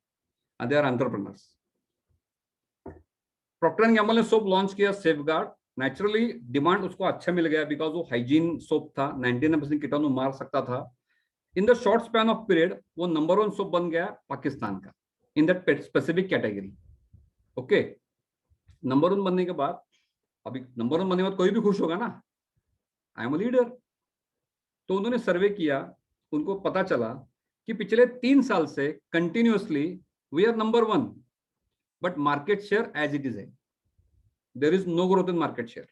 and they are entrepreneurs. Procter and Gamble ने सोप लॉन्च किया सेफगार्ड। नेचुरली डिमांड उसको अच्छा मिल गया, बिकॉज वो हाइजीन सोप था, 99% कीटाणु मार सकता था। In the short span of period वो नंबर 1 सोप बन गया पाकिस्तान का, in that specific category, okay. Number 1 बनने के बाद, अभी नंबर 1 बनने के बाद कोई भी खुश होगा ना, आई एम अ लीडर। तो उन्होंने सर्वे किया, उनको पता चला कि पिछले 3 साल से continuously we are number 1, but market share as it is है, there is no growth in market share.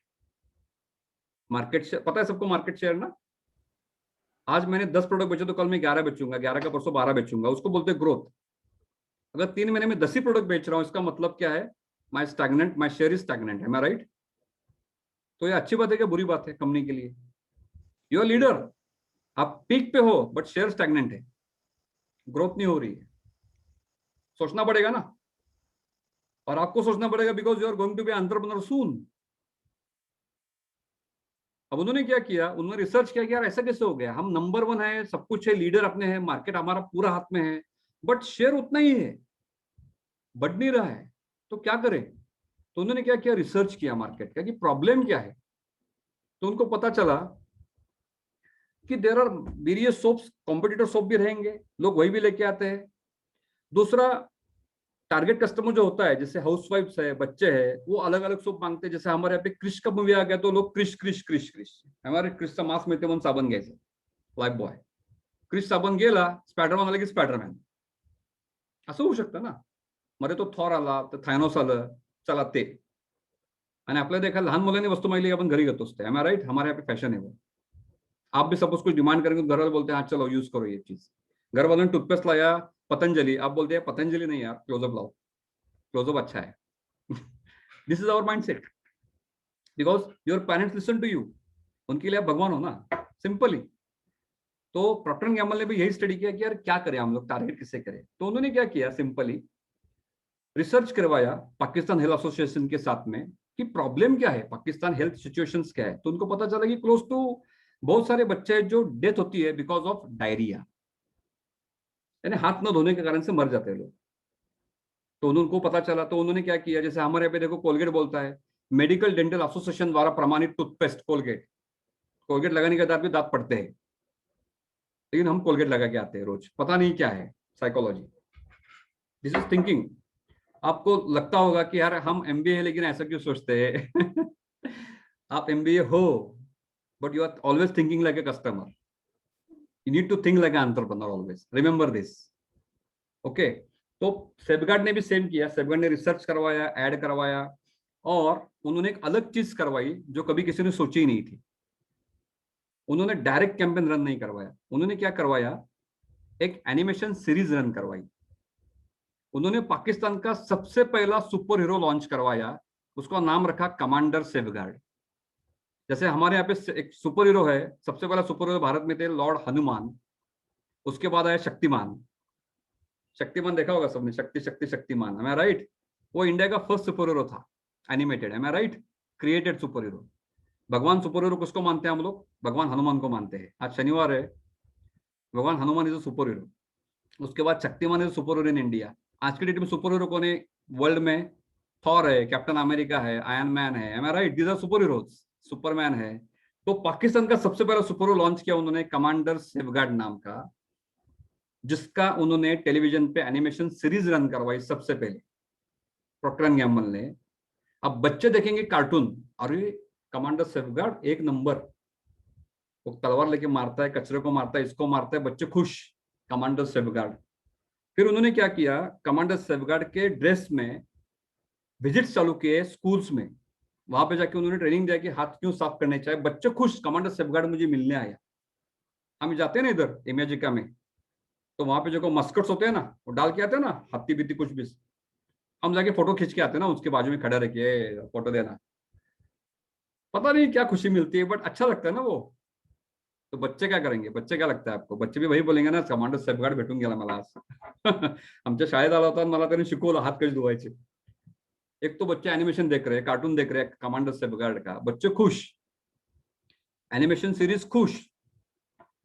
Market share पता है सबको, मार्केट शेयर ना, आज मैंने 10 प्रोडक्ट बेचे तो कल मैं 11 बेचूंगा, 11 का परसों 12 बेचूंगा, उसको बोलते हैं ग्रोथ। अगर 3 महीने में 10 ही प्रोडक्ट बेच रहा हूं, इसका मतलब क्या है, my stagnant, my share is stagnant, है मैं राइट? तो ये अच्छी बात है क्या बुरी बात है कंपनी के लिए? यू आर लीडर, आप पीक पे हो, बट शेयर स्टैग्नेंट है, ग्रोथ नहीं हो रही है, सोचना पड़ेगा ना। और आपको सोचना पड़ेगा, because you are going to be entrepreneur soon. अब उन्होंने क्या किया, उन्होंने रिसर्च किया कि यार ऐसा कैसे हो गया, हम नंबर 1 है, सब कुछ है, लीडर अपने हैं, मार्केट हमारा पूरा हाथ में है, बट शेयर उतना ही है, बढ़ नहीं रहा है, तो क्या करें। तो उन्होंने क्या किया, रिसर्च किया मार्केट का कि प्रॉब्लम क्या है। तो उनको पता चला कि there are various soaps, competitor soap भी रहेंगे, लोग वही भी लेके आते हैं। दूसरा, टारगेट कस्टमर जो होता है, जैसे हाउसवाइफ्स है, बच्चे हैं, वो अलग अलग सोप मांगते हैं। जैसे हमारे यहाँ पे क्रिश का मूवी आ गया तो लोग क्रिश क्रिश क्रिश क्रिश, हमारे क्रिशचा मास मिळते म्हणून साबण घ्यायचं, लाइफ बॉय क्रिश साबण गेला, स्पायडरमॅन आला की स्पायडरमॅन, असं होऊ शकतं ना. मध्ये तो थॉर आला, तर थायनोस आलं, चला ते. आणि आपल्याला देखा लहान मुलांनी वस्तू मागली आपण घरी घेतो असते, एम आई राइट, हमारे यहाँ पे फैशन है वो. आप भी सपोज कुछ डिमांड करेंगे तो घर वाले बोलते हैं हाँ चलो यूज करो ये चीज. घर वालों ने टूथपेस्ट लाया पतंजलि, आप बोलते हैं पतंजलि नहीं यार, क्लोजअप लाओ, क्लोजअप अच्छा है. This is our mindset, because your parents listen to you, उनके लिए आप भगवान हो ना, सिंपली. तो प्रॉक्टर एंड गैम्बल ने भी यही स्टडी किया कि यार क्या करें हम लोग, टारगेट किससे करें. तो उन्होंने क्या किया, सिंपली रिसर्च करवाया पाकिस्तान हेल्थ एसोसिएशन के साथ में कि प्रॉब्लम क्या है, पाकिस्तान हेल्थ सिचुएशंस क्या है. तो उनको पता चला कि क्लोज टू बहुत सारे बच्चे जो डेथ होती है बिकॉज ऑफ डायरिया, यानी हाथ न धोने के कारण से मर जाते हैं लोग. तो उनको पता चला, तो उन्होंने क्या किया, जैसे हमारे यहाँ पे देखो कोलगेट बोलता है, मेडिकल डेंटल एसोसिएशन द्वारा प्रमाणित टूथपेस्ट कोलगेट. कोलगेट लगाने के बाद भी दांत पड़ते हैं, लेकिन हम कोलगेट लगा के आते हैं रोज, पता नहीं क्या है साइकोलॉजी. This is thinking. आपको लगता होगा कि यार हम एमबीए है लेकिन ऐसा क्यों सोचते हैं. आप एमबीए हो, but you are always thinking like a customer. You need to think like an entrepreneur always. Remember this. Okay. तो सेफगार्ड ने भी सेम किया. सेफगार्ड ने रिसर्च करवाया, ऐड करवाया, और उन्होंने एक अलग चीज करवाई जो कभी किसी ने सोची ही नहीं थी. उन्होंने डायरेक्ट कैंपेन रन नहीं करवाया. उन्होंने क्या करवाया, एक एनिमेशन सीरीज रन करवाई. उन्होंने पाकिस्तान का सबसे पहला सुपर हीरो लॉन्च करवाया, उसका नाम रखा कमांडर सेफगार्ड. जैसे हमारे यहाँ पे एक सुपर हीरो है, सबसे पहला सुपर हीरो भारत में थे लॉर्ड हनुमान, उसके बाद आया शक्तिमान. शक्तिमान देखा होगा सबने, शक्ति शक्ति शक्तिमान, एम आई राइट. वो इंडिया का फर्स्ट सुपर हीरो था animated, M I right, created super hero. भगवान सुपर हीरो किसको मानते हैं हम लोग, भगवान हनुमान को मानते हैं. आज शनिवार है, भगवान Hanuman is a super hero. उसके बाद Shaktimaan is super hero in India. आज के डेट में सुपर हीरो कौन है वर्ल्ड में, थॉर है, कैप्टन अमेरिका है, आयरन मैन है, am I right, these are superheroes. Superman है. तो पाकिस्तान का सबसे पहला सुपर हीरो लॉन्च किया उन्होंने कमांडर सेफगार्ड नाम का, जिसका उन्होंने टेलीविजन पे एनिमेशन सीरीज रन करवाई सबसे पहले प्रॉक्टर एंड गैम्बल ने. अब बच्चे देखेंगे कार्टून, अरे कमांडर सेफगार्ड एक नंबर, वो तलवार लेके मारता है, कचरे को मारता है, इसको मारता है, बच्चे खुश, कमांडर सेफगार्ड. फिर उन्होंने क्या किया, कमांडर सेफगार्ड के ड्रेस में विजिट चालू किए स्कूल्स में. वहां पे जाके उन्होंने ट्रेनिंग दिया कि हाथ क्यों साफ करने चाहिए. बच्चे खुश, कमांडर सेफगार्ड मुझे मिलने आया. हम जाते हैं ना इधर इमेजिका में, तो वहां पे जो मस्कट्स होते हैं ना, वो डाल के आते हैं ना, हत्ती बीती कुछ भी, हम जाके फोटो खींच के आते हैं ना, उसके बाजू में खड़ा रह के फोटो देना. पता नहीं क्या खुशी मिलती है, बट अच्छा लगता है ना वो. तो बच्चे क्या करेंगे, बच्चे क्या लगता है आपको, बच्चे भी वही बोलेंगे ना, कमांडर सेफगार्ड भेटून गेला मला आज. आमच्या शाळेत आला होता, मला त्यांनी शिकवलं हात कसे धुवायचे. एक तो बच्चे एनिमेशन देख रहे हैं, कार्टून देख रहे हैं कमांडर सेफगार्ड का, बच्चे खुश, एनिमेशन सीरीज खुश.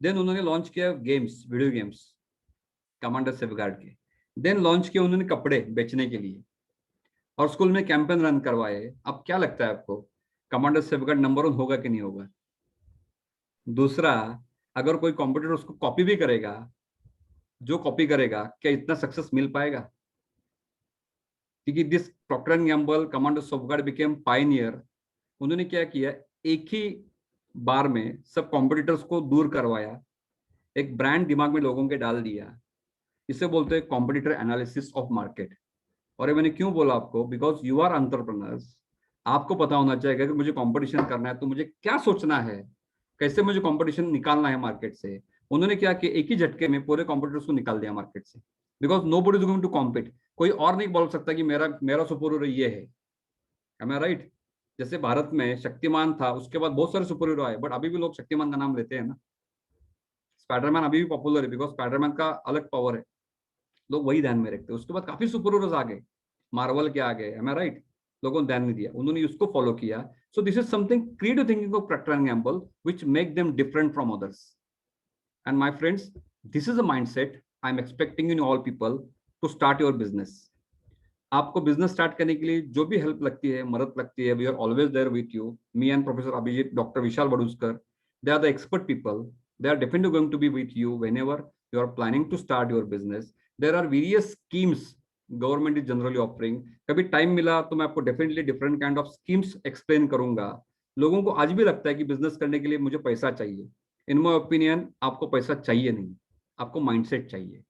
देन उन्होंने लॉन्च किया games, video games commander safeguard के. देन लॉन्च किया उन्होंने कपड़े बेचने के लिए, और स्कूल में कैंपेन रन करवाए. अब क्या लगता है आपको, कमांडर सेफगार्ड नंबर 1 होगा कि नहीं होगा. दूसरा, अगर कोई कॉम्पिटिटर उसको कॉपी भी करेगा, जो कॉपी करेगा क्या इतना सक्सेस मिल पाएगा. क्योंकि this Procter and Gamble commander Safeguard became pioneer. उन्होंने क्या किया, एक ही बार में सब कॉम्पिटिटर्स को दूर करवाया, एक ब्रांड दिमाग में लोगों के डाल दिया. इसे बोलते हैं कॉम्पिटिटर एनालिसिस ऑफ मार्केट. और ये मैंने क्यों बोला आपको, बिकॉज यू आर एंटरप्रेन्योर्स. आपको पता होना चाहिए कि अगर मुझे कंपटीशन करना है तो मुझे क्या सोचना है, कैसे मुझे कंपटीशन निकालना है मार्केट से. उन्होंने क्या किया, एक ही झटके में पूरे कॉम्पिटिटर्स को निकाल दिया मार्केट से, because nobody is going to compete. कोई और नहीं बोल सकता कि मेरा सुपर हीरो ये है, एम आई राइट. जैसे भारत में शक्तिमान था, उसके बाद बहुत सारे सुपर हीरो आए, बट अभी भी लोग शक्तिमान का नाम लेते हैं ना. स्पाइडरमैन अभी भी पॉपुलर है, बिकॉज स्पाइडरमैन का अलग पावर है, लोग वही ध्यान में रखते हैं. उसके बाद काफी सुपर हीरोज आ गए, मार्वल के आ गए, एम आई राइट. लोगों ने ध्यान नहीं दिया, उन्होंने उसको फॉलो किया. सो this is something creative thinking of Procter & Gamble which make them different from others. And my friends, this is a mindset I am expecting in all people to start your business. आपको business start करने के लिए जो भी help लगती है, मदद लगती है, we are always there with you. Me and professor Abhijit, doctor Vishal Baduskar, they are the expert people. They are definitely going to be with you whenever you are planning to start your business. There are various schemes government is generally offering. कभी time मिला तो मैं आपको definitely different kind of schemes explain करूंगा. लोगों को आज भी लगता है कि बिजनेस करने के लिए मुझे पैसा चाहिए. इन माय ओपिनियन आपको पैसा चाहिए नहीं, आपको माइंडसेट चाहिए.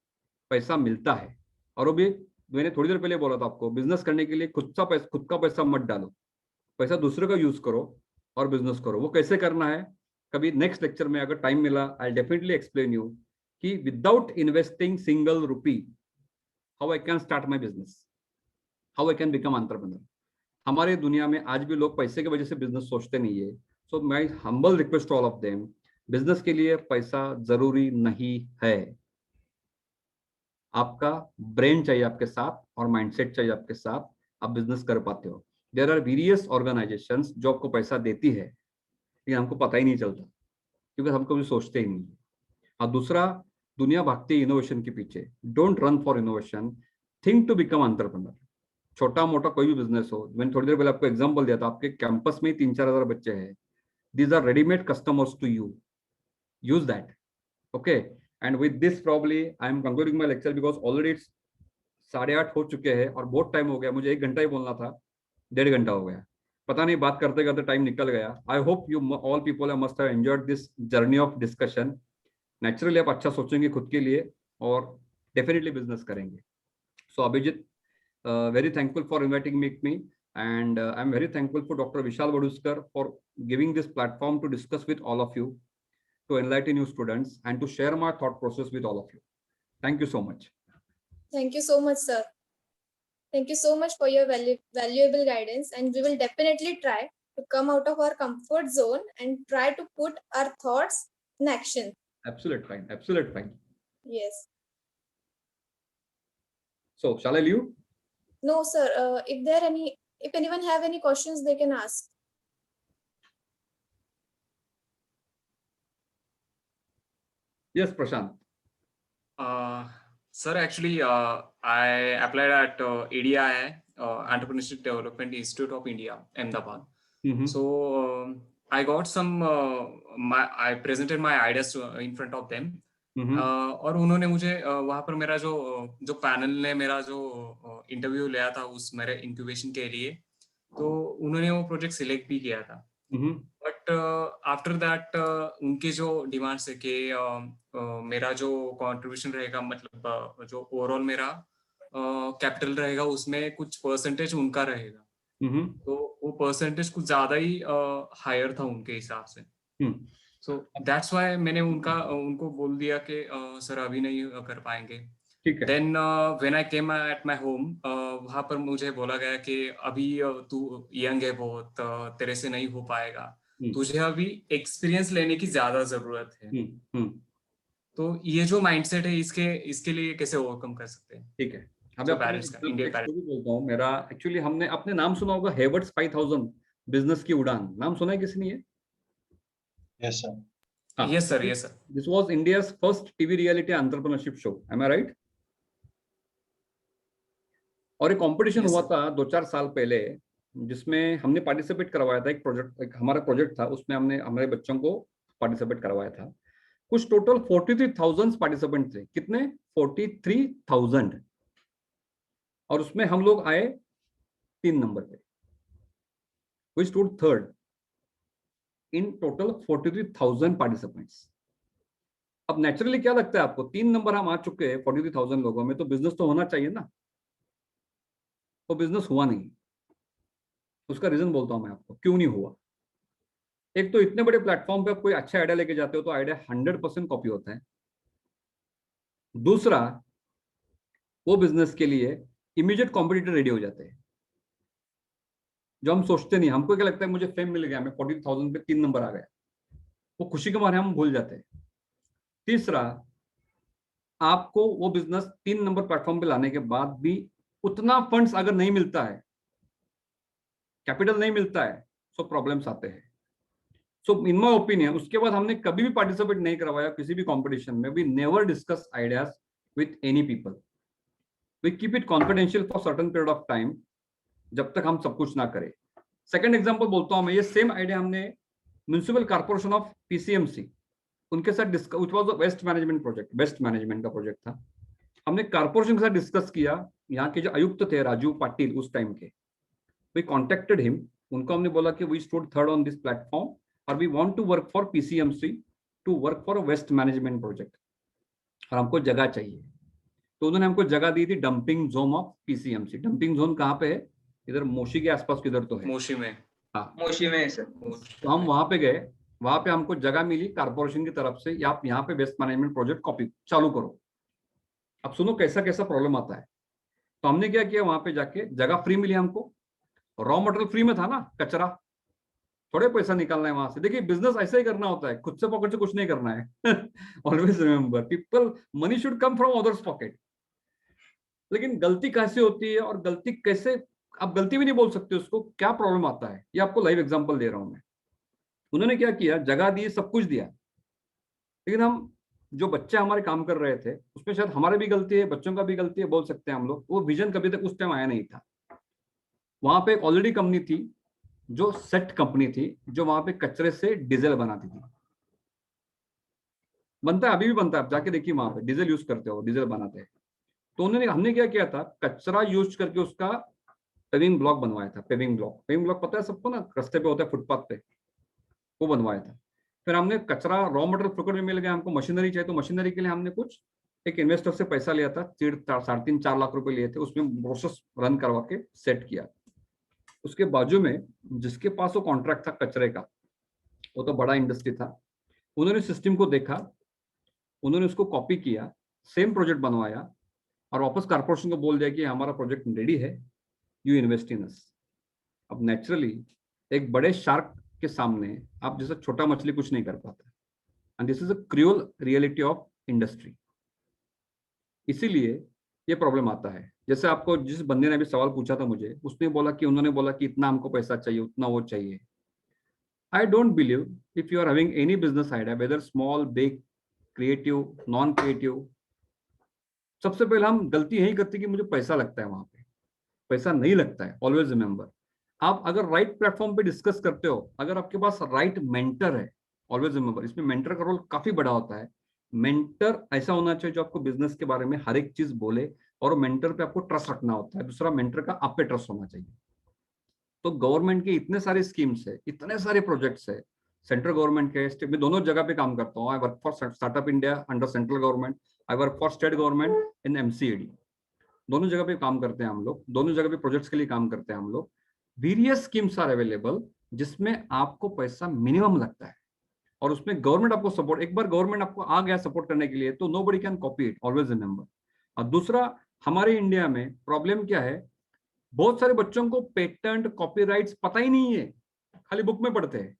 पैसा मिलता है, और वो भी मैंने थोड़ी देर पहले बोला था आपको, बिजनेस करने के लिए खुद का पैसा मत डालो, पैसा दूसरे का यूज करो और बिजनेस करो. वो कैसे करना है कभी नेक्स्ट लेक्चर में अगर टाइम मिला आई डेफिनेटली एक्सप्लेन यू कि without investing single rupee how I can start my business, how I can become entrepreneur. हमारे दुनिया में आज भी लोग पैसे की वजह से बिजनेस सोचते नहीं है. So my humble request to all of them, business के लिए पैसा जरूरी नहीं है. आपका ब्रेन चाहिए आपके साथ और माइंडसेट चाहिए आपके साथ, आप बिजनेस कर पाते हो. देयर आर वेरियस ऑर्गेनाइजेशंस जो आपको पैसा देती है, लेकिन हमको पता ही नहीं चलता क्योंकि हम कभी सोचते ही नहीं. और दूसरा, दुनिया भागती है इनोवेशन के पीछे. Don't run for innovation, think to become entrepreneur. छोटा मोटा कोई भी बिजनेस हो, मैंने थोड़ी देर पहले आपको एग्जांपल दिया था, आपके कैंपस में 3-4 हजार बच्चे हैं. These are readymade customers to you. Use that. Okay, and with this probably I am concluding my lecture because already it's 8:30 हो चुके हैं और बहुत टाइम हो गया. मुझे 1 घंटा ही बोलना था, 1.5 घंटा हो गया. पता नहीं बात करते करते टाइम निकल गया. I hope you all people must have enjoyed this journey of discussion. Naturally आप अच्छा सोचेंगे खुद के लिए और डेफिनेटली बिजनेस करेंगे. सो Abhijit, very thankful for inviting me, and I'm very thankful for Dr. Vishal Baduskar for giving this platform to discuss with all of you, to enlighten you students, and to share my thought process with all of you. Thank you so much. Thank you so much, sir. Thank you so much for your valuable guidance, and we will definitely try to come out of our comfort zone and try to put our thoughts in action. Absolute fine. Absolute fine. Yes. So, shall I leave? No, sir. If anyone have any questions, they can ask. Yes, Prashant. Sir, actually, I applied at ADI, Entrepreneurship Development Institute of India, Ahmedabad. So I got some. I presented my ideas in front of them. और उन्होंने मुझे वहां पर मेरा जो panel ने मेरा जो इंटरव्यू लिया था उस मेरे इंक्यूबेशन के लिए, तो उन्होंने वो प्रोजेक्ट सिलेक्ट भी किया था. बट आफ्टर दैट उनके जो डिमांड्स है कि मेरा जो कंट्रीब्यूशन रहेगा, मतलब जो ओवरऑल मेरा कैपिटल रहेगा उसमें कुछ परसेंटेज उनका रहेगा. तो वो परसेंटेज कुछ ज्यादा ही हायर था उनके हिसाब से. So that's why मैंने उनको बोल दिया कि सर अभी नहीं कर पाएंगे. Then when I came at my home, वहाँ पर मुझे बोला गया कि अभी तू यंग है बहुत, तेरे से नहीं हो पाएगा, तुझे अभी एक्सपीरियंस लेने की ज्यादा जरूरत है. तो ये जो माइंडसेट है इसके लिए कैसे ओवरकम कर सकते हैं? ठीक है, बोलता हूँ. मेरा एक्चुअली हमने अपने नाम सुना होगा, हेवर्ट्स 5000 बिजनेस की उड़ान. नाम सुना है किसी ने? Yes, sir. Yes, sir. Yes, sir. This was India's first TV reality entrepreneurship show. Am I right? और एक कंपटीशन हुआ था 2-4 साल पहले, जिसमें हमने पार्टिसिपेट करवाया था. एक हमारा प्रोजेक्ट था, उसमें हमने हमारे बच्चों को पार्टिसिपेट करवाया था. कुछ टोटल 43,000 पार्टिसिपेंट थे. कितने? 43,000. और उसमें हम लोग आए 3 नंबर पे. We stood third in total 43,000 participants. अब नेचुरली क्या लगता है आपको, 3 नंबर हम आ चुके हैं 43,000 लोगों में, तो बिजनेस तो होना चाहिए ना. तो बिजनेस हुआ नहीं. उसका रीजन बोलता हूं मैं आपको क्यों नहीं हुआ. एक तो इतने बड़े प्लेटफॉर्म पे आप कोई अच्छा आइडिया लेके जाते हो तो आइडिया 100% कॉपी होता है. दूसरा, वो बिजनेस के लिए इमीडिएट कॉम्पिटिटर रेडी हो जाते हैं, जो हम सोचते नहीं. हमको क्या लगता है मुझे फेम मिल गया, मैं 40,000 पे 3 नंबर आ गया, वो खुशी के मारे हम भूल जाते हैं. तीसरा, आपको वो बिजनेस 3 नंबर प्लेटफॉर्म पे लाने के बाद भी उतना फंड्स अगर नहीं मिलता है कैपिटल नहीं मिलता है, सो प्रॉब्लम्स आते हैं। सो इन माय ओपिनियन उसके बाद हमने कभी भी पार्टिसिपेट नहीं करवाया किसी भी कंपटीशन में। We never discuss ideas with any people, we keep it confidential for certain period of time, जब तक हम सब कुछ ना करें। सेकंड एग्जांपल बोलता हूं मैं, ये सेम आइडिया हमने म्युनिसिपल कॉर्पोरेशन ऑफ पीसीएमसी उनके साथ discuss, which was the waste management project, waste management का प्रोजेक्ट था। हमने कॉर्पोरेशन के साथ डिस्कस किया, यहाँ के जो आयुक्त थे राजू पाटिल उस टाइम के, वी कॉन्टेक्टेड हिम, उनको हमने बोला कि we stood third on this platform और we want to work for PCMC to work for a waste management project, और हमको जगह चाहिए। तो उन्होंने हमको जगह दी थी dumping zone of PCMC. Dumping zone कहाँ पे है? इधर मोशी के आसपास किधर तो है, मोशी में। हाँ मोशी में है सर। तो हम वहां पे गए, वहां पे हमको जगह मिली कारपोरेशन की तरफ से, आप यहाँ पे वेस्ट मैनेजमेंट प्रोजेक्ट कॉपी चालू करो। अब सुनो कैसा कैसा प्रॉब्लम आता है। तो हमने क्या किया, वहां पे जाके जगह फ्री मिली हमको, रॉ मटेरियल फ्री में था ना, कचरा, थोड़े पैसा निकालना है वहां से। देखिए बिजनेस ऐसा ही करना होता है, खुद से पॉकेट से कुछ नहीं करना है। Always remember people, money should come from others pocket. लेकिन गलती कैसे होती है और गलती कैसे, आप गलती भी नहीं बोल सकते उसको, क्या प्रॉब्लम आता है, ये आपको लाइव एग्जांपल दे रहा हूं मैं। उन्होंने क्या किया, जगह दी, सब कुछ दिया, लेकिन हम जो बच्चे हमारे काम कर रहे थे उसमें शायद हमारी भी गलती है, बच्चों का भी गलती है, बोल सकते हैं हम लोग। वो विजन कभी तक उस टाइम आया नहीं था। वहां पे एक ऑलरेडी कंपनी थी जो सेट कंपनी थी, जो वहां पे कचरे से डीजल बनाती थी। बनता है, अभी भी बनता है, आप जाके देखिए वहां पे डीजल यूज करते हो, डीजल बनाते हैं। तो उन्होंने, हमने क्या किया था, कचरा यूज करके उसका पेविंग ब्लॉक बनवाया था। पेविंग ब्लॉक पता है सबको ना, रास्ते पे होता है, फुटपाथ पे, वो बनवाया था। फिर हमने कचरा, रॉ मटेरियल फ्लोकर में मिल गया, हमको मशीनरी चाहिए, तो मशीनरी के लिए हमने कुछ एक इन्वेस्टर से पैसा लिया था, 3.5-4 लाख रुपए लिए थे, उसमें प्रोसेस रन करवा के सेट किया। उसके बाजू में जिसके पास वो कॉन्ट्रैक्ट था कचरे का, वो तो बड़ा इंडस्ट्री था, उन्होंने सिस्टम को देखा, उन्होंने उसको कॉपी किया, सेम प्रोजेक्ट बनवाया और वापस कॉर्पोरेशन को बोल दिया कि हमारा प्रोजेक्ट रेडी है, यू इन्वेस्ट इन अस। अब नेचुरली एक बड़े शार्क के सामने आप जैसे छोटा मछली कुछ नहीं कर पाता, and this is a cruel reality of industry. इसीलिए ये प्रॉब्लम आता है। जैसे आपको जिस बंदे ने अभी सवाल पूछा था मुझे, उसने बोला कि, उन्होंने बोला कि इतना हमको पैसा चाहिए, उतना वो चाहिए। I don't believe if you are having any business idea, whether small, big, creative, non creative, सबसे पहले हम गलती यही करते कि मुझे पैसा लगता है, वहां पे पैसा नहीं लगता है। ऑलवेज रिमेंबर, आप अगर राइट प्लेटफॉर्म पे डिस्कस करते हो, अगर आपके पास राइट मेंटर है, ऑलवेज रिमेंबर इसमें मेंटर का रोल काफी बड़ा होता है। मेंटर ऐसा होना चाहिए जो आपको बिजनेस के बारे में हर एक चीज बोले, और मेंटर पे आपको ट्रस्ट रखना होता है। दूसरा, मेंटर का आप पे ट्रस्ट होना चाहिए। तो गवर्नमेंट के इतने सारे स्कीम्स है, इतने सारे प्रोजेक्ट्स है, सेंट्रल गवर्नमेंट के, स्टेट में, दोनों जगह पे काम करता हूँ। I work for startup India under central government, I work for state government in MCAD। दोनों जगह पे काम करते हैं हम लोग, दोनों जगह पे प्रोजेक्ट्स के लिए काम करते हैं हम लोग। वेरियस स्कीम्स आर अवेलेबल जिसमें आपको पैसा मिनिमम लगता है, और उसमें गवर्नमेंट आपको सपोर्ट, एक बार गवर्नमेंट आपको आ गया सपोर्ट करने के लिए, तो nobody can copy it, always remember. और दूसरा, हमारे इंडिया में प्रॉब्लम क्या है, बहुत सारे बच्चों को पेटेंट, कॉपीराइट्स पता ही नहीं है, खाली बुक में पढ़ते हैं,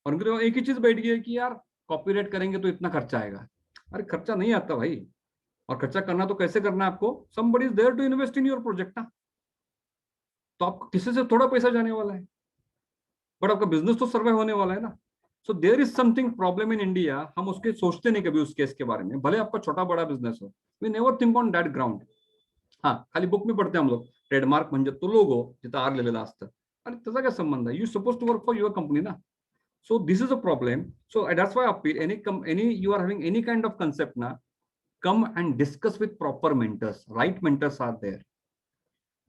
और उनके दिमाग में एक ही चीज बैठ गई है कि यार कॉपीराइट करेंगे तो इतना खर्चा आएगा। अरे खर्चा नहीं आता भाई, और खर्चा करना तो कैसे करना है आपको, somebody is there to invest in your project ना। तो आपको किसी से थोड़ा पैसा जाने वाला है, बट आपका बिजनेस तो सर्वाइव होने वाला है ना। So there is something problem in India, हम उसके सोचते नहीं कभी उस केस के बारे में, भले आपका छोटा बड़ा बिजनेस हो, we never think on that ground. हाँ, खाली बुक में पढ़ते हैं हम लोग, ट्रेडमार्क म्हणजे तो लोगो जिथं आर लिहिलेलं असतं, अरे त्याचा काय संबंध आहे, you suppose to work for your company ना। So this is a problem. So that's why I appeal, any you are having any kind of concept na, come and discuss with proper mentors. Right mentors are there.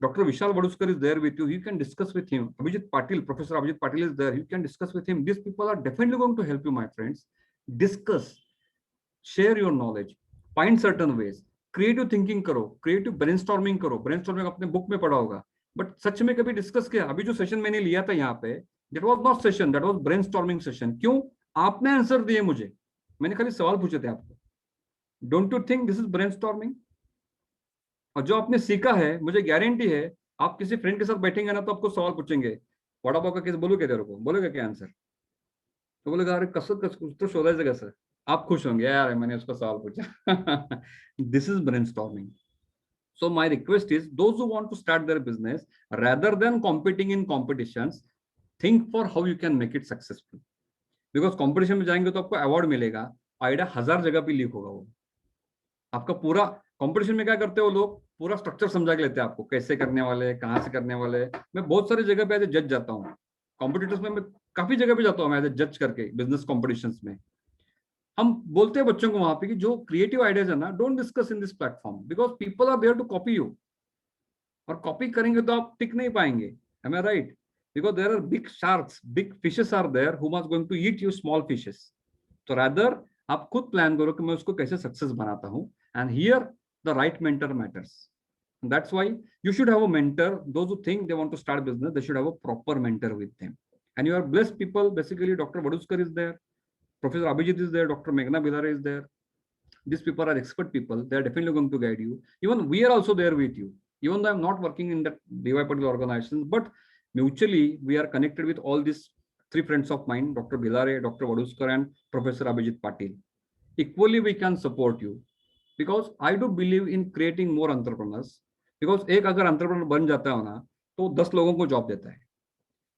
Dr. Vishal Vaduskar is there with you. You can discuss with him. Abhijit Patil, Professor Abhijit Patil is there. You can discuss with him. These people are definitely going to help you, my friends. Discuss, share your knowledge, find certain ways. Creative thinking करो, creative brainstorming करो. Brainstorming अपने book में पढ़ा होगा, but सच में कभी discuss किया? अभी जो सेशन मैंने लिया था यहाँ पे, that was not session, that was brainstorming session. क्यों? आपने आंसर दिए मुझे, मैंने खाली सवाल पूछे थे आपको। Don't you think this is brainstorming? और जो आपने सीखा है, मुझे गारंटी है आप किसी फ्रेंड के साथ बैठेंगे ना, तो आपको सवाल पूछेंगे, वड़ा पाव का केस बोलो क्या तेरे को, बोलेगा क्या आंसर? तो बोलेगा अरे कसं तो शोधायचं कसं? आप खुश होंगे, यार मैंने उसका सवाल पूछा। This is brainstorming. So my request is those who want to start their business, rather than competing in competitions, think for how you can make it successful. Because competition में जाएंगे तो आपको अवार्ड मिलेगा, आइडिया 1000 जगह पे leak होगा। वो आपका पूरा कंपटीशन में क्या करते हो लोग, पूरा स्ट्रक्चर समझा के लेते हैं आपको, कैसे करने वाले, कहाँ से करने वाले। मैं बहुत सारी जगह पे एज ए जज जाता हूँ, कॉम्पिटिटर्स में मैं काफी जगह पे जाता हूँ एज ए जज करके बिजनेस कॉम्पिटिशन्स में। हम बोलते हैं बच्चों को वहां पे कि जो क्रिएटिव आइडियाज है ना, don't discuss in this platform, because people are there to copy you, और कॉपी करेंगे तो आप टिक नहीं पाएंगे। Am I right? Because there are big sharks, big fishes are there who are going to eat you small fishes. So rather आप खुद plan करो कि मैं उसको कैसे सक्सेस बनाता हूँ, and here the right mentor matters. And that's why you should have a mentor. Those who think they want to start business, they should have a proper mentor with them. And you are blessed people. Basically, Dr. Vaduskar is there, Professor Abhijit is there, Dr. Meghna Bidare is there. These people are expert people. They are definitely going to guide you. Even we are also there with you. Even though I'm not working in that DY Patil organization, but mutually, we are connected with all these 3 friends of mine, Dr. Bidare, Dr. Vaduskar, and Professor Abhijit Patil. Equally, we can support you, because I do believe in creating more entrepreneurs. Because एक अगर entrepreneur बन जाता है ना, तो 10 लोगों को job देता है,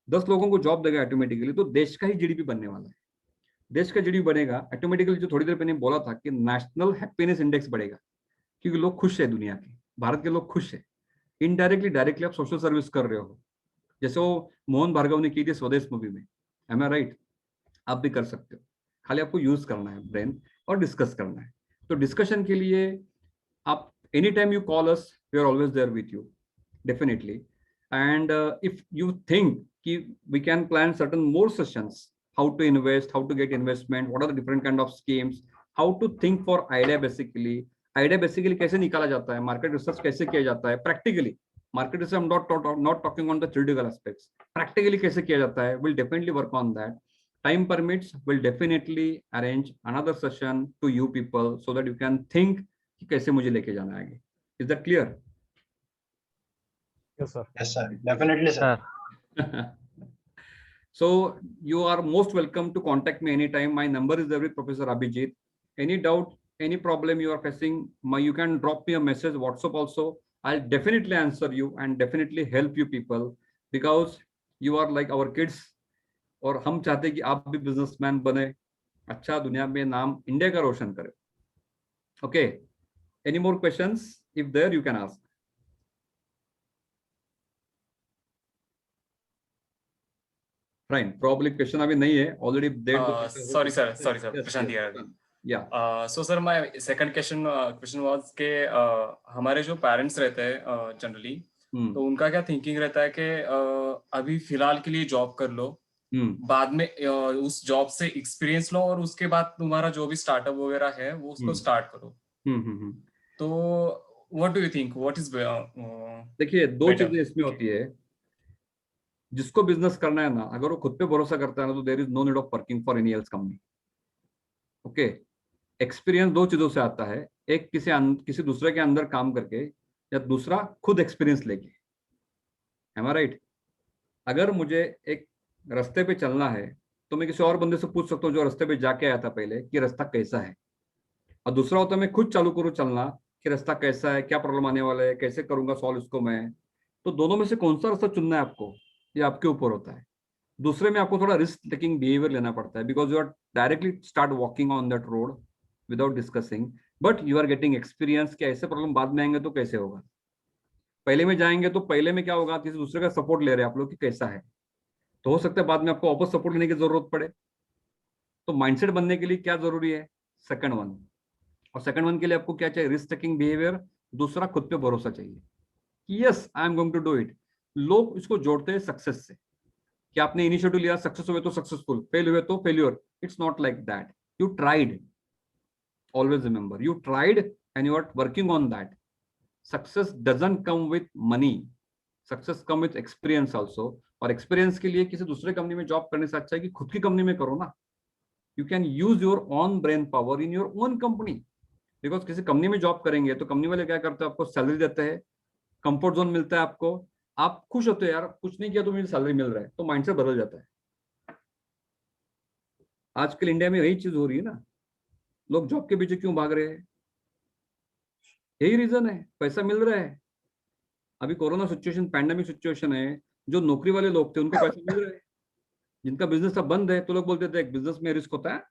10 लोगों को जॉब देगा ऑटोमेटिकली, तो देश का ही जीडीपी बनने वाला है। देश का जीडीपी बनेगा ऑटोमेटिकली, जो थोड़ी देर पहले बोला था कि नेशनल हैप्पीनेस इंडेक्स बढ़ेगा, क्योंकि लोग खुश है, दुनिया के, भारत के लोग खुश है। इनडायरेक्टली डायरेक्टली आप सोशल सर्विस कर रहे हो, जैसे वो मोहन भार्गव ने की थी स्वदेश मूवी में। M I right? आप भी कर सकते हो, खाली आपको यूज करना है ब्रेन और डिस्कस करना है। तो डिस्कशन के लिए आप any time you call us, we are always there with you definitely. And if you think कि we can plan certain more sessions, how to invest, how to get investment, what are the different kind of schemes, how to think for idea basically कैसे निकाला जाता है, market research कैसे किया जाता है practically. Market research, I'm not talking on the theoretical aspects. Practically कैसे किया जाता है, we'll definitely work on that. Time permits, we'll definitely arrange another session to you people so that you can think कि कैसे मुझे लेके जाना है आगे. Is that clear? Yes, sir. Yes, sir. Definitely, sir. So you are most welcome to contact me anytime. My number is there with Professor Abhijit. Any doubt, any problem you are facing, you can drop me a message, WhatsApp also. I'll definitely answer you and definitely help you people, because you are like our kids. और हम चाहते हैं कि आप भी businessman बने, अच्छा दुनिया में नाम इंडिया का रोशन करे। Okay, any more questions? If there you can ask. Fine, probably question अभी नहीं है, ऑलरेडी सॉरी सर प्रशांत यार। So sir my second question was के हमारे जो पेरेंट्स रहते हैं जनरली, तो उनका क्या थिंकिंग रहता है कि अभी फिलहाल के लिए जॉब कर लो, बाद में उस जॉब से एक्सपीरियंस लो और उसके बाद तुम्हारा जो भी स्टार्टअप वगैरह है वो उसको स्टार्ट करो। तो what do you think, what is? देखिए, 2 चीजें इसमें होती है। जिसको बिजनेस करना है ना, अगर वो खुद पे भरोसा करता है ना, तो there is no need of working for any else company. Okay, experience 2 चीजों से आता है, एक किसी दूसरे के अंदर काम करके, या दूसरा खुद एक्सपीरियंस लेके। M I right? अगर मुझे एक रास्ते पे चलना है तो मैं किसी और बंदे से पूछ सकता हूँ जो रास्ते पे जाके आया था पहले, कि रास्ता कैसा है। और दूसरा होता है मैं खुद चालू करूँ चलना, कि रास्ता कैसा है, क्या प्रॉब्लम आने वाला है, कैसे करूंगा सॉल्व इसको मैं। तो दोनों में से कौन सा रास्ता चुनना है आपको, ये आपके ऊपर होता है। दूसरे में आपको थोड़ा रिस्क टेकिंग बिहेवियर लेना पड़ता है, because you are directly start walking on that road without discussing, but you are getting experience कि ऐसे प्रॉब्लम बाद में आएंगे तो कैसे होगा। पहले में जाएंगे तो पहले में क्या होगा, किसी दूसरे का सपोर्ट ले रहे हैं आप लोग कि कैसा है, तो हो सकता है बाद में आपको वापस सपोर्ट लेने की जरूरत पड़े। तो माइंडसेट बनने के लिए क्या जरूरी है? Second one. और सेकंड वन के लिए आपको क्या चाहिए? रिस्क टेकिंग बिहेवियर, दूसरा खुद पे भरोसा चाहिए कि yes I am going to do it. लोग इसको जोड़ते हैं सक्सेस से, कि आपने इनिशिएटिव लिया, सक्सेस हुए तो सक्सेसफुल, फेल हुए तो failure. It's not like that. You tried, always remember you tried and you are working on that. Success doesn't come with money, success come with experience also. और experience के लिए किसी दूसरे company में job करने से अच्छा है कि खुद की कंपनी में करो ना। You can use your own brain power in your own company, because किसी कंपनी में जॉब करेंगे तो कंपनी वाले क्या करते हैं, आपको सैलरी देते हैं, कंफर्ट जोन मिलता है आपको, आप खुश होते हैं, यार कुछ नहीं किया तो मुझे सैलरी मिल रहा है, तो माइंडसेट बदल जाता है। आजकल इंडिया में यही चीज हो रही है ना, लोग जॉब के पीछे क्यों भाग रहे हैं? यही रीजन है, पैसा मिल रहा है। अभी कोरोना सिचुएशन, पैंडेमिक सिचुएशन है, जो नौकरी वाले लोग थे उनको पैसा मिल रहा है, जिनका बिजनेस अब बंद है तो लोग बोलते थे बिजनेस में रिस्क होता है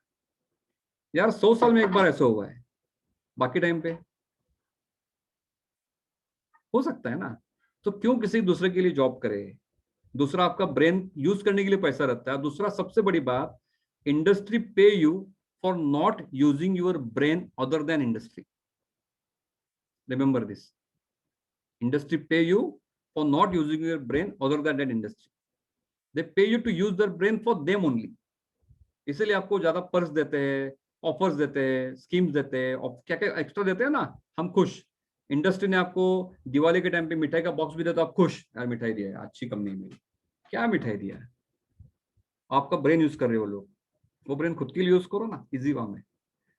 यार, 100 साल में एक बार ऐसा हुआ है, बाकी टाइम पे हो सकता है ना। तो क्यों किसी दूसरे के लिए जॉब करे? दूसरा आपका ब्रेन यूज करने के लिए पैसा रहता है। दूसरा सबसे बड़ी बात, industry pay you for not using your brain other than industry. Remember this, industry pay you for not using your brain other than industry. They pay you to use their brain for them only. इसीलिए आपको ज्यादा purse देते हैं, offers देते हैं, schemes देते हैं, और क्या क्या एक्स्ट्रा देते हैं ना, हम खुश। इंडस्ट्री ने आपको दिवाली के टाइम पे मिठाई का बॉक्स भी दिया तो आप खुश, यार मिठाई दिया है, अच्छी कंपनी मिली। क्या मिठाई दिया है? आपका ब्रेन यूज कर रहे हो लोग, वो ब्रेन खुद के लिए यूज करो ना, इजी वे में।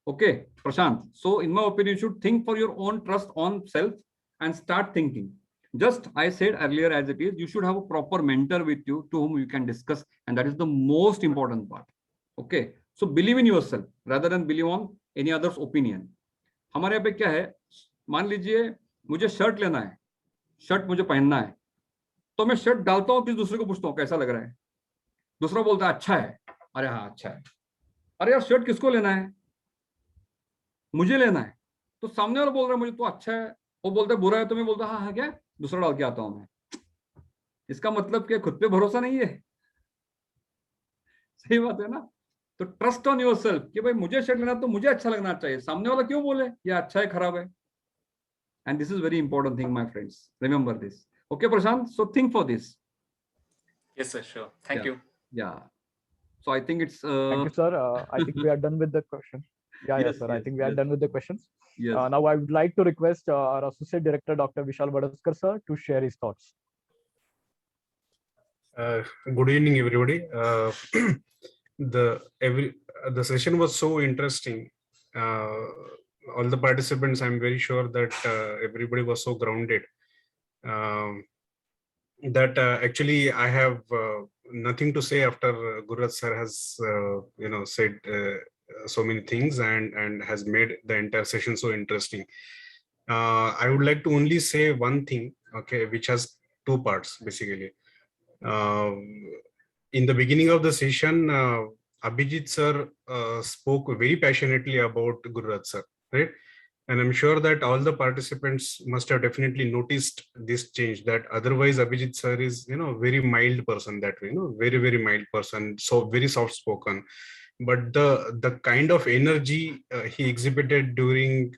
Okay Prashant, so in my opinion you should think for your own trust on self and start thinking. Just I said earlier as it is, you should have a proper mentor with you to whom you can discuss, and that is the most important part. Okay, so believe in yourself rather than believe on any other's opinion. हमारे यहाँ पे क्या है, मान लीजिए मुझे shirt लेना है, शर्ट मुझे पहनना है, तो मैं शर्ट डालता हूँ, किसी दूसरे को पूछता हूँ कैसा लग रहा है, दूसरा बोलता है अच्छा है, अरे हाँ अच्छा है। अरे यार शर्ट किसको लेना है? मुझे लेना है। तो सामने वाला बोल रहा है मुझे तो अच्छा है, वो बोलता है बुरा है, तो मैं बोलता हाँ हाँ क्या, दूसरा डाल के आता हूं मैं। इसका मतलब क्या, खुद पे भरोसा नहीं है। सही बात है ना। तो ट्रस्ट ऑन योरसेल्फ कि भाई मुझे शर्ट लेना तो मुझे अच्छा लगना चाहिए, सामने वाला क्यों बोले ये अच्छा है खराब है। And this is very important thing my friends, remember this. Okay Prashant, so think for this. Yes sir, sure. Thank you. Yeah. So I think it's Thank you sir. I think we are done with the question. Yeah, yes, sir. I think we are done with the questions. Yes. Now I would like to request our Associate Director, Dr. Vishal Badaskar, sir, to share his thoughts. Good evening, everybody. The session was so interesting. All the participants, I'm very sure that everybody was so grounded. That actually I have nothing to say after Gururaj sir has said so many things and has made the entire session so interesting. I would like to only say one thing, okay, which has two parts basically. In the beginning of the session, Abhijit sir spoke very passionately about Gururaj sir, right? And I'm sure that all the participants must have definitely noticed this change, that otherwise Abhijit sir is, very mild person that way, very, very mild person, so very soft spoken. But the kind of energy he exhibited during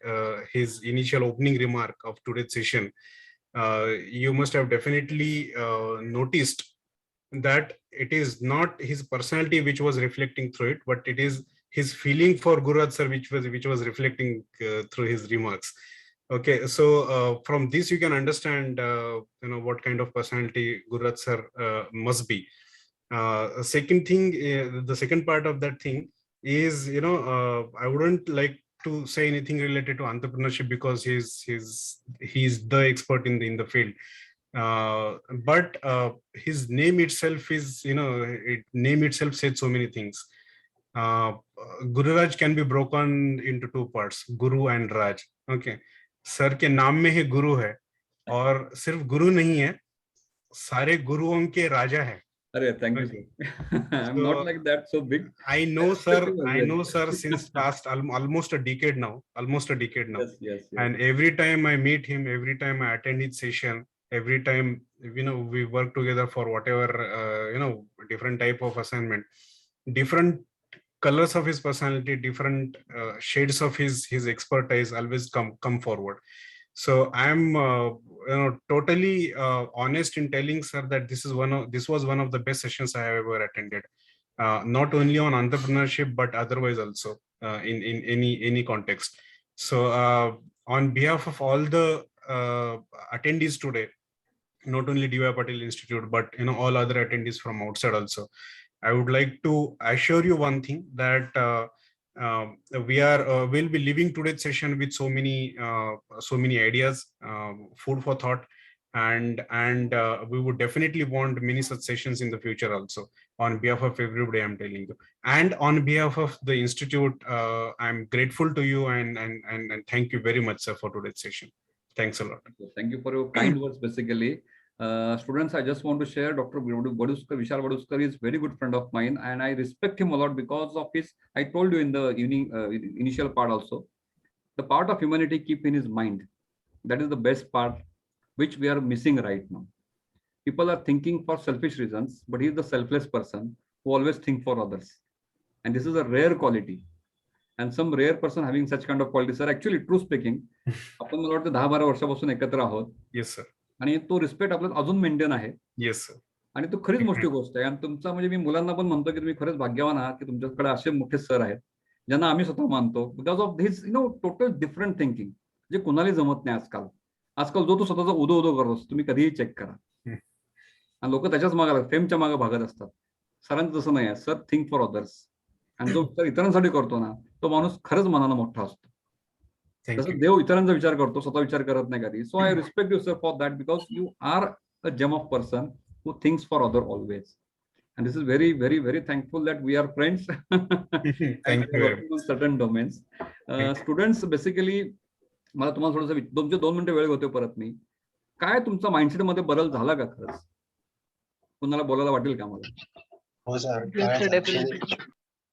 his initial opening remark of today's session, you must have definitely noticed that it is not his personality which was reflecting through it, but it is his feeling for Gururaj sir which was reflecting through his remarks. Okay, so from this you can understand what kind of personality Gururaj sir must be. Second thing, the second part of that thing is, I wouldn't like to say anything related to entrepreneurship because he's the expert in the field. But his name itself is, name itself said so many things. Gururaj can be broken into two parts, Guru and Raj. Okay, sir के नाम में ही गुरु है, और सिर्फ गुरु नहीं है, सारे गुरुओं के राजा है. अरे thank you sir. I'm not like that so big. I know sir since past almost a decade now. Yes. And every time I meet him, every time I attend his session, every time we work together for whatever different type of assignment, different colors of his personality, different shades of his expertise always come forward. So I'm totally honest in telling sir that this was one of the best sessions I have ever attended, not only on entrepreneurship but otherwise also in any context. So on behalf of all the attendees today, not only D.Y. Patil Institute but all other attendees from outside also, I would like to assure you one thing, that we'll be leaving today's session with so many ideas, food for thought, and we would definitely want many such sessions in the future also. On behalf of everybody, I'm telling you, and on behalf of the institute, I'm grateful to you and thank you very much, sir, for today's session. Thanks a lot. Thank you for your kind words. Basically, students, I just want to share Dr. Vishal Vaduskar is very good friend of mine, and I respect him a lot because of his. I told you in the initial part also, the part of humanity keep in his mind. That is the best part, which we are missing right now. People are thinking for selfish reasons, but he is the selfless person who always think for others. And this is a rare quality. And some rare person having such kind of qualities. Sir, actually, true speaking, आपण मला वाटतं 10-12 वर्षापासून एकत्र आहोत. Yes, sir. आणि तो respect आपल्याला अजून मेंटेन आहे. Yes, sir. आणि तो खरीच मोठी गोष्ट आहे. आणि तुमचा म्हणजे मी मुलांना पण म्हणतो की तुम्ही खरंच भाग्यवान आहात की तुमच्याकडे असे मोठे सर आहेत ज्यांना आम्ही स्वतः मानतो, because of this total different thinking, जे कुणालाही जमत नाही आजकाल जो तो स्वतःचा उदो उदो करतो, तुम्ही कधीही चेक करा. आणि लोक त्याच्याच मागे फेमच्या मागे भागत असतात. सरांचं तसं नाही आहे. सर थिंक फॉर अदर्स, आणि जो इतरांसाठी करतो ना, तो माणूस खरंच मनानं मोठा असतो. तसं देव इतरांचा विचार करतो, स्वतः विचार करत नाही कधी. So I respect you sir for that, because you are a gem of person who thinks for other always. And this is very, very, very thankful that we are friends. Thank you. On certain domains. Students, basically, मला तुम्हाला थोडंसं तुमचे 2 मिनिटं वेळ होते परत मी. काय तुमचा माइंडसेट मध्ये बदल झाला का खरंच? कुणाला बोलायला वाटेल का मला? हो सर,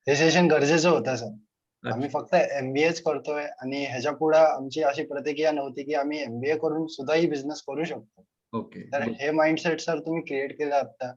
हे सेशन गरजेचं होतं सर. आम्ही फक्त MBA करतोय आणि ह्याच्या पुढे आमची अशी प्रतिक्रिया नव्हती की आम्ही MBA करून सुद्धा ही बिझनेस करू शकतो. ओके. तर हे माइंडसेट सर तुम्ही क्रिएट केलं आता.